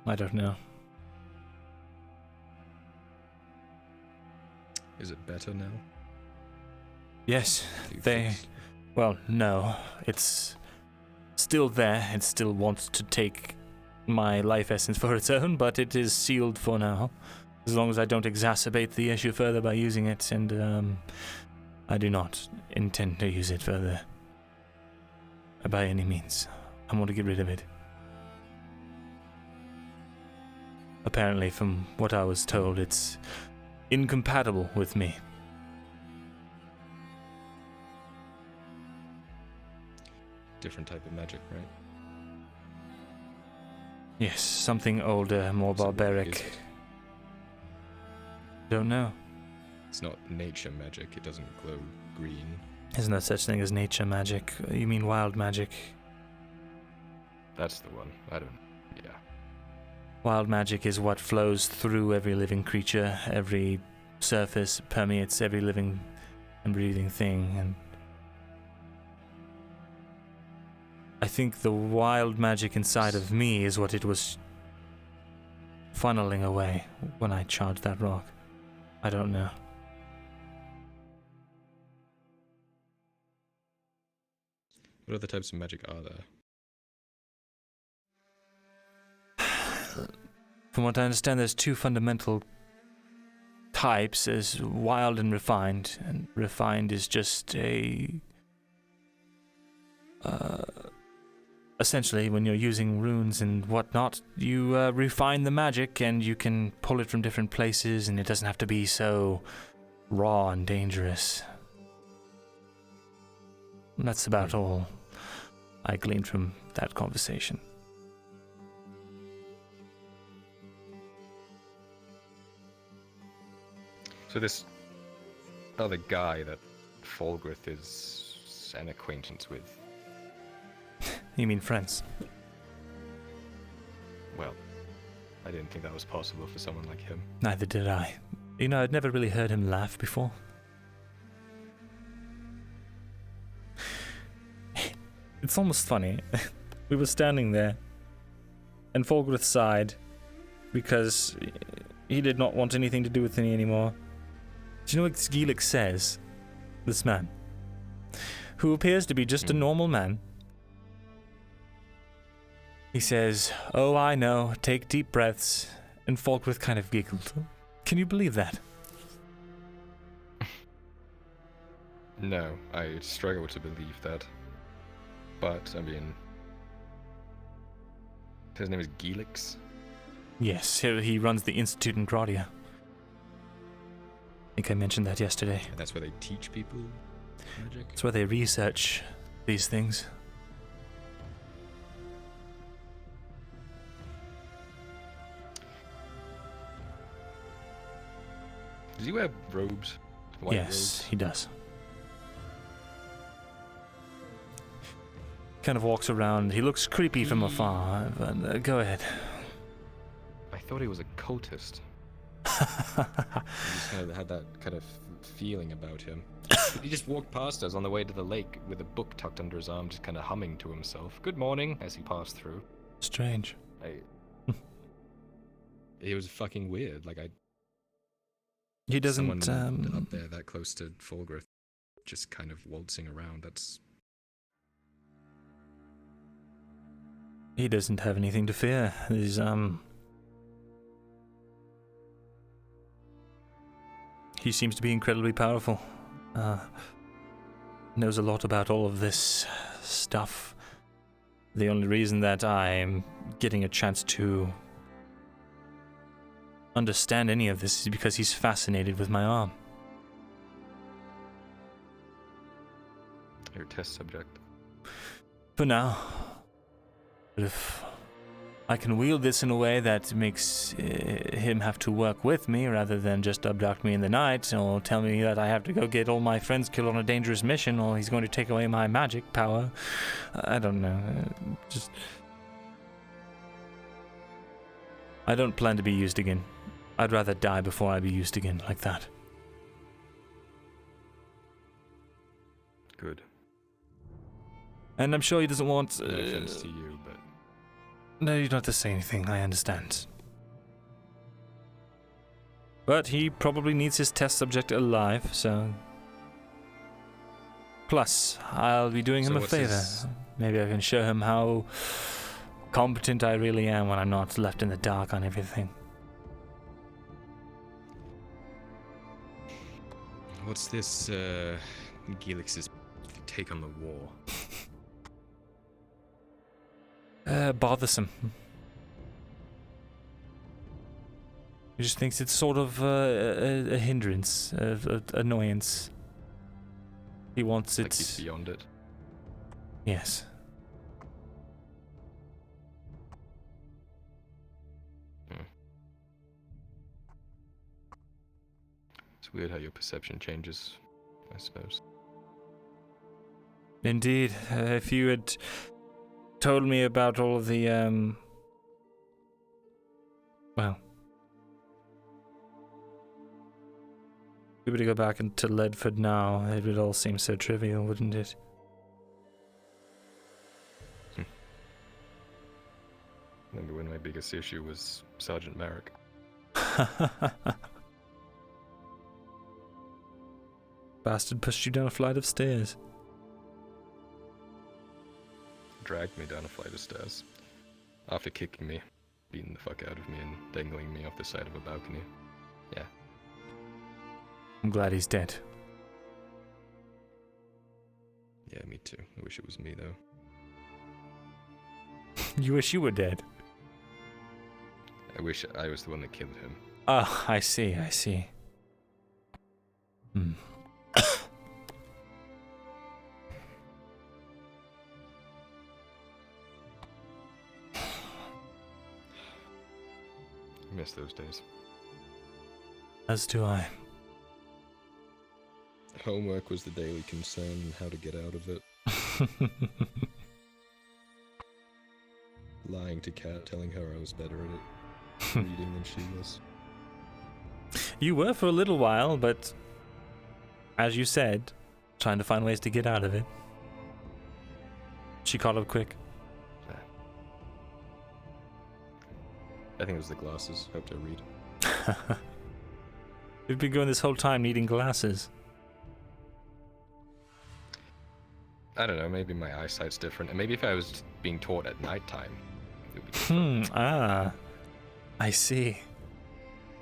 I don't know. Is it better now? Yes, well, no. It's still there. It still wants to take my life essence for its own, but it is sealed for now. As long as I don't exacerbate the issue further by using it, and I do not intend to use it further. By any means. I want to get rid of it. Apparently, from what I was told, it's incompatible with me. Different type of magic, right? Yes, something older, more barbaric. Don't know. It's not nature magic, it doesn't glow green. Isn't there such thing as nature magic? You mean wild magic? That's the one. I don't... yeah. Wild magic is what flows through every living creature, every surface, permeates every living and breathing thing, and I think the wild magic inside of me is what it was funneling away when I charged that rock. I don't know. What other types of magic are there? From what I understand, there's two fundamental types as wild and refined. And refined is just a... essentially, when you're using runes and whatnot, you refine the magic and you can pull it from different places and it doesn't have to be so raw and dangerous. And that's about all I gleaned from that conversation. So this other guy that Falgrith is an acquaintance with. You mean friends? Well, I didn't think that was possible for someone like him. Neither did I. You know, I'd never really heard him laugh before. It's almost funny. We were standing there, and Falgrith sighed because he did not want anything to do with me anymore. Do you know what Gilix says? This man, who appears to be just a normal man. He says, "Oh, I know, take deep breaths," and Falgrith kind of giggled. Can you believe that? No, I struggle to believe that. But, I mean... His name is Gilix? Yes, he runs the Institute in Gradia. I think I mentioned that yesterday. And that's where they teach people magic? It's where they research these things. Does he wear robes? White Yes, robes? he does. Kind of walks around. He looks creepy from afar. But, go ahead. I thought he was a cultist. I just kind of had that kind of feeling about him. He just walked past us on the way to the lake with a book tucked under his arm, just kind of humming to himself. "Good morning," as he passed through. Strange. It was fucking weird. Like, He doesn't. Someone up there that close to Falgrith, just kind of waltzing around. That's. He doesn't have anything to fear. He's He seems to be incredibly powerful. Knows a lot about all of this stuff. The only reason that I'm getting a chance to understand any of this is because he's fascinated with my arm. Your test subject. For now. But if I can wield this in a way that makes him have to work with me rather than just abduct me in the night or tell me that I have to go get all my friends killed on a dangerous mission or he's going to take away my magic power. I don't know. I don't plan to be used again. I'd rather die before I be used again like that. Good. And I'm sure he doesn't want... No offense to you, but... No, you don't have to say anything, I understand. But he probably needs his test subject alive, so... Plus, I'll be doing him a favor. Maybe I can show him how competent I really am when I'm not left in the dark on everything. What's this, Gilix's take on the war? Bothersome. He just thinks it's sort of a hindrance, an annoyance. He wants Like it... he's beyond it. Yes. It's weird how your perception changes, I suppose. Indeed. If you had told me about all of the, well... If we were to go back into Ledford now, it would all seem so trivial, wouldn't it? Remember when my biggest issue was Sergeant Merrick? Bastard pushed you down a flight of stairs. Dragged me down a flight of stairs. After kicking me, beating the fuck out of me and dangling me off the side of a balcony. Yeah. I'm glad he's dead. Yeah, me too. I wish it was me, though. You wish you were dead. I wish I was the one that killed him. Oh, I see, I see. Hmm. I miss those days. As do I. Homework was the daily concern and how to get out of it. Lying to Kat, telling her I was better at it, reading than she was. You were for a little while, but as you said, trying to find ways to get out of it. She caught up quick. I think it was the glasses. Hoped I read. You've been going this whole time needing glasses. I don't know, maybe my eyesight's different. And maybe if I was being taught at nighttime, it would be different. I see.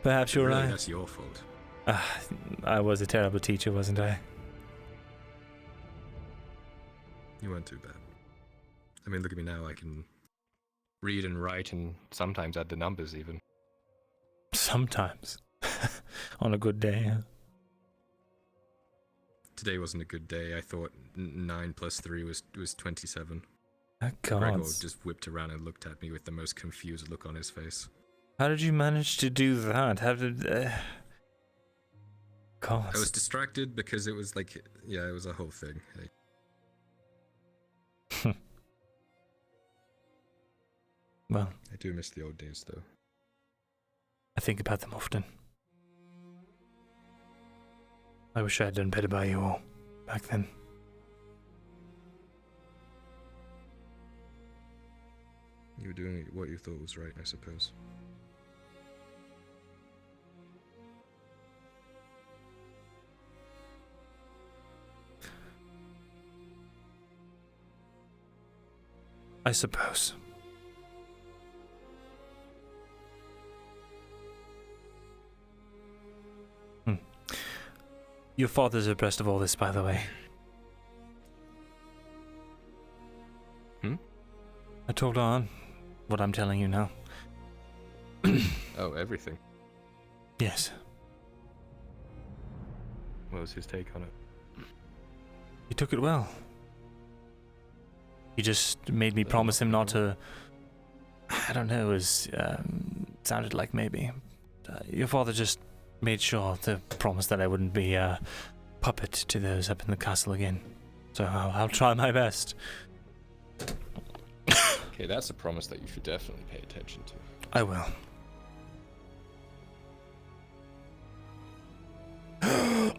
Perhaps you're Really, right. that's your fault. I was a terrible teacher, wasn't I? You weren't too bad. I mean, look at me now. I can read and write and sometimes add the numbers even. Sometimes. On a good day. Huh? Today wasn't a good day. I thought 9 plus 3 was 27. Oh, God. Gregor just whipped around and looked at me with the most confused look on his face. How did you manage to do that? How did... God. I was distracted because it was like, yeah, it was a whole thing. Well, I do miss the old days, though. I think about them often. I wish I had done better by you all back then. You were doing what you thought was right, I suppose. I suppose. Your father's abreast of all this, by the way. I told on what I'm telling you now. Oh, everything? Yes. What was his take on it? He took it well. He just made me promise him not to... I don't know, it was... sounded like maybe. Your father just made sure to promise that I wouldn't be a puppet to those up in the castle again. So I'll try my best. Okay, that's a promise that you should definitely pay attention to. I will.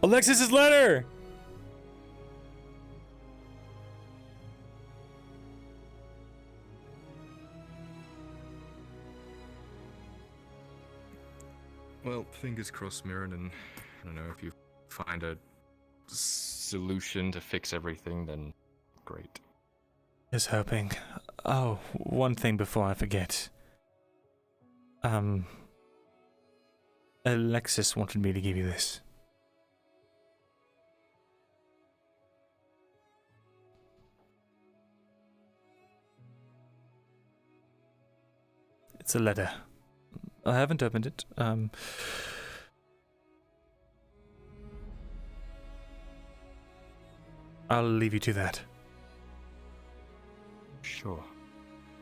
Alexis's letter! Well, fingers crossed, Myrindal. I don't know, if you find a solution to fix everything, then great. Just hoping. Oh, one thing before I forget. Alexis wanted me to give you this. It's a letter. I haven't opened it. I'll leave you to that. Sure.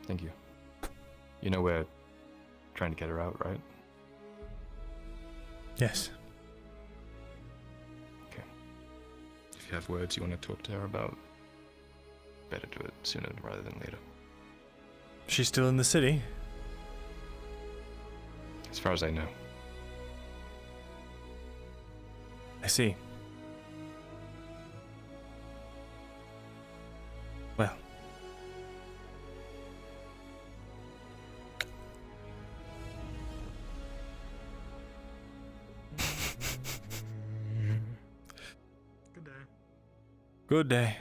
Thank you. You know we're trying to get her out, right? Yes. Okay. If you have words you want to talk to her about, better do it sooner rather than later. She's still in the city? As far as I know. I see. Well. Good day. Good day.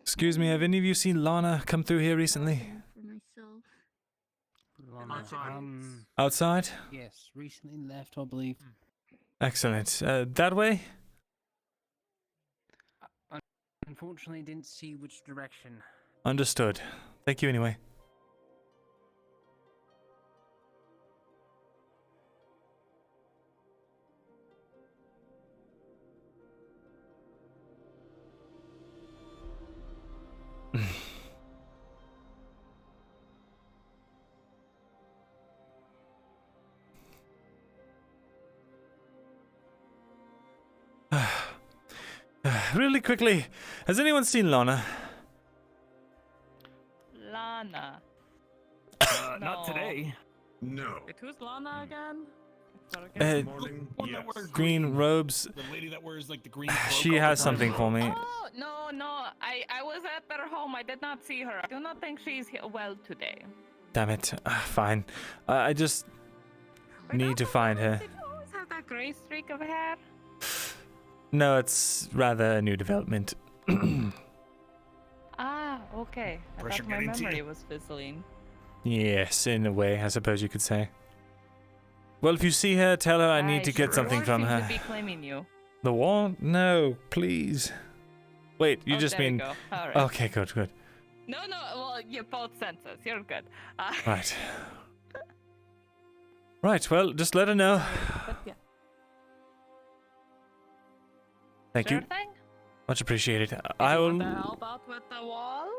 Excuse me, have any of you seen Lana come through here recently? For myself. Outside? Yes, recently left, I believe. Excellent. That way? Unfortunately, didn't see which direction. Understood. Thank you anyway. Really quickly, has anyone seen Lana? Lana. Not today. No. Wait, who's Lana again? Green robes. The lady that wears like the green. She has something for me. Oh, no. I was at their home. I did not see her. I do not think she's well today. Damn it. Fine. I just need to find her. Did you always have that gray streak of hair? No, it's rather a new development. Ah, okay. I thought my memory was fizzling. Yes, in a way, I suppose you could say. Well, if you see her, tell her I need to get something from her. To be claiming you. The what? No, please. Wait, you just there mean... you go. All right. Okay, good. No, well, you both senses. You're good. Right. Right, well, just let her know. But yeah. Thank Sure you. thing? Much appreciated. Did I you will... want to help out with the wall?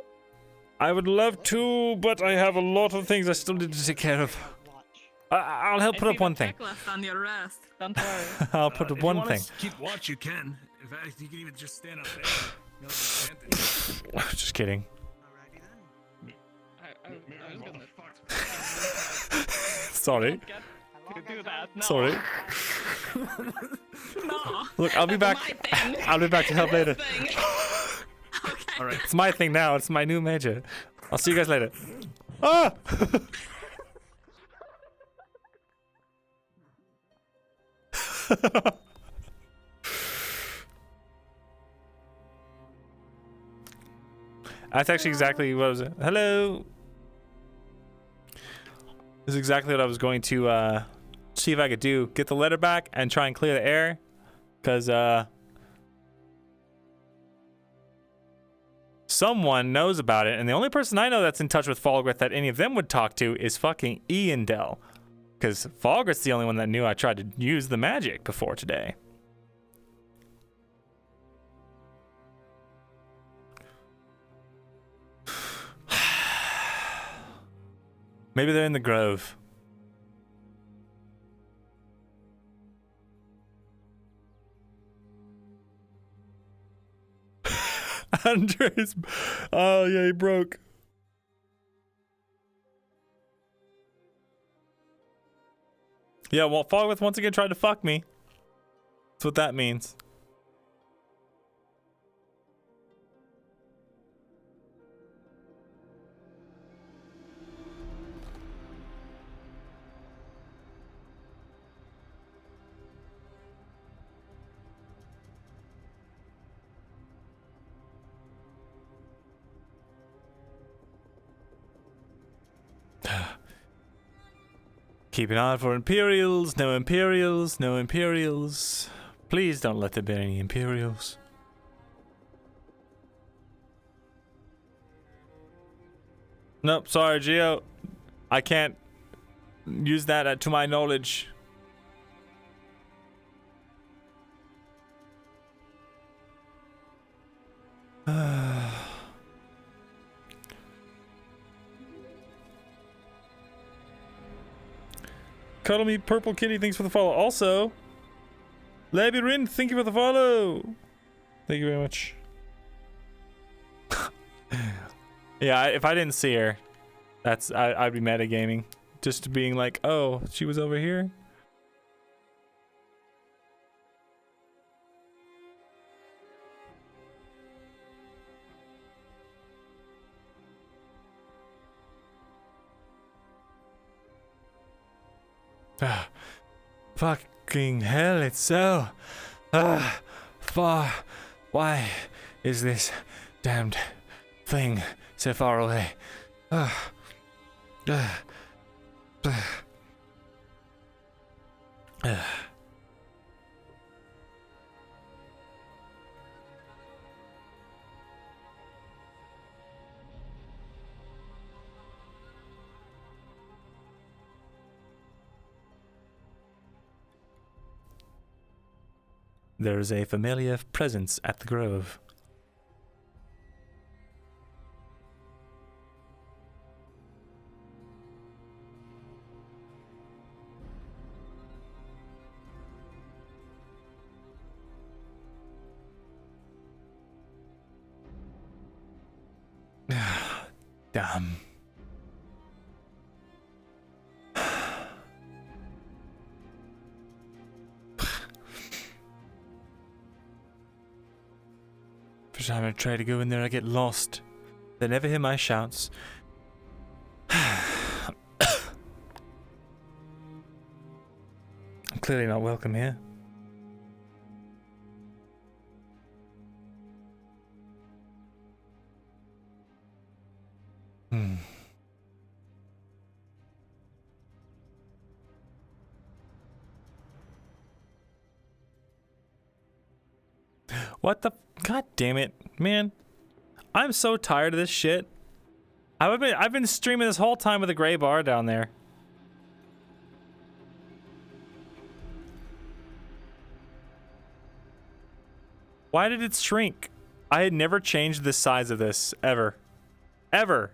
I would love to, but I have a lot of things I still need to take care of. I'll help put up one thing. Checklist on your rest. Don't worry. I'll put up one thing. Keep watch, you can. In fact, you can even just stand up there. You know, the advantage. Just kidding. I was gonna... Sorry. Do that. No. Sorry. No. Look, I'll be back. I'll be back to help later. All right. It's my thing now. It's my new major. I'll see you guys later. Ah! That's actually exactly what I was. Hello. This is exactly what I was going to see if I could do. Get the letter back and try and clear the air, because someone knows about it, and the only person I know that's in touch with Falgrith that any of them would talk to is fucking Iandel, because Falgrith's the only one that knew I tried to use the magic before today. Maybe they're in the grove. Andres. Oh, yeah, he broke. Yeah, well, Fogworth once again tried to fuck me. That's what that means. Keep an eye out for Imperials. No Imperials. No Imperials. Please don't let there be any Imperials. Nope, sorry, Geo. I can't use that to my knowledge. Cuddle me, Purple Kitty, thanks for the follow. Also, Labyrinth, thank you for the follow. Thank you very much. Yeah, if I didn't see her, I'd be metagaming. Just being like, oh, she was over here. Fucking hell, it's so far. Why is this damned thing so far away. There is a familiar presence at the grove. Damn. Every time I try to go in there, I get lost. They never hear my shouts. I'm clearly not welcome here. What the? God damn it, man! I'm so tired of this shit. I've been streaming this whole time with a gray bar down there. Why did it shrink? I had never changed the size of this ever, ever.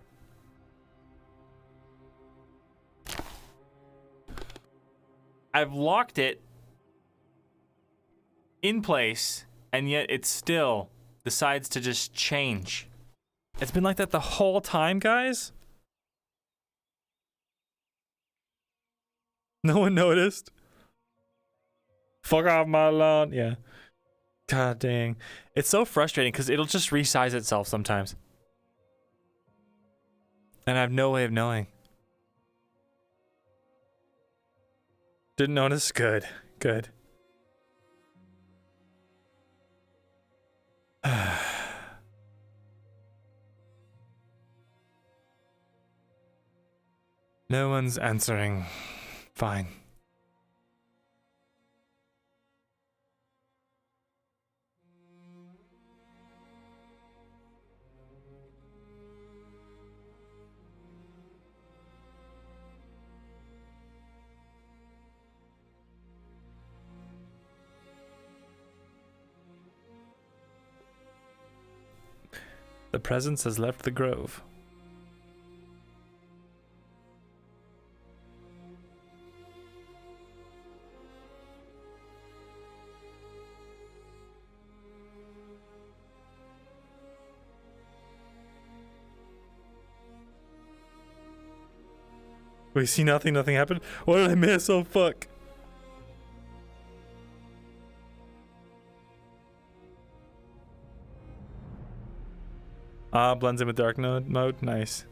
I've locked it in place, and yet it still decides to just change. It's been like that the whole time, guys. No one noticed. Fuck off my lawn. Yeah. God dang. It's so frustrating because it'll just resize itself sometimes. And I have no way of knowing. Didn't notice? Good. Good. No one's answering. Fine. The presence has left the grove. We see nothing, nothing happened. What did I miss? Oh fuck. Blends in with dark mode. Nice.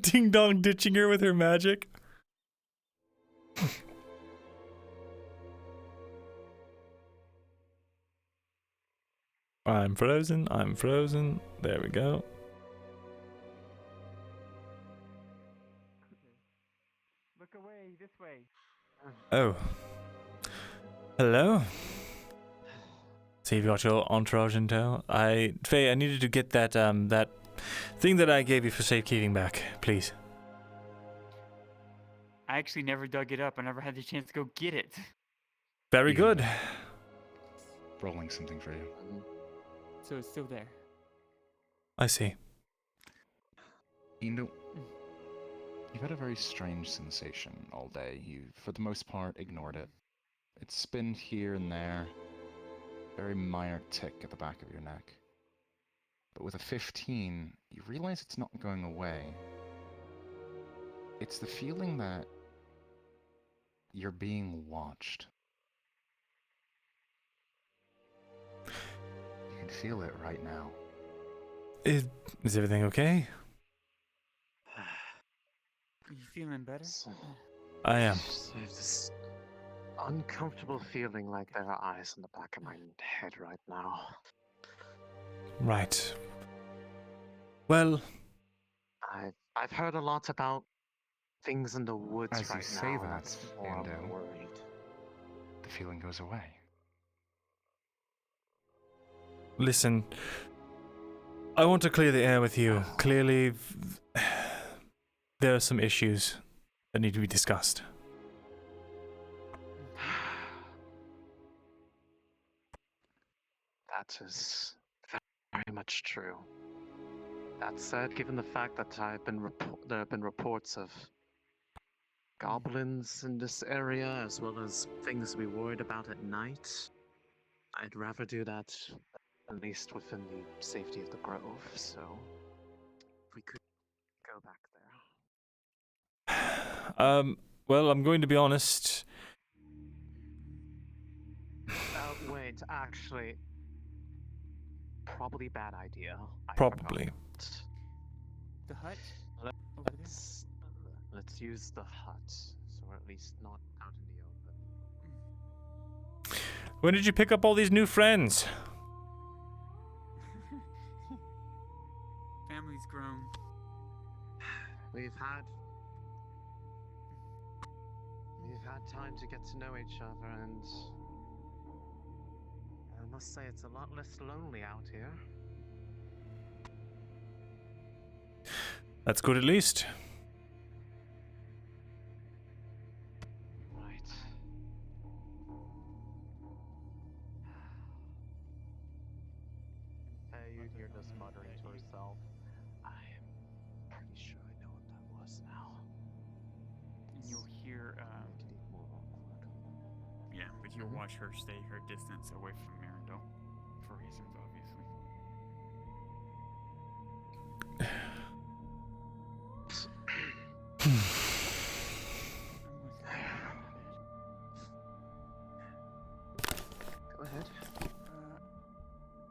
Ding dong ditching her with her magic. I'm frozen. I'm frozen. There we go. Look away, this way. Oh. Hello. See if you got your entourage in tow. Faye, I needed to get that that thing that I gave you for safekeeping back, please. I actually never dug it up. I never had the chance to go get it. Very good. Rolling something for you. So it's still there. I see. You You've had a very strange sensation all day. You've, for the most part, ignored it. It's been here and there, very minor tick at the back of your neck. But with a 15, you realize it's not going away. It's the feeling that you're being watched. You can feel it right now. Is everything okay? Are you feeling better? I am. I have this uncomfortable feeling like there are eyes in the back of my head right now. Right. Well, I've heard a lot about things in the woods As right you say now. that, That's why I'm Ando, worried. the feeling goes away. listen. I want to clear the air with you. Clearly, there are some issues that need to be discussed. That is very much true. That said, given the fact that there have been reports of goblins in this area, as well as things to be worried about at night, I'd rather do that at least within the safety of the grove. So, if we could go back there. Well, I'm going to be honest. Wait, actually, probably bad idea. Probably. The hut? Let's use the hut, so we're at least not out in the open. When did you pick up all these new friends? Family's grown. We've had time to get to know each other, and I must say it's a lot less lonely out here. That's good at least. Right. You hear this muttering to herself. I am pretty sure I know what that was now. And you'll hear, yeah, but you'll watch her stay her distance away from Myrindal, for reasons, obviously. Go ahead.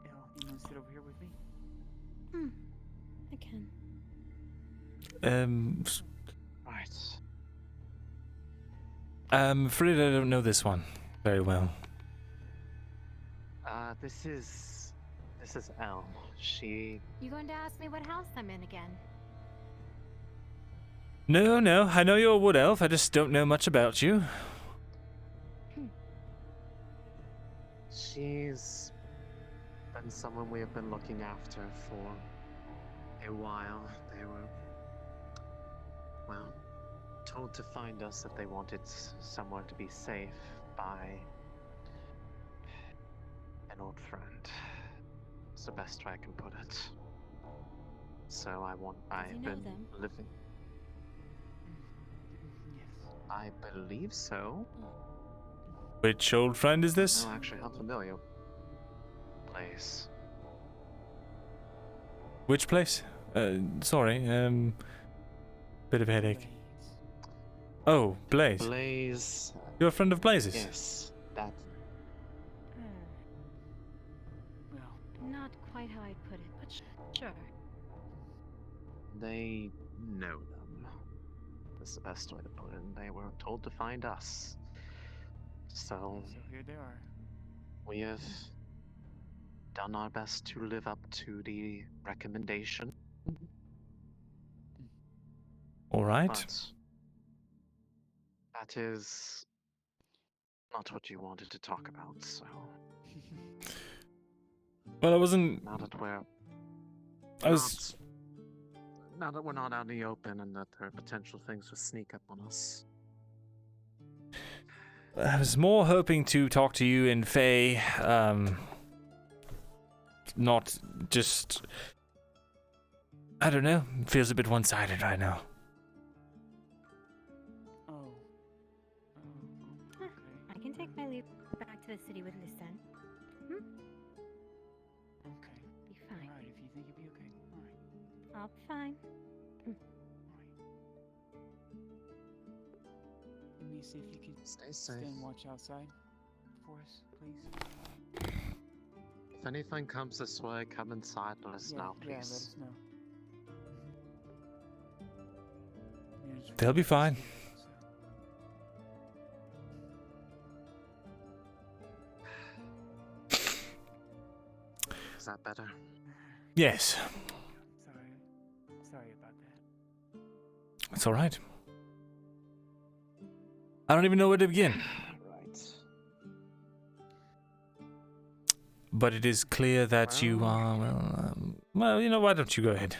You want to sit over here with me? I can. Right. I'm afraid I don't know this one very well. This is Elm. She. You going to ask me what house I'm in again? No, I know you're a wood elf. I just don't know much about you. She's been someone we have been looking after for a while. They were, well, told to find us if they wanted somewhere to be safe by an old friend. It's the best way I can put it. So I've been living. I believe so. Which old friend is this? No, actually, how familiar place. Which place? Sorry, bit of a headache. Oh, Blaze. Blaze. You're a friend of Blaze's? Yes, that. Not quite how I'd put it, but sure. They know them. That's the best way to put it. They were told to find us. So here they are. We have done our best to live up to the recommendation. All right. But that is not what you wanted to talk about, so. Well, I wasn't. Now that we're. Now that we're not out in the open and that there are potential things to sneak up on us. I was more hoping to talk to you and Faye, not just. I don't know. It feels a bit one-sided right now. leave back to the city with Lucen. Hmm? Okay. Be fine. Alright, if you think you'll be okay. Alright. I'll be fine. Let me see if you can Stay stay safe. and watch outside for us, please. If anything comes this way, come inside and let us know, Yeah, let please. us know. Yeah, just They'll be fine. Is that better? Yes, Sorry about that. it's all right. I don't even know where to begin. Right. But it is clear that you are, well, you know, why don't you go ahead?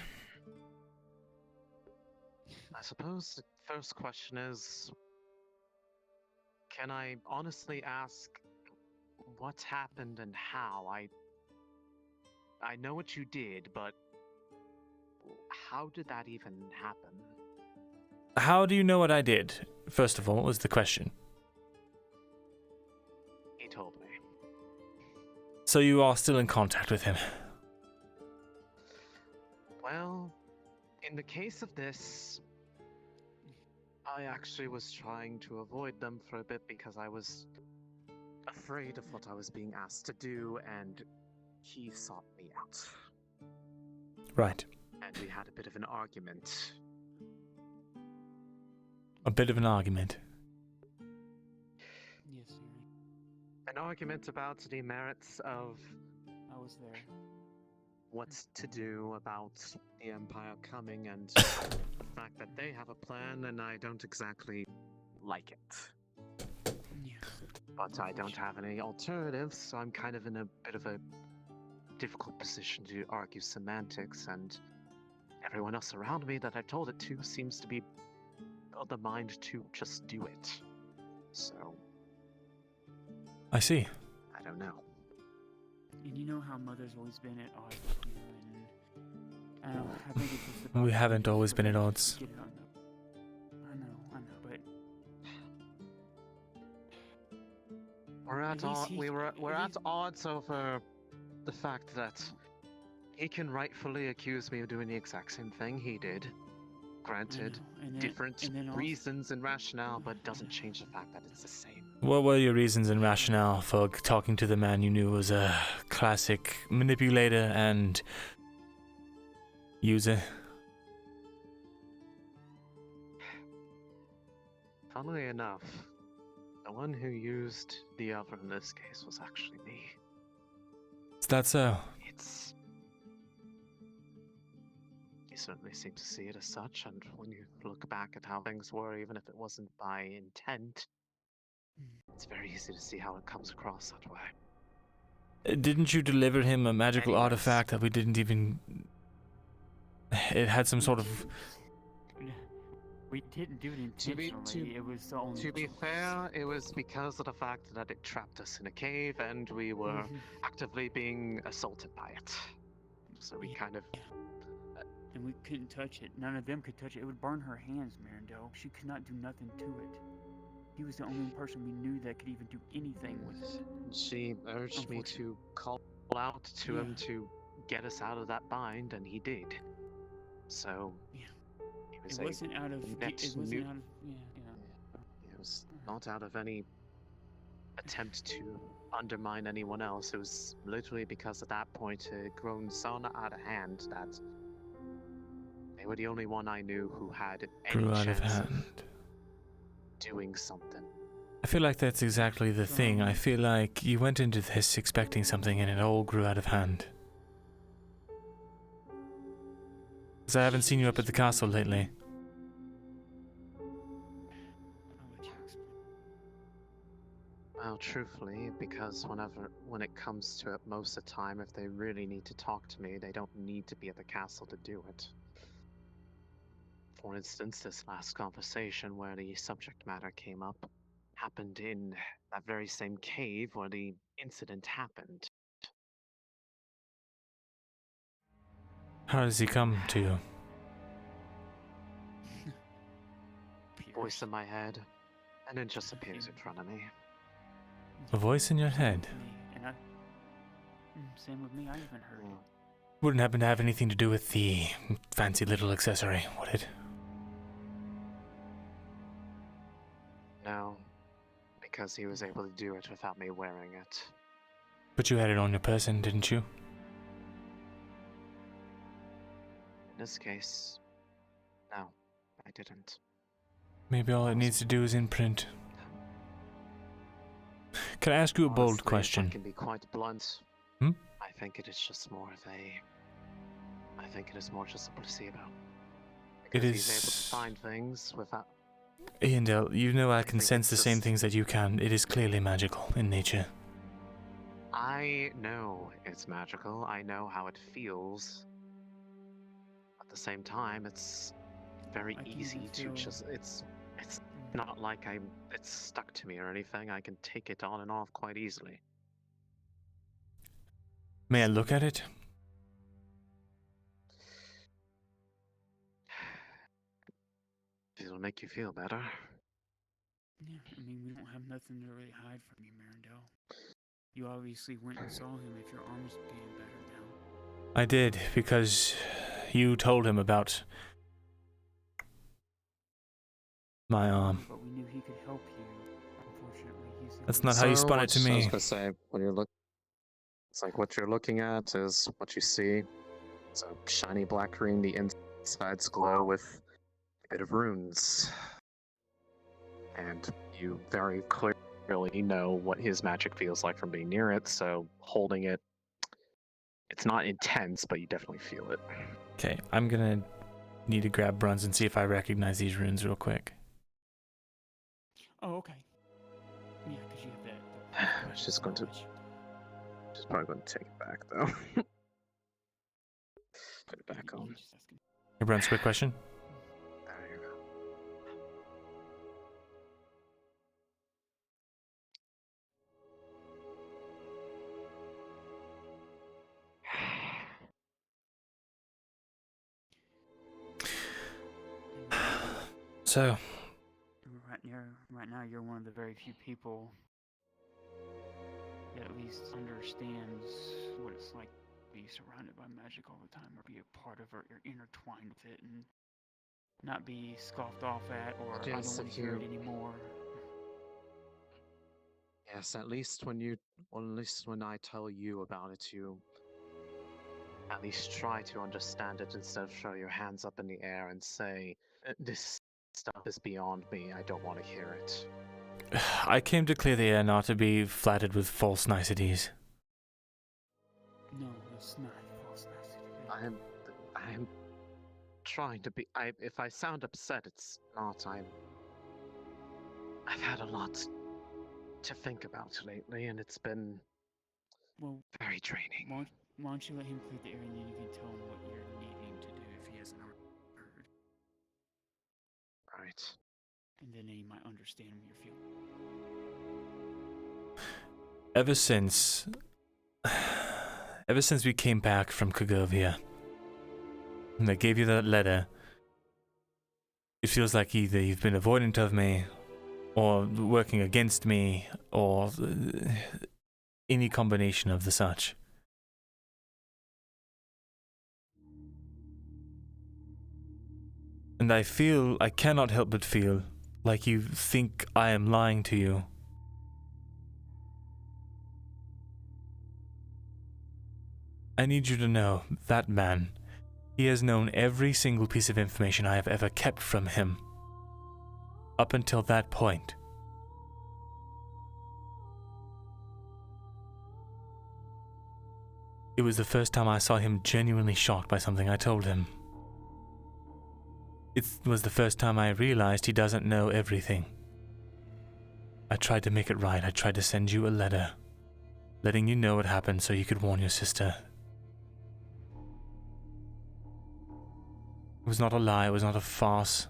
I suppose the first question is, can I honestly ask what happened and how? I know what you did, but how did that even happen? How do you know what I did? First of all, was the question. He told me. So you are still in contact with him? Well, in the case of this, I actually was trying to avoid them for a bit because I was afraid of what I was being asked to do, and he sought me out. Right. And we had a bit of an argument. A bit of an argument. Yes, you're right. An argument about the merits of I was there. what to do about the Empire coming and the fact that they have a plan and I don't exactly like it. Yes. But I don't have any alternatives, so I'm kind of in a bit of a difficult position to argue semantics, and everyone else around me that I told it to seems to be of the mind to just do it. So, I see. I don't know. And you know how Mother's always been at odds with you, and I don't know, I think it's just about We haven't always been at odds. get it on the... I know, but We're at At least we're at odds over the fact that he can rightfully accuse me of doing the exact same thing he did. Granted, different reasons and rationale, but doesn't change the fact that it's the same. What were your reasons and rationale for talking to the man you knew was a classic manipulator and user? Funnily enough, the one who used the other in this case was actually me. Is that so? It's... You certainly seem to see it as such, and when you look back at how things were, even if it wasn't by intent, it's very easy to see how it comes across that way. Didn't you deliver him a magical artifact that we didn't even... It had some sort of... we didn't do it intentionally. It was the only To be fair, it was because of the fact that it trapped us in a cave and we were actively being assaulted by it. So we kind of... And we couldn't touch it. None of them could touch it. It would burn her hands, Myrindal. She could not do nothing to it. He was the only person we knew that could even do anything with it. She urged me to call out to him to get us out of that bind, and he did. So, It wasn't out of... It wasn't out of... It was not out of any attempt to undermine anyone else. It was literally because at that point it had grown so out of hand that they were the only one I knew who had any Grew out of chance hand. doing something. I feel like that's exactly the thing. I feel like you went into this expecting something and it all grew out of hand. Because I haven't seen you up at the castle lately. Well, truthfully, because when it comes to it, most of the time, if they really need to talk to me, they don't need to be at the castle to do it. For instance, this last conversation where the subject matter came up happened in that very same cave where the incident happened. How does he come to you? Voice in my head, and it just appears in front of me. That's A voice in your head. And same with me. I even heard it. Wouldn't happen to have anything to do with the fancy little accessory, would it? No, because he was able to do it without me wearing it. But you had it on your person, didn't you? In this case, no, I didn't. Maybe all it needs to do is imprint. Can I ask you a bold Honestly, question? If I can be quite blunt. Hmm? I think it is just more of a. I think it is more just a placebo. It Because is. he's able to find things without. Iandel, you know I can think sense the it's same just- things that you can. It is clearly magical in nature. I know it's magical. I know how it feels. At the same time, it's very I can easy even to feel- just. It's not like it's stuck to me or anything. I can take it on and off quite easily. May I look at it? It'll make you feel better. Yeah, I mean, we don't have nothing to really hide from you, Myrindal. You obviously went and saw him if your arm is being better now. I did, because you told him about my arm. But we knew he could help you. Unfortunately, he's the That's only not how you So spun it to what- I was me. gonna say when you're it's like what you're looking at is what you see. It's a shiny black ring. The insides glow with a bit of runes, and you very clearly know what his magic feels like from being near it. So holding it, it's not intense, but you definitely feel it. Okay, I'm gonna need to grab Bruns and see if I recognize these runes real quick. Oh, okay. Yeah, because you have that. She's going to. She's probably going to take it back though. Put it back on. Hey, Bruns, quick question. There you go. So, Right now, you're one of the very few people that at least understands what it's like to be surrounded by magic all the time, or be a part of it, or intertwined with it, and not be scoffed off at, or I don't Yes, want if to hear it you- anymore. Yes, at least when I tell you about it, you at least try to understand it instead of throw your hands up in the air and say, "This stuff is beyond me. I don't want to hear it." I came to clear the air not to be flattered with false niceties. No, it's not false nicety. I am trying to be. If I sound upset, it's not. I've had a lot to think about lately, and it's been Well, very draining. Why don't you let him clear the air, and then you can tell him what you're needing to do if he hasn't already heard. Right. And then he might understand what you're feeling. Ever since we came back from Kogovia, and I gave you that letter, it feels like either you've been avoidant of me, or working against me, or any combination of the such. And I cannot help but feel like you think I am lying to you. I need you to know, that man, he has known every single piece of information I have ever kept from him. Up until that point. It was the first time I saw him genuinely shocked by something I told him. It was the first time I realized he doesn't know everything. I tried to make it right. I tried to send you a letter, letting you know what happened so you could warn your sister. It was not a lie. It was not a farce.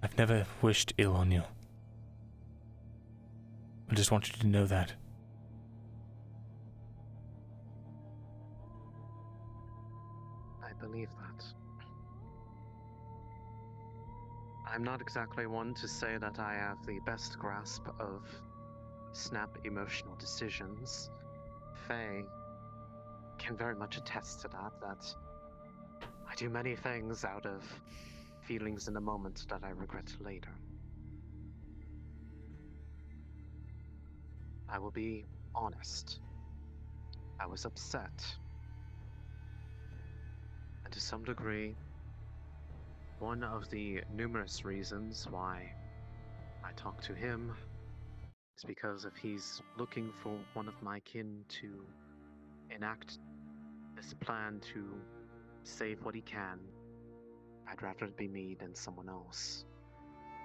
I've never wished ill on you. I just want you to know that. I believe that. I'm not exactly one to say that I have the best grasp of snap emotional decisions. Faye can very much attest to that I do many things out of feelings in the moment that I regret later. I will be honest. I was upset. And to some degree, one of the numerous reasons why I talked to him is because if he's looking for one of my kin to enact this plan to save what he can, I'd rather it be me than someone else.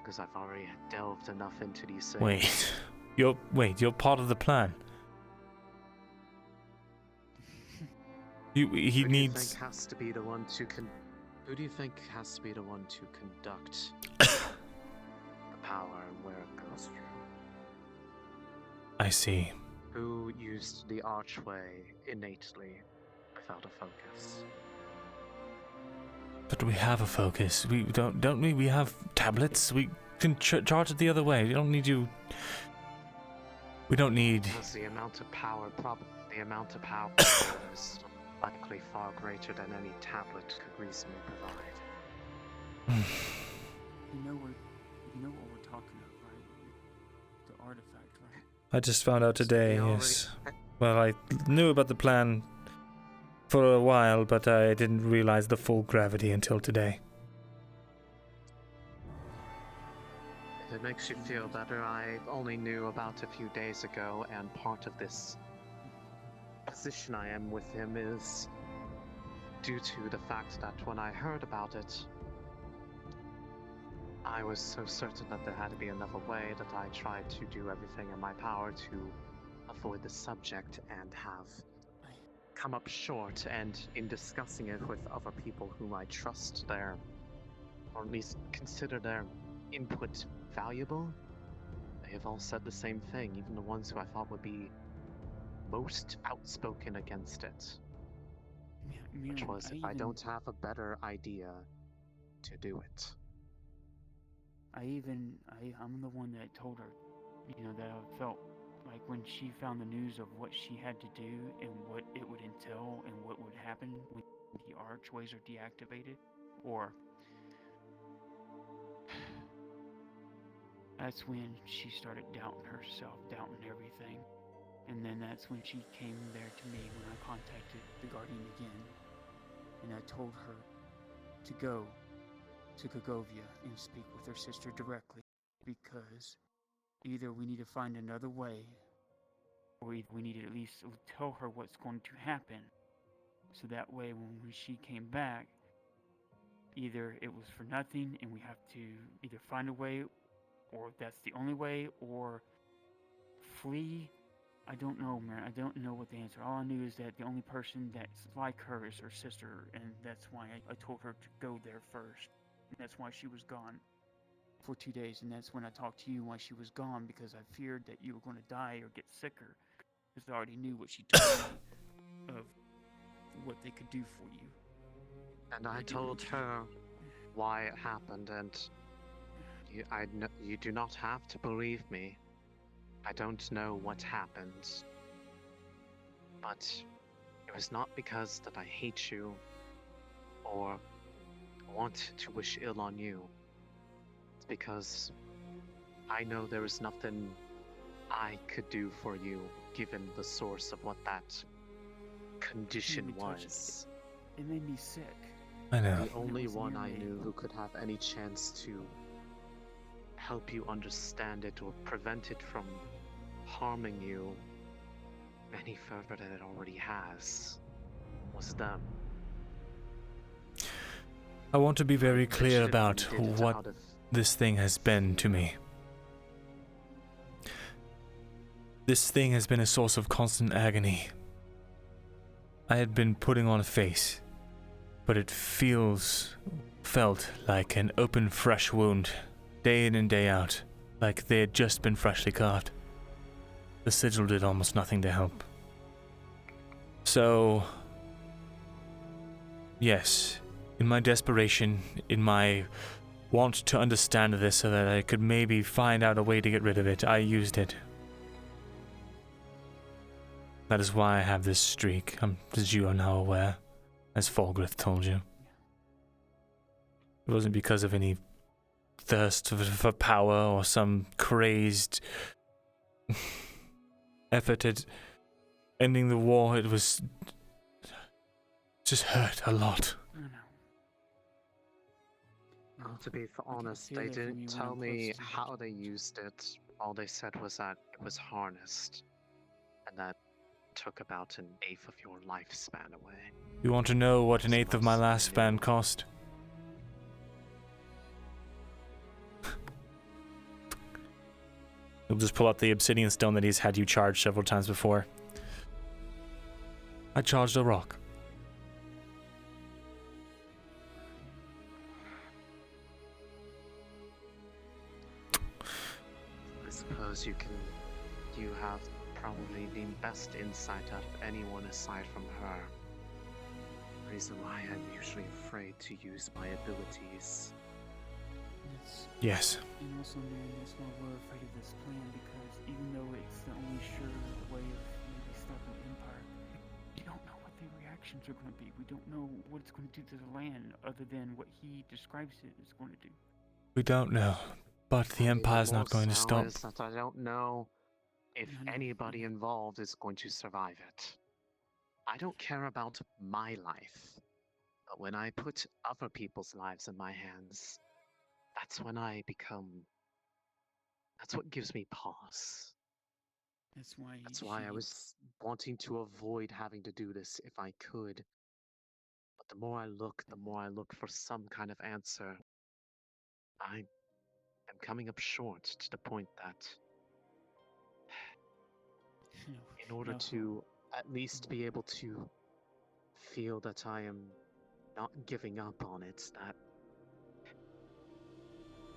Because I've already delved enough into these things. You're part of the plan. He Who do you needs. think has to be the one to Who do you think has to be the one to conduct the power and where it goes through? I see. Who used the archway innately without a focus? But we have a focus. We don't we? We have tablets. We can charge it the other way. We don't need you. We don't need. Because the amount of power is likely far greater than any tablet could reasonably provide. You know what we're talking about, right? The artifact, right? I just found out today. Yes. Well, I knew about the plan for a while, but I didn't realize the full gravity until today. If it makes you feel better, I only knew about a few days ago, and part of this position I am with him is due to the fact that when I heard about it, I was so certain that there had to be another way that I tried to do everything in my power to avoid the subject and have come up short, and in discussing it with other people whom I trust or at least consider their input valuable, they have all said the same thing, even the ones who I thought would be most outspoken against it. Which was, if I don't have a better idea, to do it. I'm the one that told her, that I felt like when she found the news of what she had to do and what it would entail and what would happen when the archways are deactivated, or that's when she started doubting herself, doubting everything. And then that's when she came there to me when I contacted the Guardian again. And I told her to go to Kagovia and speak with her sister directly, because either we need to find another way, or we need to at least tell her what's going to happen, so that way when she came back, either it was for nothing and we have to either find a way, or that's the only way, or flee. I don't know, man. I don't know what the answer. All I knew is that the only person that's like her is her sister, and that's why I told her to go there first. And that's why she was gone for 2 days, and that's when I talked to you why she was gone, because I feared that you were going to die or get sicker, because I already knew what she told me of what they could do for you. And I told her why it happened, and you do not have to believe me. I don't know what happened, but it was not because that I hate you or want to wish ill on you. It's because I know there is nothing I could do for you, given the source of what that condition was. It made me sick. I know. The only one I knew who could have any chance to help you understand it or prevent it from harming you any further than it already has was them. I want to be very clear about what this thing has been to me. This thing has been a source of constant agony. I had been putting on a face, but it felt like an open, fresh wound, day in and day out, like they had just been freshly carved. The sigil did almost nothing to help. So, yes, in my desperation, in my want to understand this so that I could maybe find out a way to get rid of it, I used it. That is why I have this streak, as you are now aware, as Falgrith told you. It wasn't because of any thirst for power or some crazed effort at ending the war. It was just hurt a lot. Well, to be honest, they didn't tell me how they used it. All they said was that it was harnessed, and that took about an eighth of your lifespan away. You want to know what an eighth of my last span cost? He'll just pull out the obsidian stone that he's had you charge several times before. I charged a rock. I suppose you have probably the best insight out of anyone aside from her. Reason why I'm usually afraid to use my abilities. Yes. And also, man, that's why we're afraid of this plan, because even though it's the only sure way of maybe stopping the Empire, we don't know what the reactions are going to be. We don't know what it's going to do to the land, other than what he describes it as going to do. We don't know, but the Empire's not going to stop. Is that I don't know if anybody involved is going to survive it. I don't care about my life, but when I put other people's lives in my hands, that's when I become. That's what gives me pause. That's why I was wanting to avoid having to do this if I could. But the more I look for some kind of answer. I am coming up short to the point that in order to at least be able to feel that I am not giving up on it, that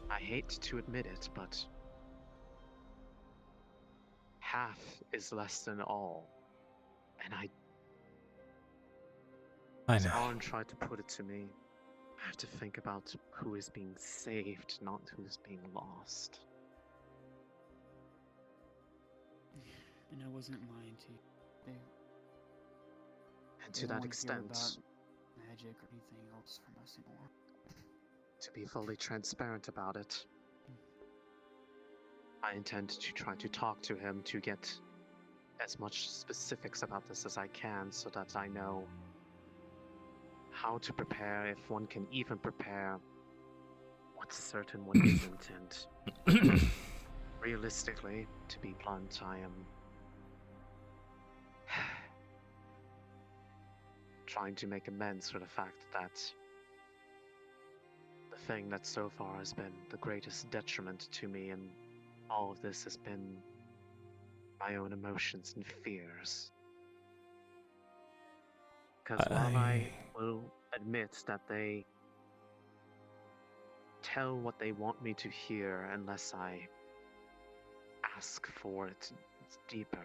I hate to admit it, but half is less than all. And I know. Arn tried to put it to me. I have to think about who is being saved, not who's being lost. And I wasn't lying to you. And to that extent, about magic or anything else from us anymore. To be fully transparent about it, I intend to try to talk to him to get as much specifics about this as I can, so that I know how to prepare, if one can even prepare, what's certain, what isn't, and realistically, to be blunt, I am trying to make amends for the fact that the thing that so far has been the greatest detriment to me in all of this has been my own emotions and fears. Because while I will admit that they tell what they want me to hear unless I ask for it deeper,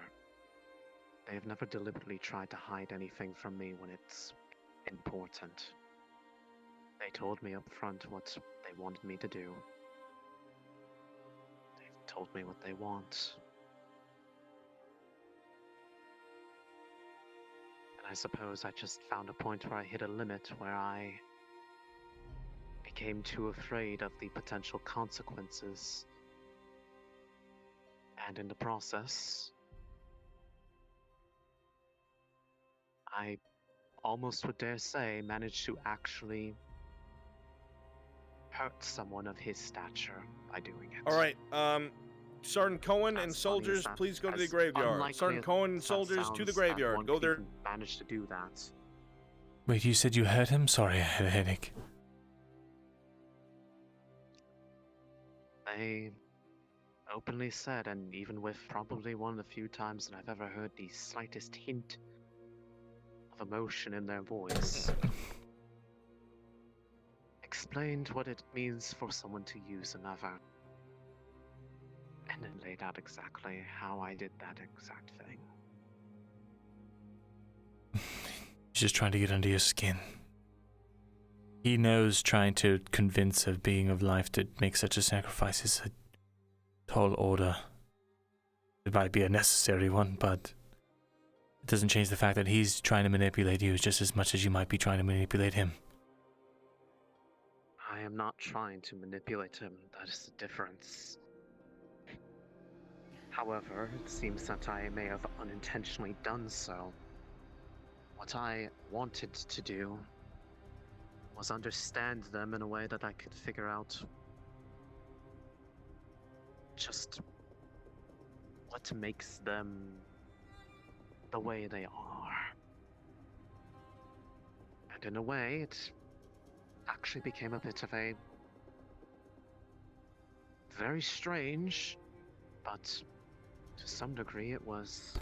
they have never deliberately tried to hide anything from me when it's important. They told me up front what they wanted me to do. They've told me what they want. And I suppose I just found a point where I hit a limit where I became too afraid of the potential consequences. And in the process, I almost would dare say managed to actually hurt someone of his stature by doing it. All right, Sergeant Cohen and soldiers, please go to the graveyard. Sergeant Cohen and soldiers to the graveyard. Go there. Managed to do that. Wait, you said you hurt him? Sorry, I had a headache. They openly said, and even with probably one of the few times that I've ever heard the slightest hint of emotion in their voice, explained what it means for someone to use another, and then laid out exactly how I did that exact thing. He's just trying to get under your skin. He knows trying to convince a being of life to make such a sacrifice is a tall order. It might be a necessary one, but it doesn't change the fact that he's trying to manipulate you just as much as you might be trying to manipulate him. I am not trying to manipulate him, that is the difference. However, it seems that I may have unintentionally done so. What I wanted to do was understand them in a way that I could figure out just what makes them the way they are. And in a way, it actually became a bit of a very strange, but to some degree it was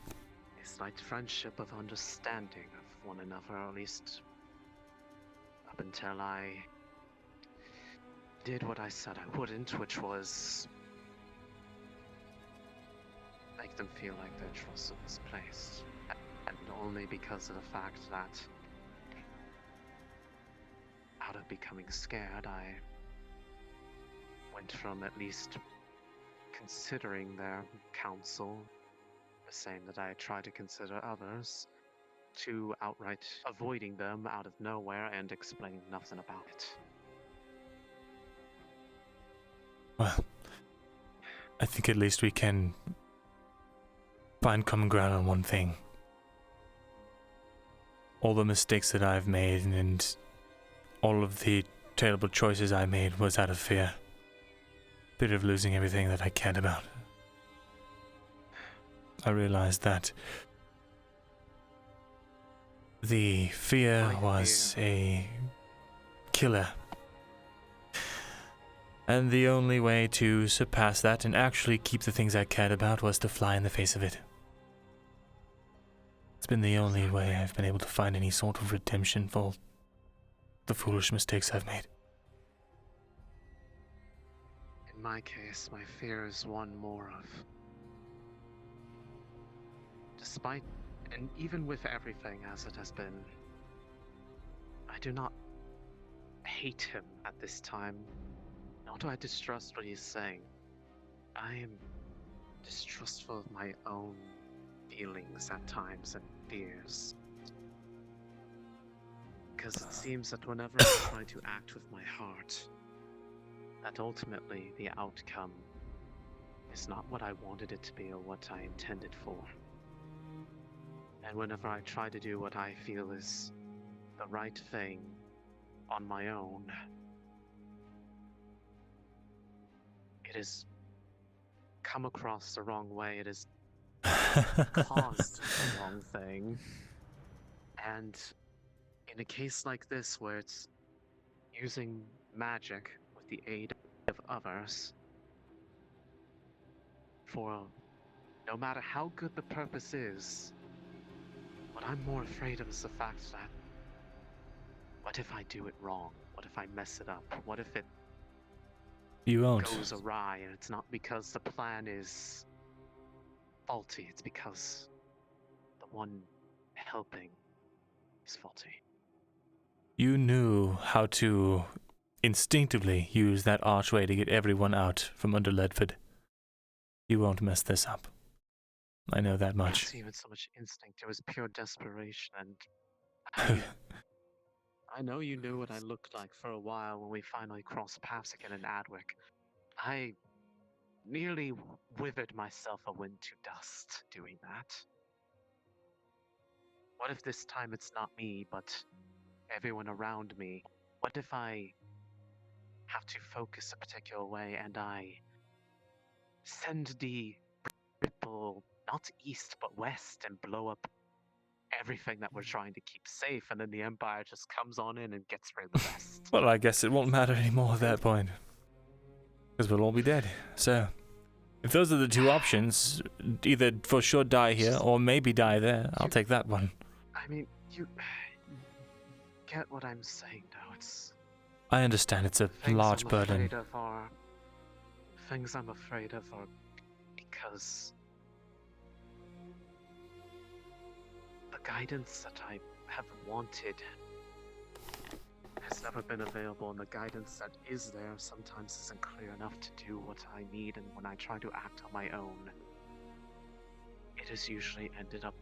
a slight friendship of understanding of one another, or at least up until I did what I said I wouldn't, which was make them feel like their trust was misplaced. And only because of the fact that out of becoming scared, I went from at least considering their counsel, the same that I tried to consider others, to outright avoiding them out of nowhere and explaining nothing about it. Well, I think at least we can find common ground on one thing. All the mistakes that I've made and all of the terrible choices I made was out of fear. Fear of losing everything that I cared about. I realized that the fear was a killer. And the only way to surpass that and actually keep the things I cared about was to fly in the face of it. It's been the only way I've been able to find any sort of redemption for the foolish mistakes I've made. In my case, my fear is one more of, despite and even with everything as it has been, I do not hate him at this time, nor do I distrust what he's saying. I am distrustful of my own feelings at times and fears. Because it seems that whenever I try to act with my heart, that ultimately the outcome is not what I wanted it to be or what I intended for. And whenever I try to do what I feel is the right thing on my own, it has come across the wrong way. It has caused the wrong thing. And in a case like this, where it's using magic with the aid of others, for no matter how good the purpose is, what I'm more afraid of is the fact that, what if I do it wrong? What if I mess it up? What if it You won't. goes awry and it's not because the plan is faulty, it's because the one helping is faulty. You knew how to instinctively use that archway to get everyone out from under Ledford. You won't mess this up. I know that It much. wasn't even so much instinct, it was pure desperation, and I know you knew what I looked like for a while when we finally crossed paths again in Adwick. I nearly withered myself into dust doing that. What if this time it's not me, but everyone around me? What if I have to focus a particular way and I send the ripple not east but west and blow up everything that we're trying to keep safe, and then the Empire just comes on in and gets rid of the rest? Well, I guess it won't matter anymore at that point. Because we'll all be dead. So, if those are the two options, either for sure die here or maybe die there, I'll take that one. I mean, you get what I'm saying now. It's I understand it's a large burden. Things I'm afraid of are because the guidance that I have wanted has never been available, and the guidance that is there sometimes isn't clear enough to do what I need, and when I try to act on my own, it has usually ended up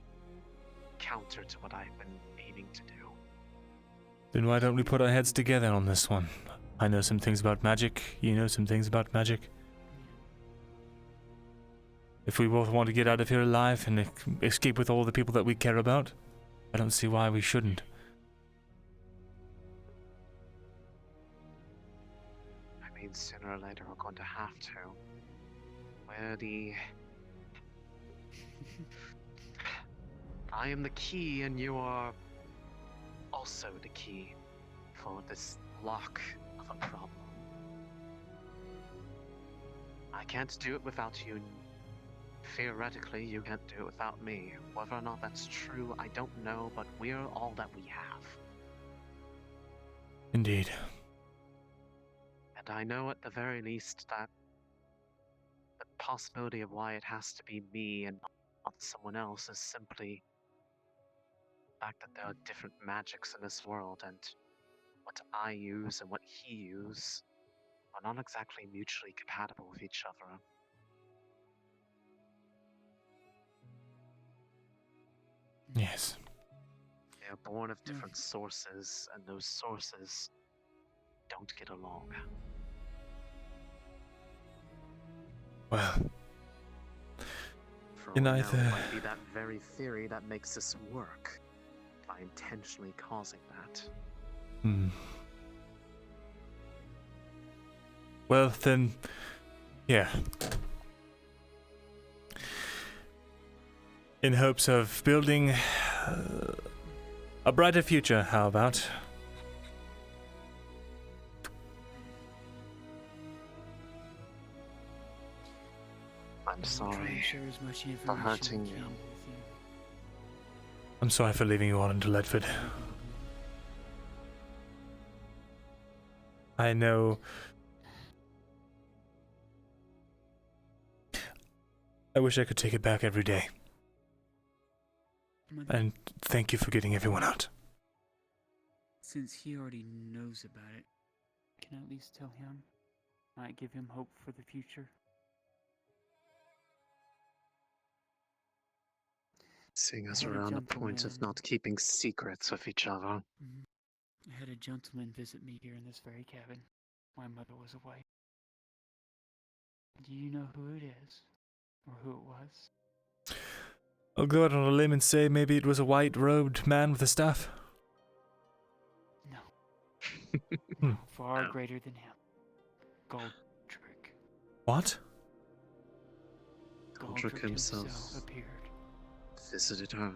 counter to what I've been aiming to do. Then why don't we put our heads together on this one? I know some things about magic, you know some things about magic. If we both want to get out of here alive and escape with all the people that we care about, I don't see why we shouldn't. I mean, sooner or later we're going to have to. I am the key, and you are also the key for this lock of a problem. I can't do it without you. Theoretically, you can't do it without me. Whether or not that's true, I don't know, but we're all that we have. Indeed. And I know at the very least that the possibility of why it has to be me and not someone else is simply the fact that there are different magics in this world, and what I use and what he uses are not exactly mutually compatible with each other. Yes. They are born of different sources, and those sources don't get along. Well, For in all I know, either... it might be that very theory that makes this work, by intentionally causing that. Well, then, yeah. In hopes of building a brighter future, how about? I'm sorry for hurting you. I'm sorry for leaving you all into Ledford. I know... I wish I could take it back every day. And thank you for getting everyone out. Since he already knows about it, can I at least tell him? Might give him hope for the future. Seeing us around the point of not keeping secrets with each other. I had a gentleman visit me here in this very cabin. My mother was away. Do you know who it is? Or who it was? I'll go out on a limb and say maybe it was a white-robed man with a staff. No. Far greater than him. Goldrick. What? Goldrick himself appeared. Visited her.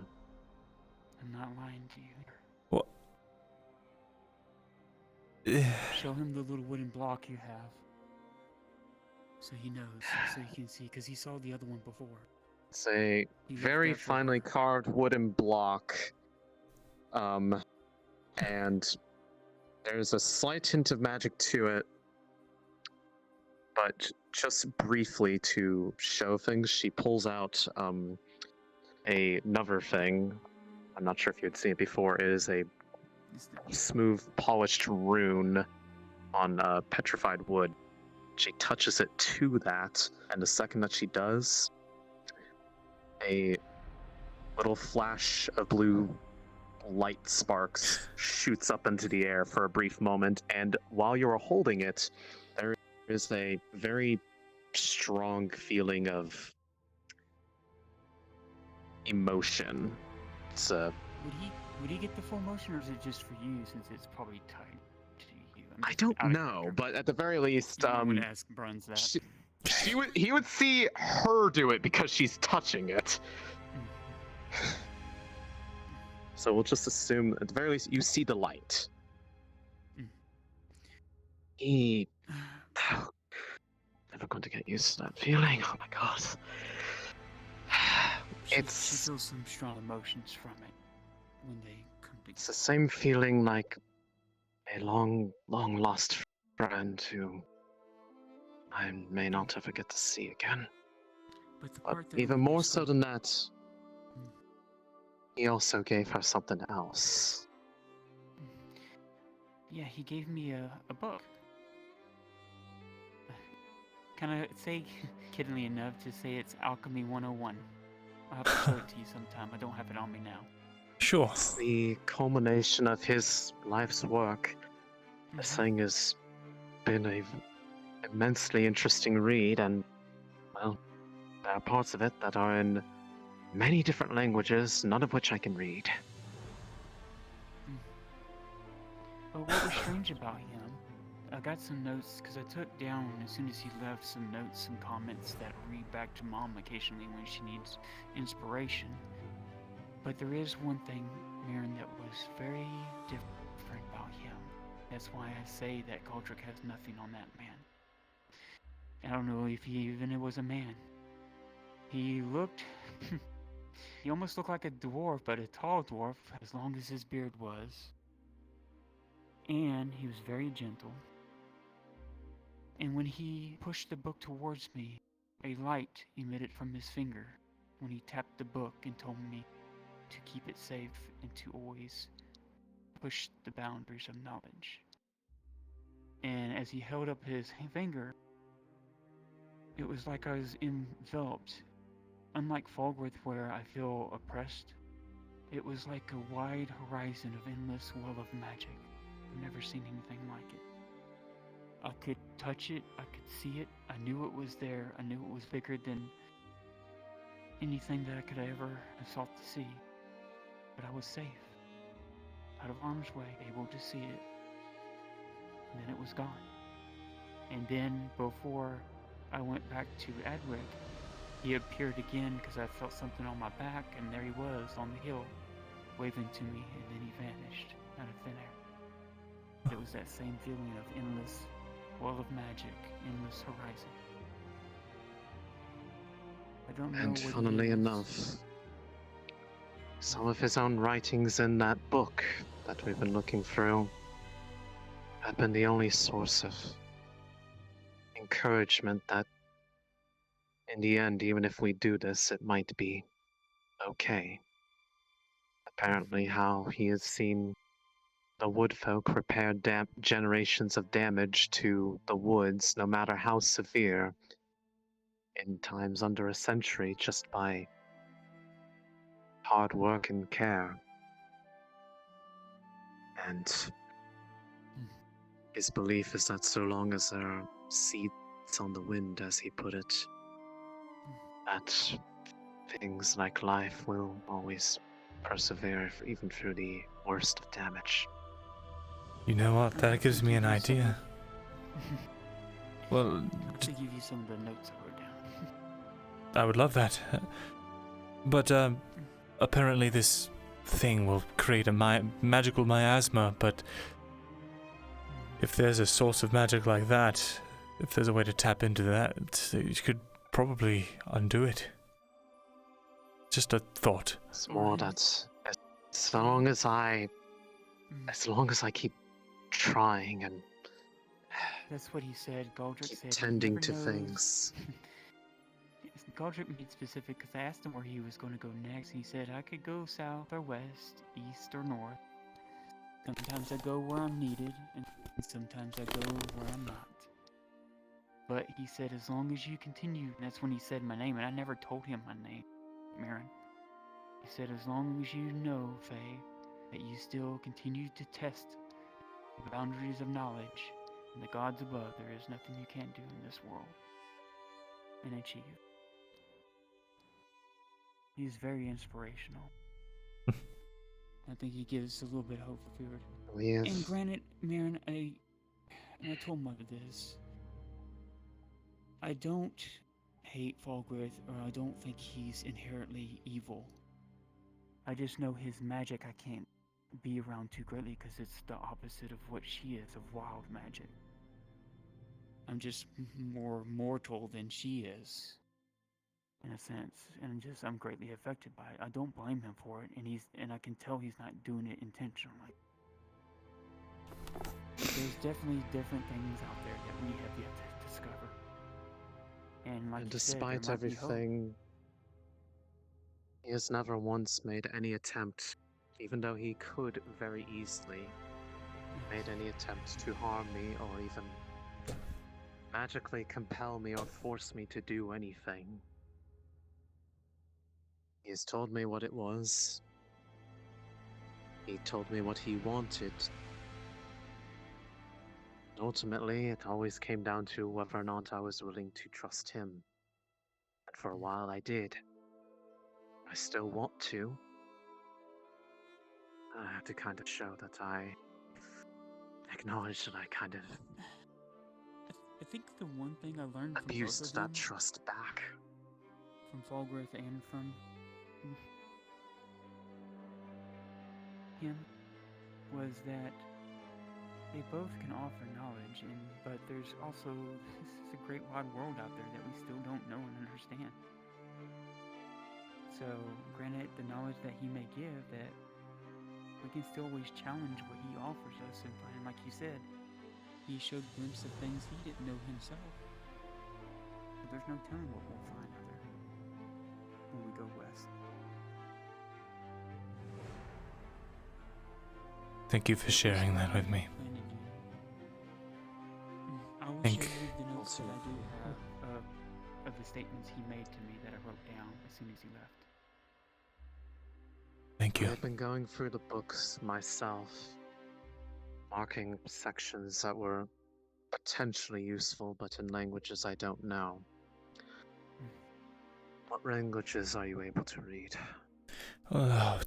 I'm not lying to you. What? Show him the little wooden block you have. So he knows, so he can see, because he saw the other one before. It's a very finely carved wooden block. And there's a slight hint of magic to it. But just briefly to show things, she pulls out another thing. I'm not sure if you had seen it before. It is a smooth, polished rune on petrified wood. She touches it to that, and the second that she does, a little flash of blue light sparks shoots up into the air for a brief moment, and while you're holding it, there is a very strong feeling of emotion. It's a... Would he get the full motion, or is it just for you, since it's probably tied to you? I don't know, but at the very least, I'm gonna ask Bruns that. he would see her do it because she's touching it. So we'll just assume, at the very least, you see the light. He... Never going to get used to that feeling. Oh my god. She feels some strong emotions from it when they come together. It's the same feeling like a long, long lost friend who I may not ever get to see again. But even more so than that, he also gave her something else. Yeah, he gave me a book. Can I say, kiddingly enough, to say it's Alchemy 101? I'll have to show it to you sometime. I don't have it on me now. Sure. It's the culmination of his life's work. This thing has been a immensely interesting read, and, well, there are parts of it that are in many different languages, none of which I can read. But what was strange about him, I got some notes, because I took down, as soon as he left, some notes, some comments that I read back to Mom occasionally when she needs inspiration. But there is one thing, Mirren, that was very different about him. That's why I say that Galdrick has nothing on that man. I don't know if he even was a man. He looked... he almost looked like a dwarf, but a tall dwarf, as long as his beard was. And he was very gentle. And when he pushed the book towards me, a light emitted from his finger when he tapped the book and told me to keep it safe and to always push the boundaries of knowledge. And as he held up his finger, it was like I was enveloped. Unlike Falworth, where I feel oppressed, it was like a wide horizon of endless well of magic. I've never seen anything like it. I could touch it, I could see it, I knew it was there, I knew it was bigger than anything that I could ever have sought to see. But I was safe, out of harm's way, able to see it. And then it was gone. And then, before I went back to Adric, he appeared again because I felt something on my back, and there he was on the hill, waving to me, and then he vanished out of thin air. It was that same feeling of endless well of magic, endless horizon. I don't know And what funnily it is. enough, some of his own writings in that book that we've been looking through had been the only source of encouragement that in the end, even if we do this, it might be okay. Apparently how he has seen the wood folk repair generations of damage to the woods, no matter how severe, in times under a century, just by hard work and care. And his belief is that so long as there are seeds on the wind, as he put it, that things like life will always persevere even through the worst of damage. You know what? That gives me an idea. Well, to give you some of the notes I wrote down. I would love that. But apparently this thing will create a magical miasma, but if there's a source of magic like that, if there's a way to tap into that, you could probably undo it. Just a thought. It's more that as long as I keep trying and that's what he said. Galdrick said tending he to never knows. Things. Galdrick made specific because I asked him where he was going to go next. He said I could go south or west, east or north. Sometimes I go where I'm needed, and sometimes I go where I'm not. But he said as long as you continue, and that's when he said my name, and I never told him my name, Mirren. He said as long as you know, Faye, that you still continue to test the boundaries of knowledge and the gods above, there is nothing you can't do in this world and achieve. He's very inspirational. I think he gives a little bit of hope for Fear. Oh, yes. And granted, Mirren, I told Mother this. I don't hate Falworth, or I don't think he's inherently evil. I just know his magic I can't be around too greatly because it's the opposite of what she is, of wild magic. I'm just more mortal than she is, in a sense, and I'm greatly affected by it. I don't blame him for it, and I can tell he's not doing it intentionally. There's definitely different things out there that we have yet to discover. And like Despite there might be hope. everything, he has never once made any attempt, even though he could very easily, made any attempt to harm me or even magically compel me or force me to do anything. He has told me what it was. He told me what he wanted. Ultimately, it always came down to whether or not I was willing to trust him. And for a while I did. I still want to. I have to kind of show that I acknowledge that I kind of I think the one thing I learned from both abused of that them, trust back. from Falgrith and from him, was that they both can offer knowledge, but there's also this is a great wide world out there that we still don't know and understand. So, granted, the knowledge that he may give, that we can still always challenge what he offers us and find, like you said, he showed glimpses of things he didn't know himself. But there's no telling what we'll find out there when we go west. Thank you for sharing that with me. I will Thank- share the notes that I do have of the statements he made to me that I wrote down as soon as he left. Thank you. I've been going through the books myself, marking sections that were potentially useful, but in languages I don't know. What languages are you able to read?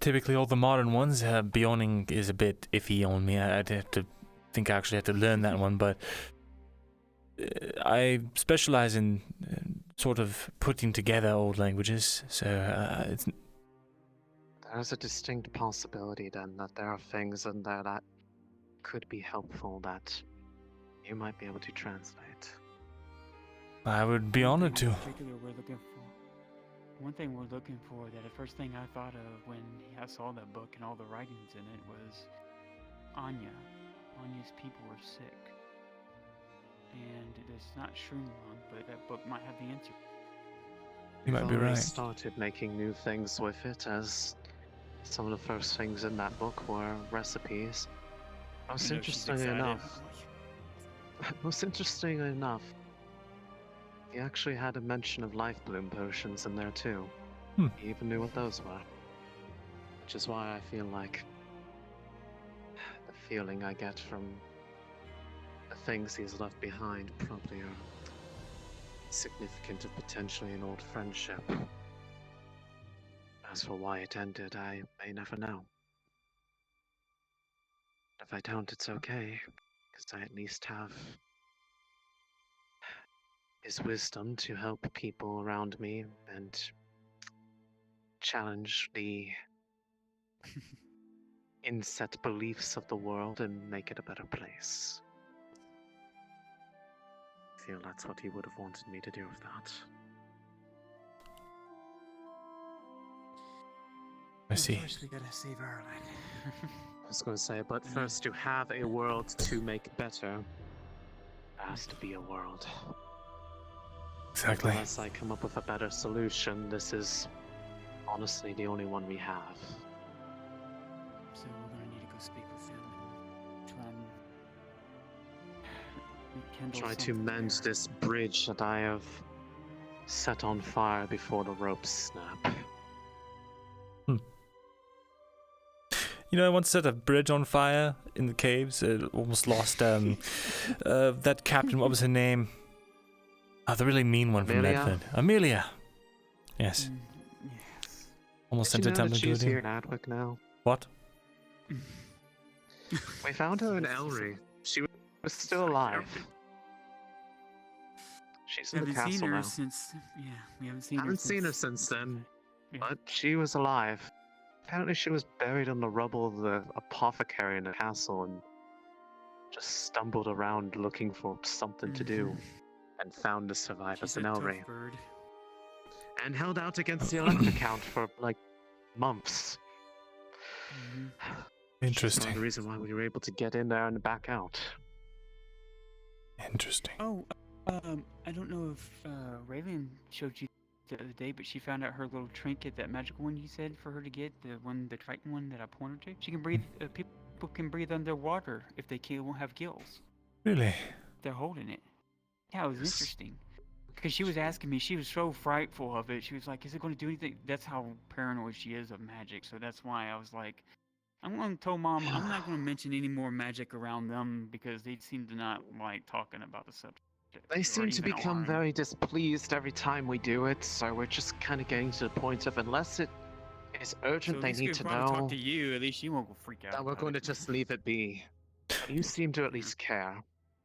Typically all the modern ones, Bioning is a bit iffy on me. I'd have to think I actually had to learn that one, but I specialize in sort of putting together old languages, so it's... There's a distinct possibility then that there are things in there that could be helpful that you might be able to translate. I would be honored to. In particular, one thing we're looking for, that the first thing I thought of when I saw that book and all the writings in it was Anya. Anya's people were sick. And it's not Shroomlong, but that book might have the answer. You might be I've already right. started making new things with it, as some of the first things in that book were recipes. Most interestingly enough, he actually had a mention of life bloom potions in there too. He even knew what those were. Which is why I feel like the feeling I get from the things he's left behind probably are significant of potentially an old friendship. As for why it ended, I may never know. If I don't, it's okay, because I at least have his wisdom to help people around me and challenge the inset beliefs of the world and make it a better place. I feel that's what he would have wanted me to do with that. I see. First, we gotta save Ireland. I was going to say, but first, to have a world to make better, there has to be a world. Exactly. Unless I come up with a better solution, this is honestly the only one we have. So we're gonna need to go speak with him and rekindle Try to something mend there. this bridge that I have set on fire before the ropes snap. You know, I once set a bridge on fire in the caves. It almost lost that captain. What was her name? Oh, the really mean one from Amelia? Medford. Amelia. Yes. Yes. Almost Did sent you it know down that to she's do it. here in Adwick now? What? We found her in Elry. She was still alive. She's We in the haven't seen castle her now. since. Yeah, we haven't seen I her haven't seen her since then, but she was alive. Apparently she was buried in the rubble of the apothecary in the castle and just stumbled around looking for something to do and found the survivors She's in a tough Elry. bird. And held out against the Electric Count for like months. Interesting. That's the reason why we were able to get in there and back out. Interesting. Oh, I don't know if Raylan showed you the other day, but she found out her little trinket, that magical one you said for her to get, the Triton one that I pointed to. She can breathe people people can breathe underwater if they won't have gills. Really? They're holding it. Yeah, it was interesting. Because she was asking me, she was so frightful of it. She was like, "Is it going to do anything?" That's how paranoid she is of magic. So that's why I was like, I'm going to tell Mom I'm not going to mention any more magic around them because they seem to not like talking about the subject. They seem to become very displeased every time we do it, so we're just kind of getting to the point of unless it is urgent, they need to know. Talk to you, at least you won't go freak out. That we're going to just leave it be. You seem to at least care.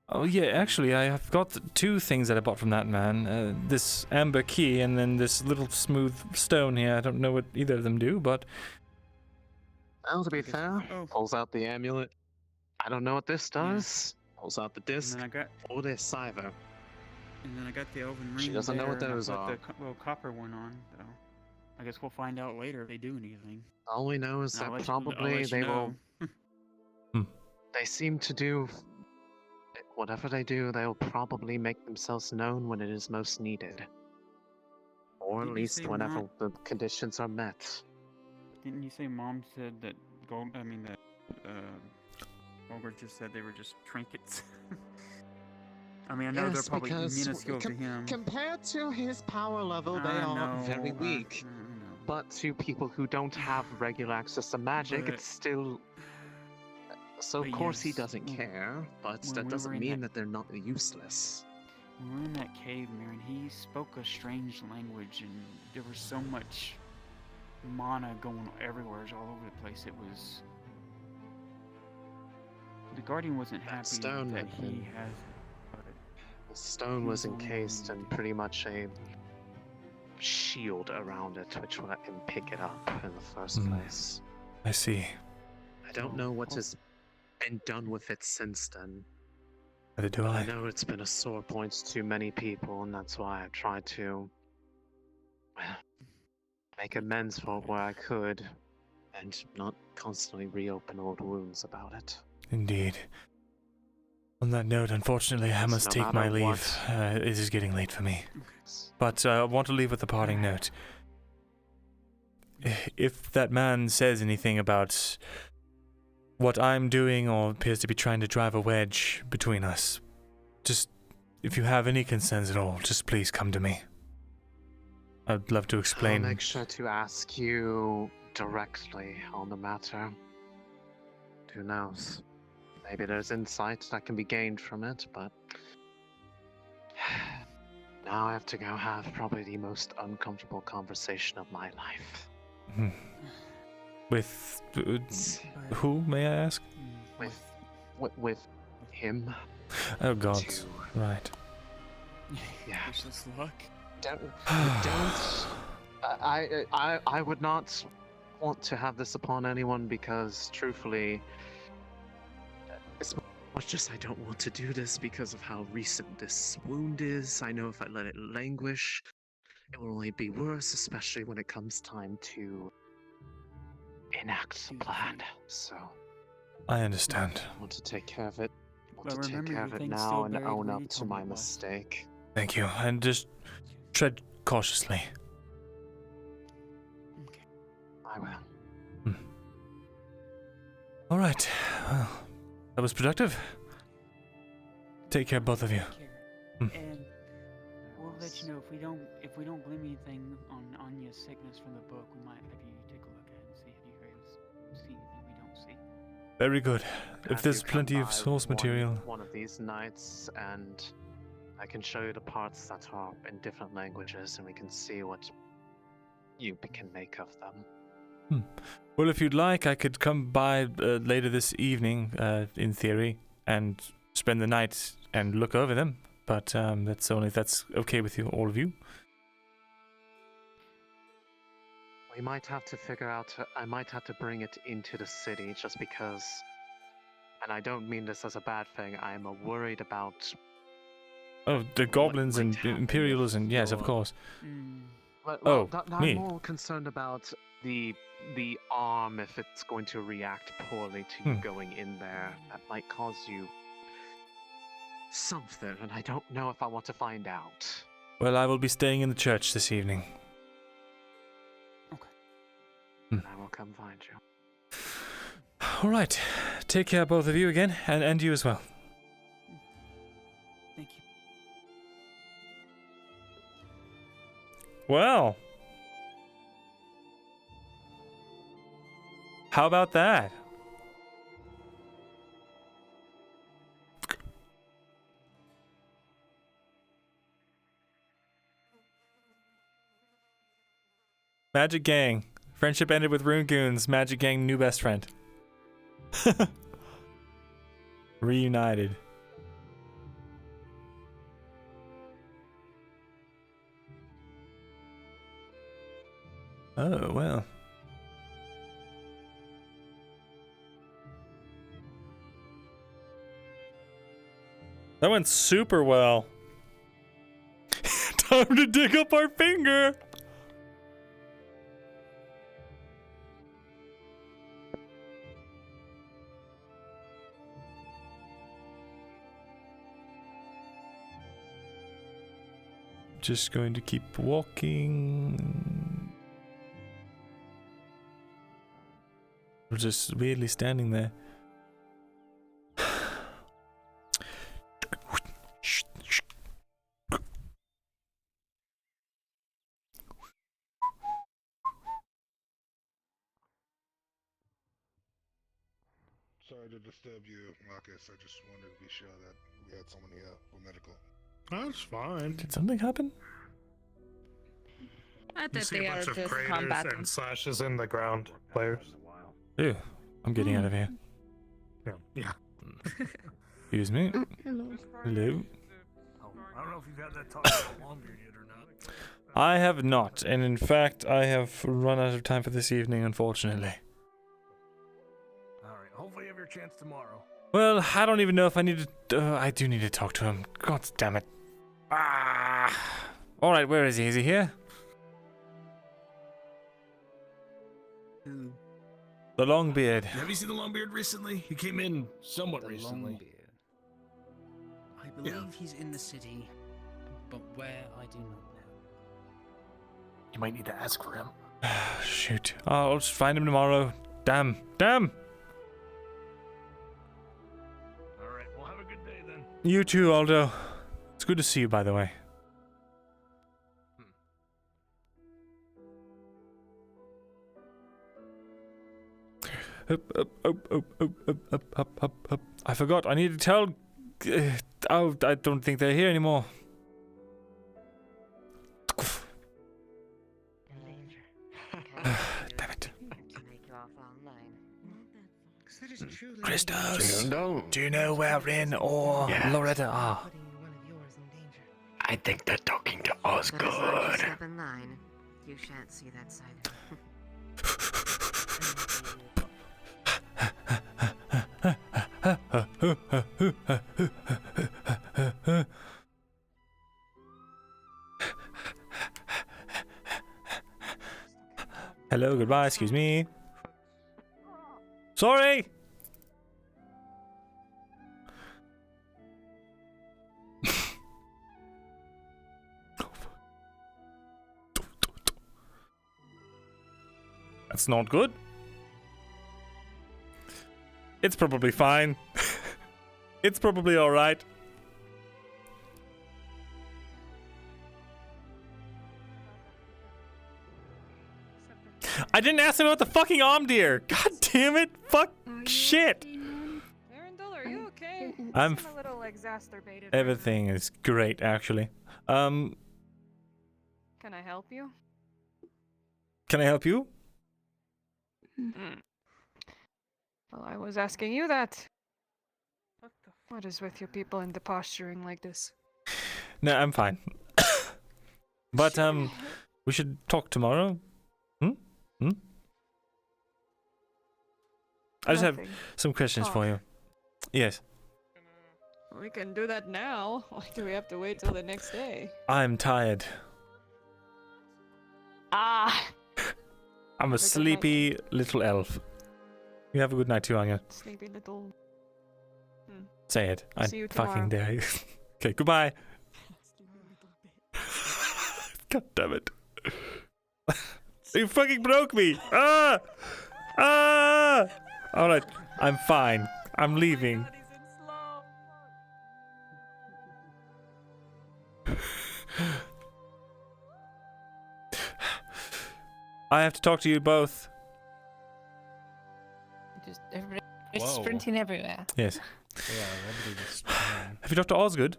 Oh yeah, actually, I have got 2 things that I bought from that man. This amber key and then this little smooth stone here. I don't know what either of them do, but... Well, to be fair, pulls out the amulet. I don't know what this does. Pulls out the disc. Or this either. And then I got the Elven ring. She doesn't know what those are. The little copper one on, so I guess we'll find out later if they do anything. All we know is that probably they will... They seem to do... Whatever they do, they'll probably make themselves known when it is most needed. Or at least whenever the conditions are met. Didn't you say Mom said that Golgar just said they were just trinkets? I mean, I know they're probably minuscule to him. Compared to his power level, they are very weak. But to people who don't have regular access to magic, it's still... So of course he doesn't care, but that doesn't mean that they're not useless. When we were in that cave, Mirren, he spoke a strange language, and there was so much mana going everywhere, all over the place. It was... The Guardian wasn't happy that he has... The stone was encased in pretty much a shield around it, which would let him pick it up in the first place. I see. I don't know what has been done with it since then. Neither do I. I know it's been a sore point to many people, and that's why I've tried to make amends for it where I could, and not constantly reopen old wounds about it. Indeed. On that note, unfortunately, I must take my leave. It is getting late for me. But I want to leave with a parting note. If that man says anything about what I'm doing or appears to be trying to drive a wedge between us, just, if you have any concerns at all, just please come to me. I'd love to explain. I'll make sure to ask you directly on the matter. Who knows? Maybe there's insight that can be gained from it, but... Now I have to go have probably the most uncomfortable conversation of my life. With who, may I ask? With him. Oh God! Right. Yeah. Wish us luck. Don't. I would not want to have this upon anyone because, truthfully, as much as I don't want to do this because of how recent this wound is, I know if I let it languish, it will only be worse, especially when it comes time to enact the plan. So I understand. I want to take care of it. I want to take care of it now and own up to my mistake. Thank you, and just tread cautiously. Okay. I will. All right. Well, that was productive. Take care, both of you. And we'll let you know if we don't blame anything on Anya's sickness from the book, we might have you take a look at it and see if you guys see anything we don't see. Very good. If there's plenty of source material. One of these nights, and I can show you the parts that are in different languages, and we can see what you can make of them. Well, if you'd like, I could come by later this evening, in theory, and spend the night and look over them. But that's only if that's okay with you, all of you. We might have to figure out. I might have to bring it into the city, just because. And I don't mean this as a bad thing. I'm worried about. Oh, the goblins and Imperials, and yes, of course. Well, I'm more concerned about the arm, if it's going to react poorly to you going in there. That might cause you something, and I don't know if I want to find out. Well, I will be staying in the church this evening. Okay. I will come find you. All right. Take care, both of you again, and you as well. Thank you. Well. How about that? Magic Gang. Friendship ended with Rune Goons. Magic Gang, new best friend. Reunited. Oh, well. That went super well. Time to dig up our finger. Just going to keep walking. We're just weirdly standing there. Sorry to disturb you, Marcus. I just wanted to be sure that we had someone here for medical. That's fine. Did something happen? I You thought see they a are bunch of just craters combatant. and slashes in the ground, players. Ew, I'm getting out of here. Yeah. Excuse me. Hello. Hello. Oh, I don't know if you've had that talk about Longbeard yet or not. I have not, and in fact, I have run out of time for this evening, unfortunately. Alright, hopefully you have your chance tomorrow. Well, I don't even know if I need to. I do need to talk to him. God damn it. Ah. All right, where is he? Is he here? Who? The Longbeard. Have you seen the Longbeard recently? He came in somewhat recently. Longbeard. I believe he's in the city, but where I do not know. You might need to ask for him. Shoot. Oh, I'll just find him tomorrow. Damn. Damn. Alright, well have a good day then. You too, Aldo. It's good to see you, by the way. Up. I forgot. I need to tell. Oh, I don't think they're here anymore. Damn it. Christos, do you know where Rin or Loretta are? I think they're talking to Osgood. Step in line. You shan't see that side. Hello, goodbye, excuse me. Sorry! That's not good. It's probably fine. It's probably alright. I didn't ask him about the fucking arm deer. God damn it. Fuck shit. Myrindal, are you okay? I'm You seem a little exacerbated. Everything is great, actually. Can I help you? Can I help you? Well, I was asking you that. What is with you people into posturing like this? No, I'm fine. But we should talk tomorrow. I just have some questions for you. Yes. We can do that now. Why do we have to wait till the next day? I'm tired. Ah! I'm a sleepy little elf. You have a good night too, Anya. Sleepy little... Say it. I See you fucking tomorrow. dare you. Okay, goodbye. God damn it. You fucking broke me. Ah! Ah! Alright, I'm fine. I'm leaving. I have to talk to you both. Just everybody Whoa. sprinting everywhere. Yes. Yeah, everybody just. Have you talked to Osgood?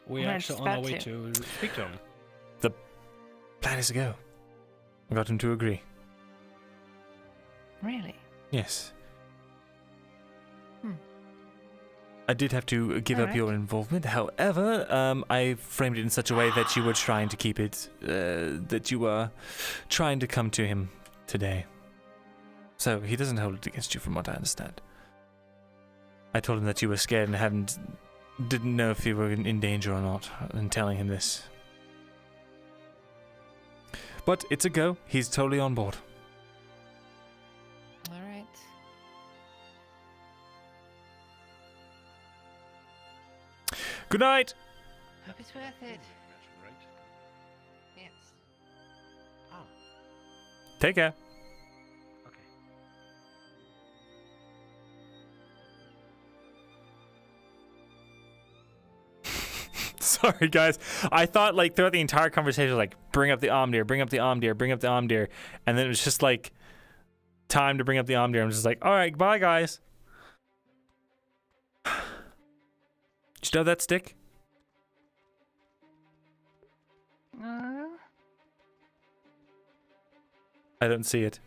We're actually on our way to speak to him. The plan is to go. I got him to agree. Really? Yes. Hmm. I did have to give up your involvement. However, I framed it in such a way that you were trying to keep it, that you were trying to come to him today. So he doesn't hold it against you from what I understand. I told him that you were scared and didn't know if you were in danger or not, and telling him this. But it's a go. He's totally on board. All right. Good night. Hope it's worth it. Yes. Take care. Sorry, guys. I thought, like, throughout the entire conversation, like, bring up the Omdir, bring up the Omdir, bring up the Omdir. And then it was just, like, time to bring up the Omdir. I'm just like, all right, bye, guys. Did you know that stick? I don't see it.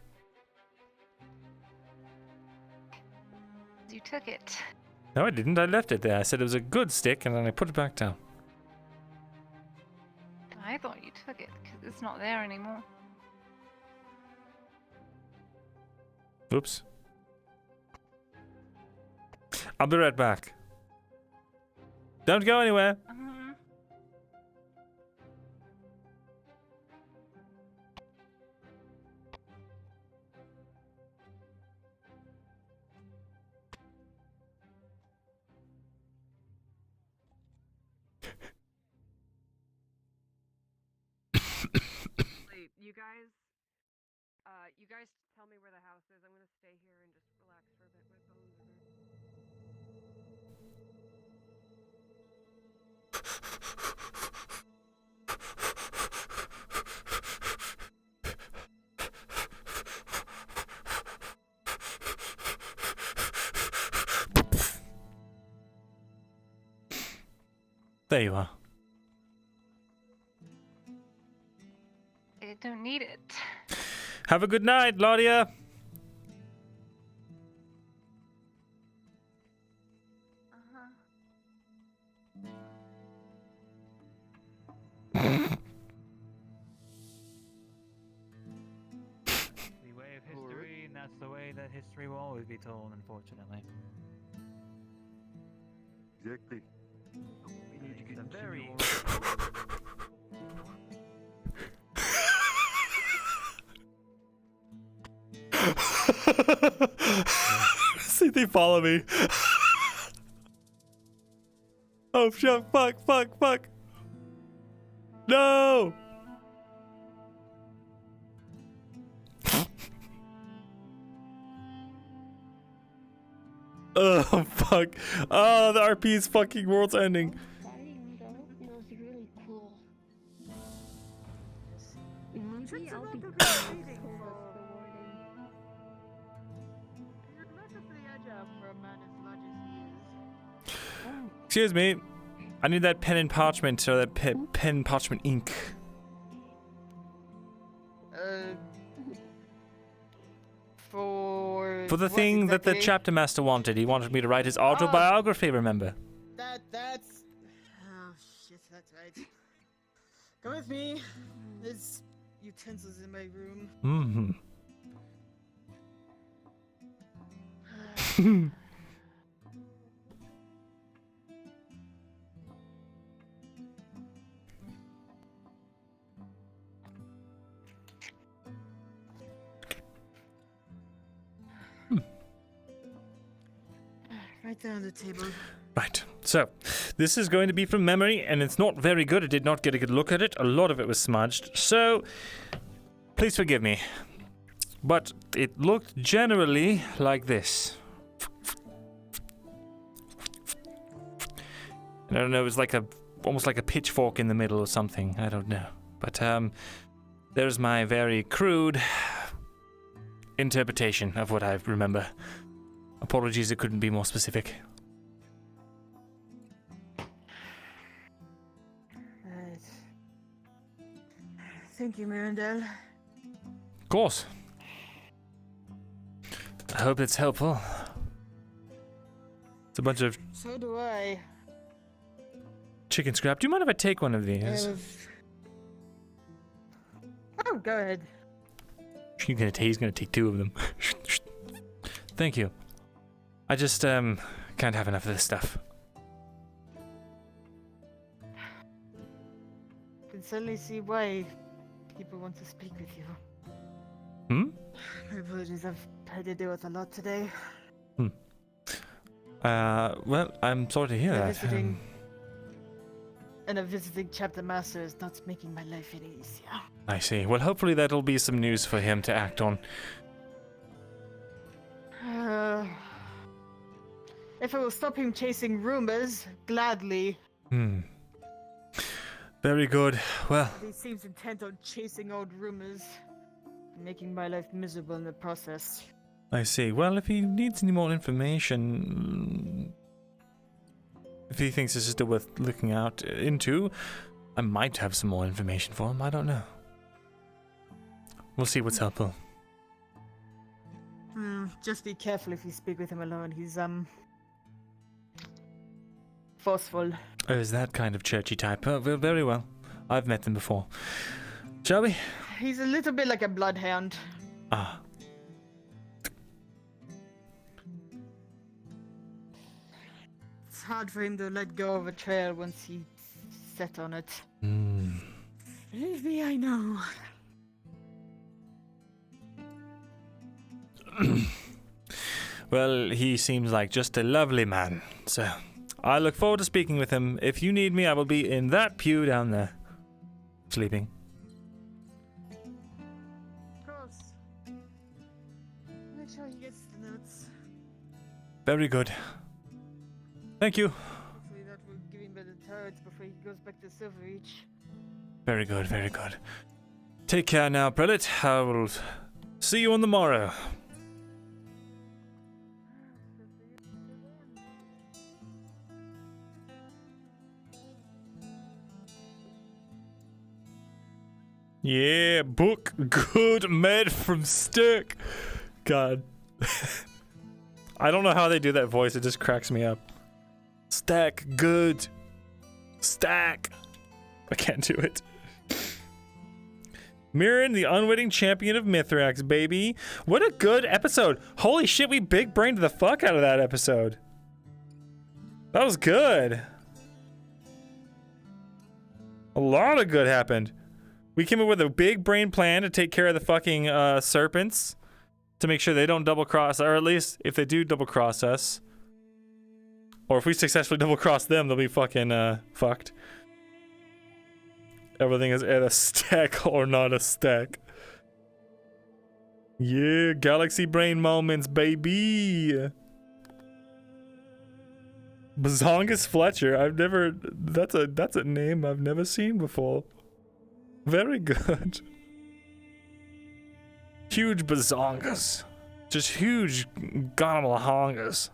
You took it. No, I didn't. I left it there. I said it was a good stick, and then I put it back down. I thought you took it because it's not there anymore. Oops. I'll be right back. Don't go anywhere. You guys tell me where the house is. I'm gonna stay here and just relax for a bit. My bones are. There you are. I don't need it. Have a good night, Claudia. The way of history, and that's the way that history will always be told, unfortunately. Exactly. It's a very... See, they follow me. Oh, shit. Fuck. No! Oh, fuck. Oh, the RP's fucking world's ending. It was really cool. Maybe I'll be Excuse me. I need that pen and parchment, or that pen, parchment, ink. For the thing that the chapter master wanted. He wanted me to write his autobiography, remember? That's... Oh, shit, that's right. Come with me. There's utensils in my room. Mm-hmm. Right there on the table. Right. So, this is going to be from memory, and it's not very good. I did not get a good look at it. A lot of it was smudged. So, please forgive me. but it looked generally like this. And I don't know, it was like almost like a pitchfork in the middle or something. I don't know. But there's my very crude interpretation of what I remember. Apologies, it couldn't be more specific. Right. Thank you, Myrindal. Of course. I hope it's helpful. It's a bunch of So do I. chicken scrap. Do you mind if I take one of these? Oh, go ahead. He's gonna take 2 of them. Thank you. I just can't have enough of this stuff. I can certainly see why people want to speak with you. Hmm? My apologies, I've had to deal with a lot today. Well, I'm sorry to hear that. And a visiting chapter master is not making my life any easier. I see. Well, hopefully that'll be some news for him to act on. If it will stop him chasing rumors, gladly. Very good. Well, He seems intent on chasing old rumors, making my life miserable in the process. I see. Well, if he needs any more information, if he thinks this is still worth looking out into, I might have some more information for him. I don't know. We'll see what's helpful. Just be careful if you speak with him alone. He's, forceful. Oh, is that kind of churchy type? Oh, well, very well. I've met them before. Shall we? He's a little bit like a bloodhound. Ah. It's hard for him to let go of a trail once he's set on it. Believe me, I know. Well, he seems like just a lovely man, so I look forward to speaking with him. If you need me, I will be in that pew down there, sleeping. Of course. Make sure he gets the notes. Very good. Thank you. Hopefully that will give him better turrets before he goes back to Silverreach. Very good, very good. Take care now, Prelate. I will see you on the morrow. Yeah, book good med from Stick. God. I don't know how they do that voice. It just cracks me up. Stack good. Stack. I can't do it. Mirren, the unwitting champion of Mithrax, baby. What a good episode. Holy shit, we big brained the fuck out of that episode. That was good. A lot of good happened. We came up with a big brain plan to take care of the fucking serpents. To make sure they don't double cross, or at least if they do double cross us. Or if we successfully double cross them, they'll be fucking fucked. Everything is at a stack or not a stack. Yeah, galaxy brain moments, baby. Bazongus Fletcher. I've never. That's a name I've never seen before. Very good. Huge bazongas. Just huge gonamalahongas.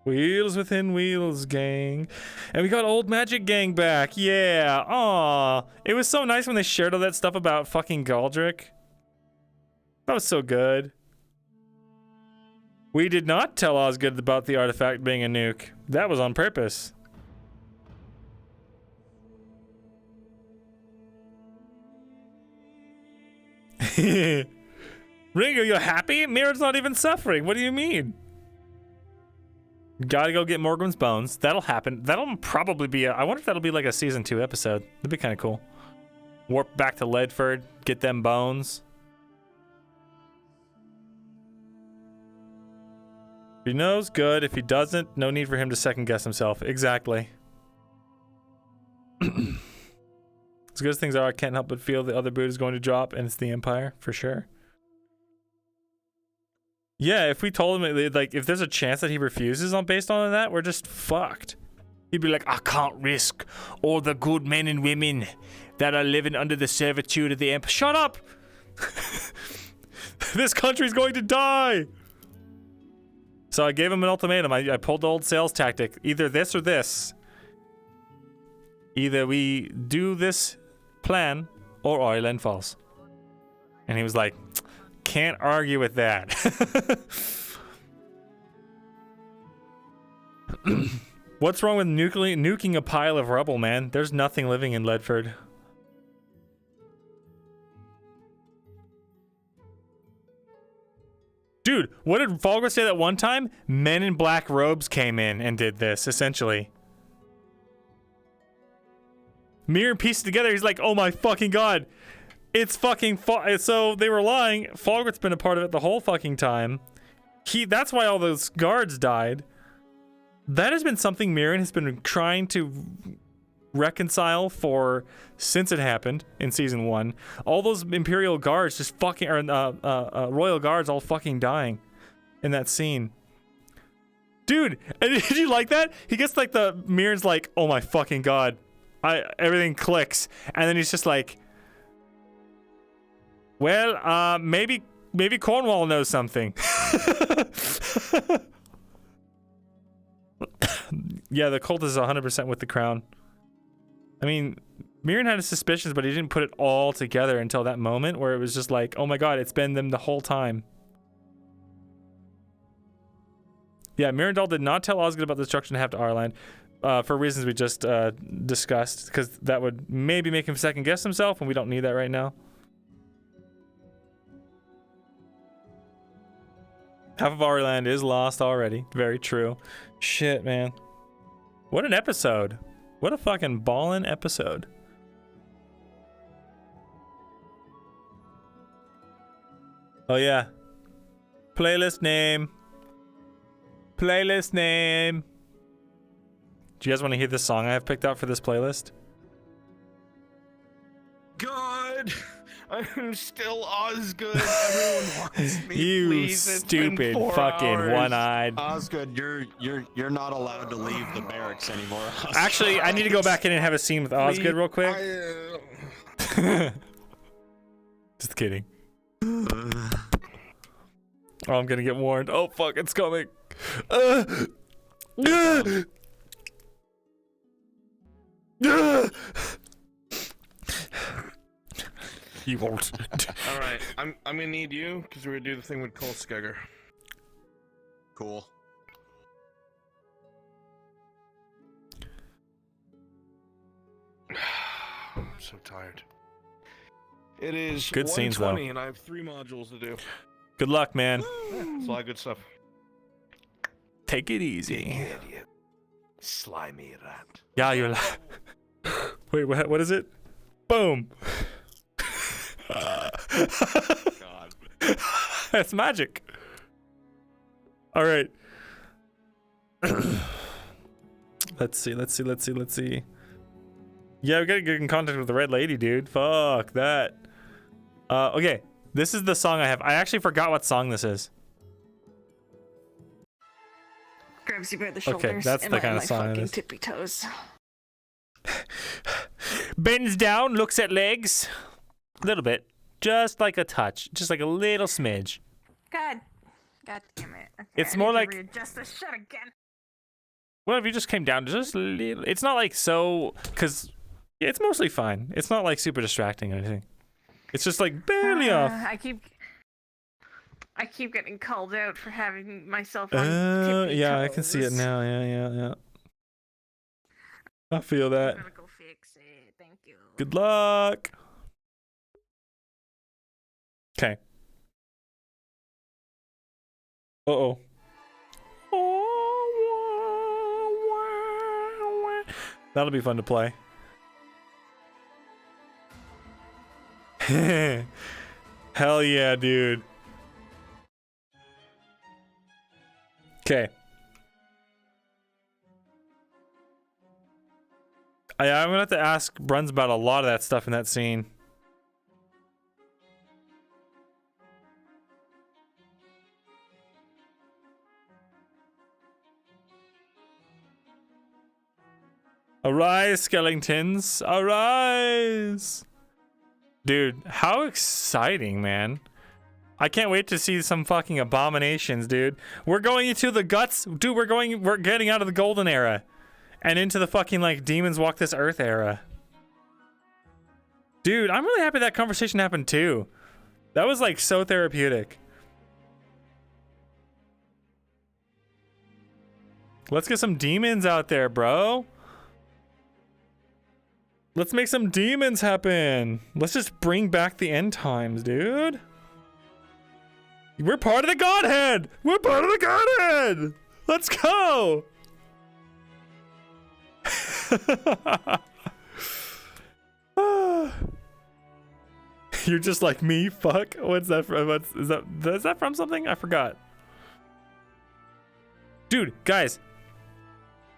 Wheels within wheels, gang. And we got Old Magic Gang back. Yeah. Aw. It was so nice when they shared all that stuff about fucking Galdrick. That was so good. We did not tell Osgood about the artifact being a nuke. That was on purpose. Ringo, you happy? Mirrod's not even suffering. What do you mean? Gotta go get Morgrim's bones. That'll happen. That'll probably be I wonder if that'll be like a season 2 episode. That'd be kind of cool. Warp back to Ledford, get them bones. If he knows, good. If he doesn't, no need for him to second guess himself. Exactly. As good as things are, I can't help but feel the other boot is going to drop, and it's the Empire, for sure. Yeah, if we told him, like, if there's a chance that he refuses on based on that, we're just fucked. He'd be like, I can't risk all the good men and women that are living under the servitude of the Empire. Shut up! This country's going to die! So I gave him an ultimatum. I pulled the old sales tactic. Either this or this. Either we do this plan or Ireland falls. And he was like, can't argue with that. What's wrong with nuking a pile of rubble, man? There's nothing living in Ledford. Dude, what did Falgor say that one time? Men in black robes came in and did this, essentially. Mirror pieced it together. He's like, oh my fucking god. It's fucking so they were lying. Falgor's been a part of it the whole fucking time. That's why all those guards died. That has been something Mirren has been trying to reconcile since it happened in season 1. All those Imperial guards just fucking, or Royal guards all fucking dying in that scene. Dude, did you like that? He gets like Mirren's like, oh my fucking god. Everything clicks. And then he's just like, well, maybe Cornwall knows something. Yeah, the cult is 100% with the crown. I mean, Mirren had his suspicions, but he didn't put it all together until that moment where it was just like, oh my god, it's been them the whole time. Yeah, Myrindal did not tell Osgood about the destruction of Ireland for reasons we just discussed, because that would maybe make him second guess himself, and we don't need that right now. Half of Ireland is lost already. Very true. Shit, man. What an episode. What a fucking ballin' episode. Oh, yeah. Playlist name. Playlist name. Do you guys want to hear the song I have picked out for this playlist? God! I'm still Osgood. Everyone wants me. You please. stupid fucking one-eyed. Osgood, you're not allowed to leave the barracks anymore. Osgood. Actually, I need to go back in and have a scene with Osgood real quick. Just kidding. Oh, I'm gonna get warned. Oh fuck, it's coming. You won't. All right, I'm gonna need you because we're gonna do the thing with Cole Skegger. Cool. I'm so tired. It is Good scenes, though. 1:20 and I have 3 modules to do. Good luck, man. Yeah, it's a lot of good stuff. Take it easy. Idiot. Slimy rat. Yeah, you're Wait, what is it? Boom. God. That's magic. All right. Let's see. Yeah, we gotta get in contact with the red lady, dude. Fuck that. Okay. This is the song I have. I actually forgot what song this is. Grabs you by the shoulders. Okay, that's the kind of song it is. Tippy toes. Bends down, looks at legs. A little bit. Just like a touch. Just like a little smidge. God damn it. Okay, It's I more need to like... readjust this shit again. Well, if you just came down just a little... It's not like so... Because yeah, it's mostly fine. It's not like super distracting or anything. It's just like barely off. I keep getting called out for having myself on tippy yeah, toes. I can see it now. Yeah. I feel that. I'm gonna go fix it. Thank you. Good luck. Okay. Uh-oh. That'll be fun to play. Hell yeah, dude. Okay. I'm gonna have to ask Bruns about a lot of that stuff in that scene. Arise, skeletons, arise! Dude, how exciting, man. I can't wait to see some fucking abominations, dude. We're going into the guts. Dude, we're getting out of the golden era and into the fucking, like, demons walk this earth era. Dude, I'm really happy that conversation happened too. That was, like, so therapeutic. Let's get some demons out there, bro. Let's make some demons happen. Let's just bring back the end times, dude. We're part of the Godhead. We're part of the Godhead. Let's go. You're just like me. Fuck. What's that from? Is that from something? I forgot. Dude, guys,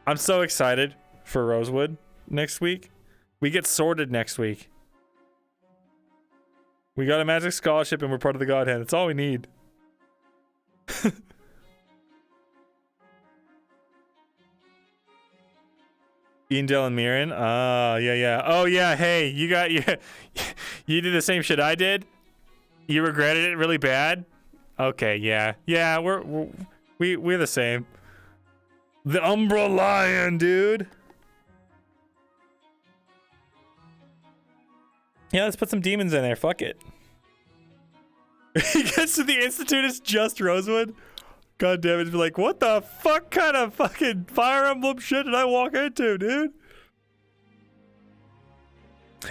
I'm so excited for Rosewood next week. We get sorted next week. We got a magic scholarship and we're part of the Godhead. That's all we need. Eandel and Mirren. Yeah. Oh yeah, hey, you did the same shit I did? You regretted it really bad? Okay, yeah. Yeah, we're the same. The Umbra Lion, dude. Yeah, let's put some demons in there. Fuck it. He gets to the Institute, it's just Rosewood. God damn it. Be like, what the fuck kind of fucking Fire Emblem shit did I walk into, dude?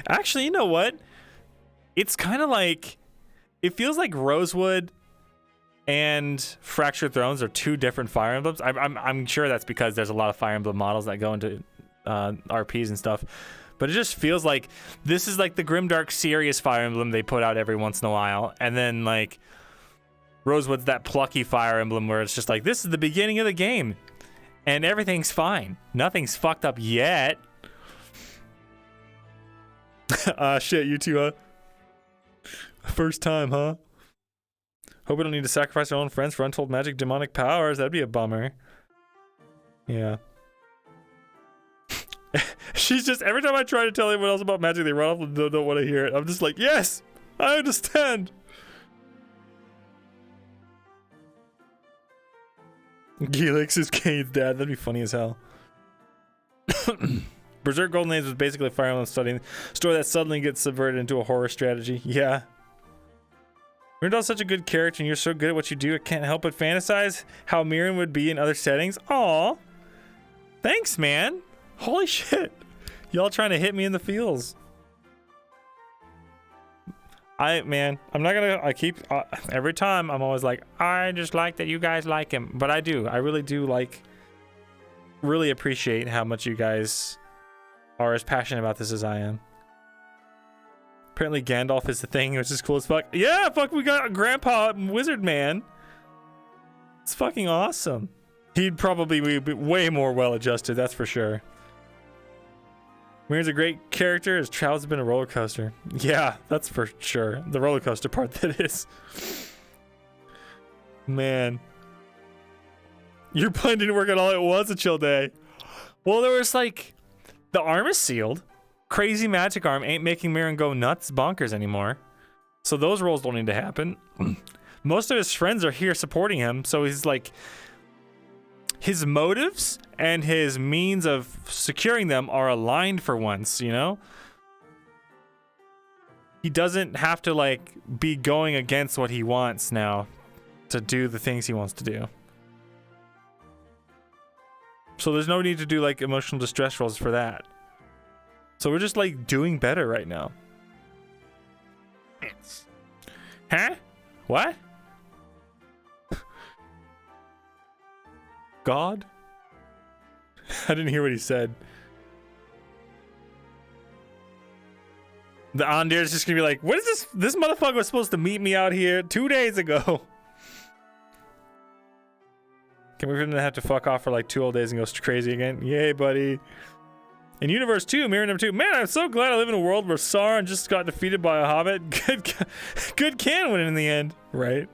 Actually, you know what? It's kind of like, it feels like Rosewood and Fractured Thrones are two different Fire Emblems. I'm sure that's because there's a lot of Fire Emblem models that go into RPs and stuff. But it just feels like this is like the grimdark serious Fire Emblem they put out every once in a while. And then like Rosewood's that plucky Fire Emblem where it's just like, this is the beginning of the game. And everything's fine. Nothing's fucked up yet. Shit, you two, huh? First time, huh? Hope we don't need to sacrifice our own friends for untold magic demonic powers. That'd be a bummer. Yeah. She's just, every time I try to tell anyone else about magic, they run off and don't want to hear it. I'm just like, yes, I understand. Gelix is Kane's dad. That'd be funny as hell. Berserk Golden Age was basically a Fire Emblem story that suddenly gets subverted into a horror strategy. Yeah. Myrindal's such a good character and you're so good at what you do, I can't help but fantasize how Mirren would be in other settings. Aw. Thanks, man. Holy shit. Y'all trying to hit me in the feels. I'm not gonna, every time I'm always like, I just like that you guys like him. But I do. I really do really appreciate how much you guys are as passionate about this as I am. Apparently Gandalf is the thing, which is cool as fuck. Yeah, fuck, we got a grandpa wizard man. It's fucking awesome. He'd probably be way more well-adjusted, that's for sure. Mirren's a great character. His travels have been a roller coaster. Yeah, that's for sure. The roller coaster part, that is. Man. Your plan didn't work at all. It was a chill day. Well, there was like, the arm is sealed. Crazy magic arm ain't making Mirren go nuts bonkers anymore. So those rolls don't need to happen. Most of his friends are here supporting him. So he's like, his motives and his means of securing them are aligned for once, you know? He doesn't have to like be going against what he wants now to do the things he wants to do. So there's no need to do like emotional distress rolls for that. So we're just like doing better right now. Huh? What? God? I didn't hear what he said. The Ondir is just gonna be like, what is this? This motherfucker was supposed to meet me out here 2 days ago. Can we for him to have to fuck off for like 2 whole days and go crazy again? Yay, buddy. In Universe 2, Mirror number 2. Man, I'm so glad I live in a world where Sauron just got defeated by a hobbit. Good can win in the end, right?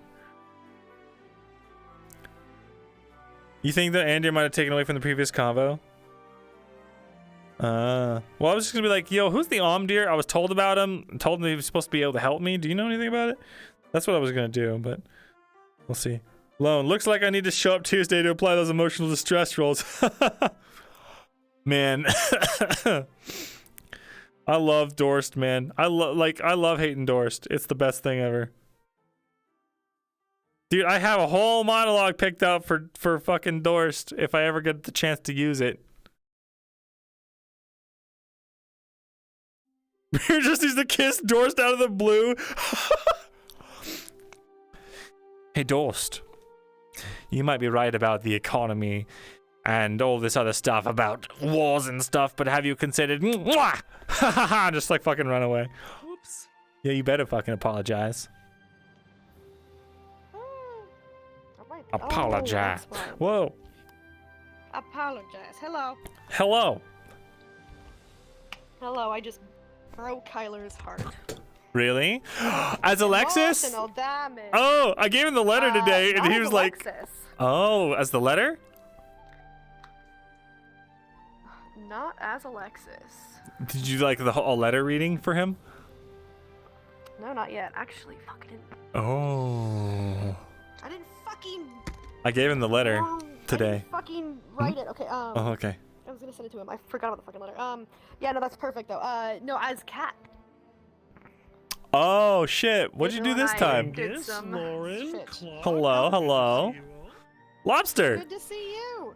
You think that Andir might have taken away from the previous convo? Well, I was just gonna be like, yo, who's the Omdir? I was told about him, told him he was supposed to be able to help me. Do you know anything about it? That's what I was gonna do, but we'll see. Lone, looks like I need to show up Tuesday to apply those emotional distress rolls. Man. I love Dorst, man. I love hating Dorst. It's the best thing ever. Dude, I have a whole monologue picked out for fucking Dorst if I ever get the chance to use it. Beer just needs to kiss Dorst out of the blue. Hey, Dorst. You might be right about the economy and all this other stuff about wars and stuff, but have you considered just like fucking run away? Oops. Yeah, you better fucking apologize. Apologize. Whoa. Apologize. Hello. Hello. Hello, I just broke Kyler's heart. Really? As Alexis? Emotional damage. Oh, I gave him the letter today, and he was like, Alexis. oh, as the letter? Not as Alexis. Did you like the whole letter reading for him? No, not yet. Actually, fuck, I didn't. Oh. I didn't fucking. I gave him the letter today. I didn't fucking write it. Okay. Oh, okay. I was gonna send it to him. I forgot about the fucking letter. Yeah, no, that's perfect though. No, as Cat. Oh shit! What'd you do this time? Yes, Lauren. Hello, hello. Lobster. Good to see you.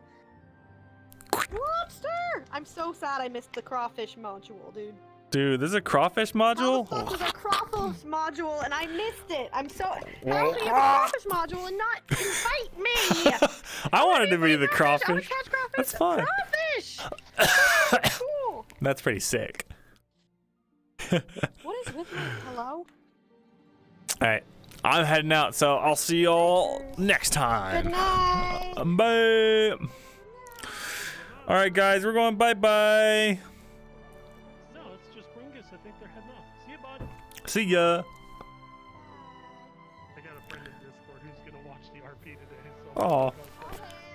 Lobster! I'm so sad I missed the crawfish module, dude. Dude, there's a crawfish module? How the fuck is a crawfish module and I missed it? I'm so. How can you have a crawfish module and not invite me? I wanted to be the crawfish. I would catch crawfish. That's fine. Crawfish! Cool. That's pretty sick. What is with me? Hello? Alright, I'm heading out, so I'll see y'all next time. Good night. Bye. Alright, guys, we're going bye-bye. No, it's just Bringus. I think they're heading off. See you, bud. See ya. I got a friend in Discord who's gonna watch the RP today. So Aw.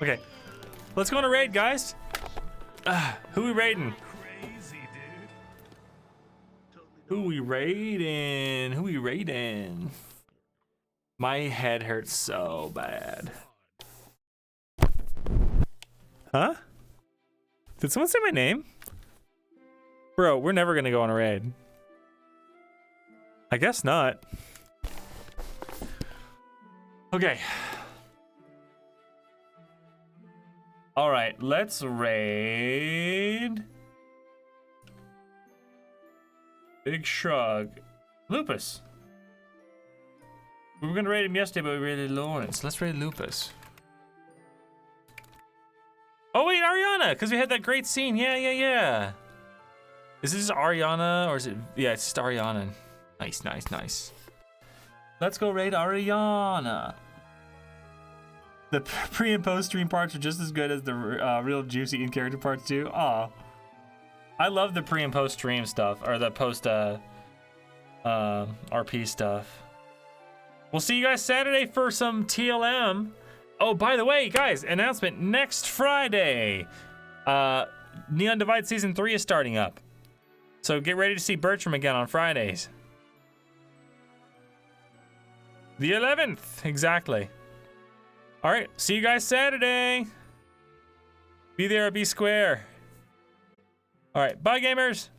Okay, let's go on a raid, guys. Who we raiding? Crazy, dude. Who we raiding? Who we raiding? My head hurts so bad. Huh? Did someone say my name? Bro, we're never gonna go on a raid. I guess not. Okay. Alright, let's raid. Big shrug. Lupus. We were gonna raid him yesterday, but we raided Lawrence. Let's raid Lupus. Oh wait, Ariana, because we had that great scene. Yeah. Is this Ariana or is it? Yeah, it's just Ariana. Nice. Let's go raid Ariana. The pre and post stream parts are just as good as the real juicy in-character parts too. Aw. I love the pre and post stream stuff, or the post RP stuff. We'll see you guys Saturday for some TLM. Oh, by the way, guys, announcement next Friday. Neon Divide Season 3 is starting up. So get ready to see Bertram again on Fridays. The 11th, exactly. All right, see you guys Saturday. Be there or be square. All right, bye, gamers.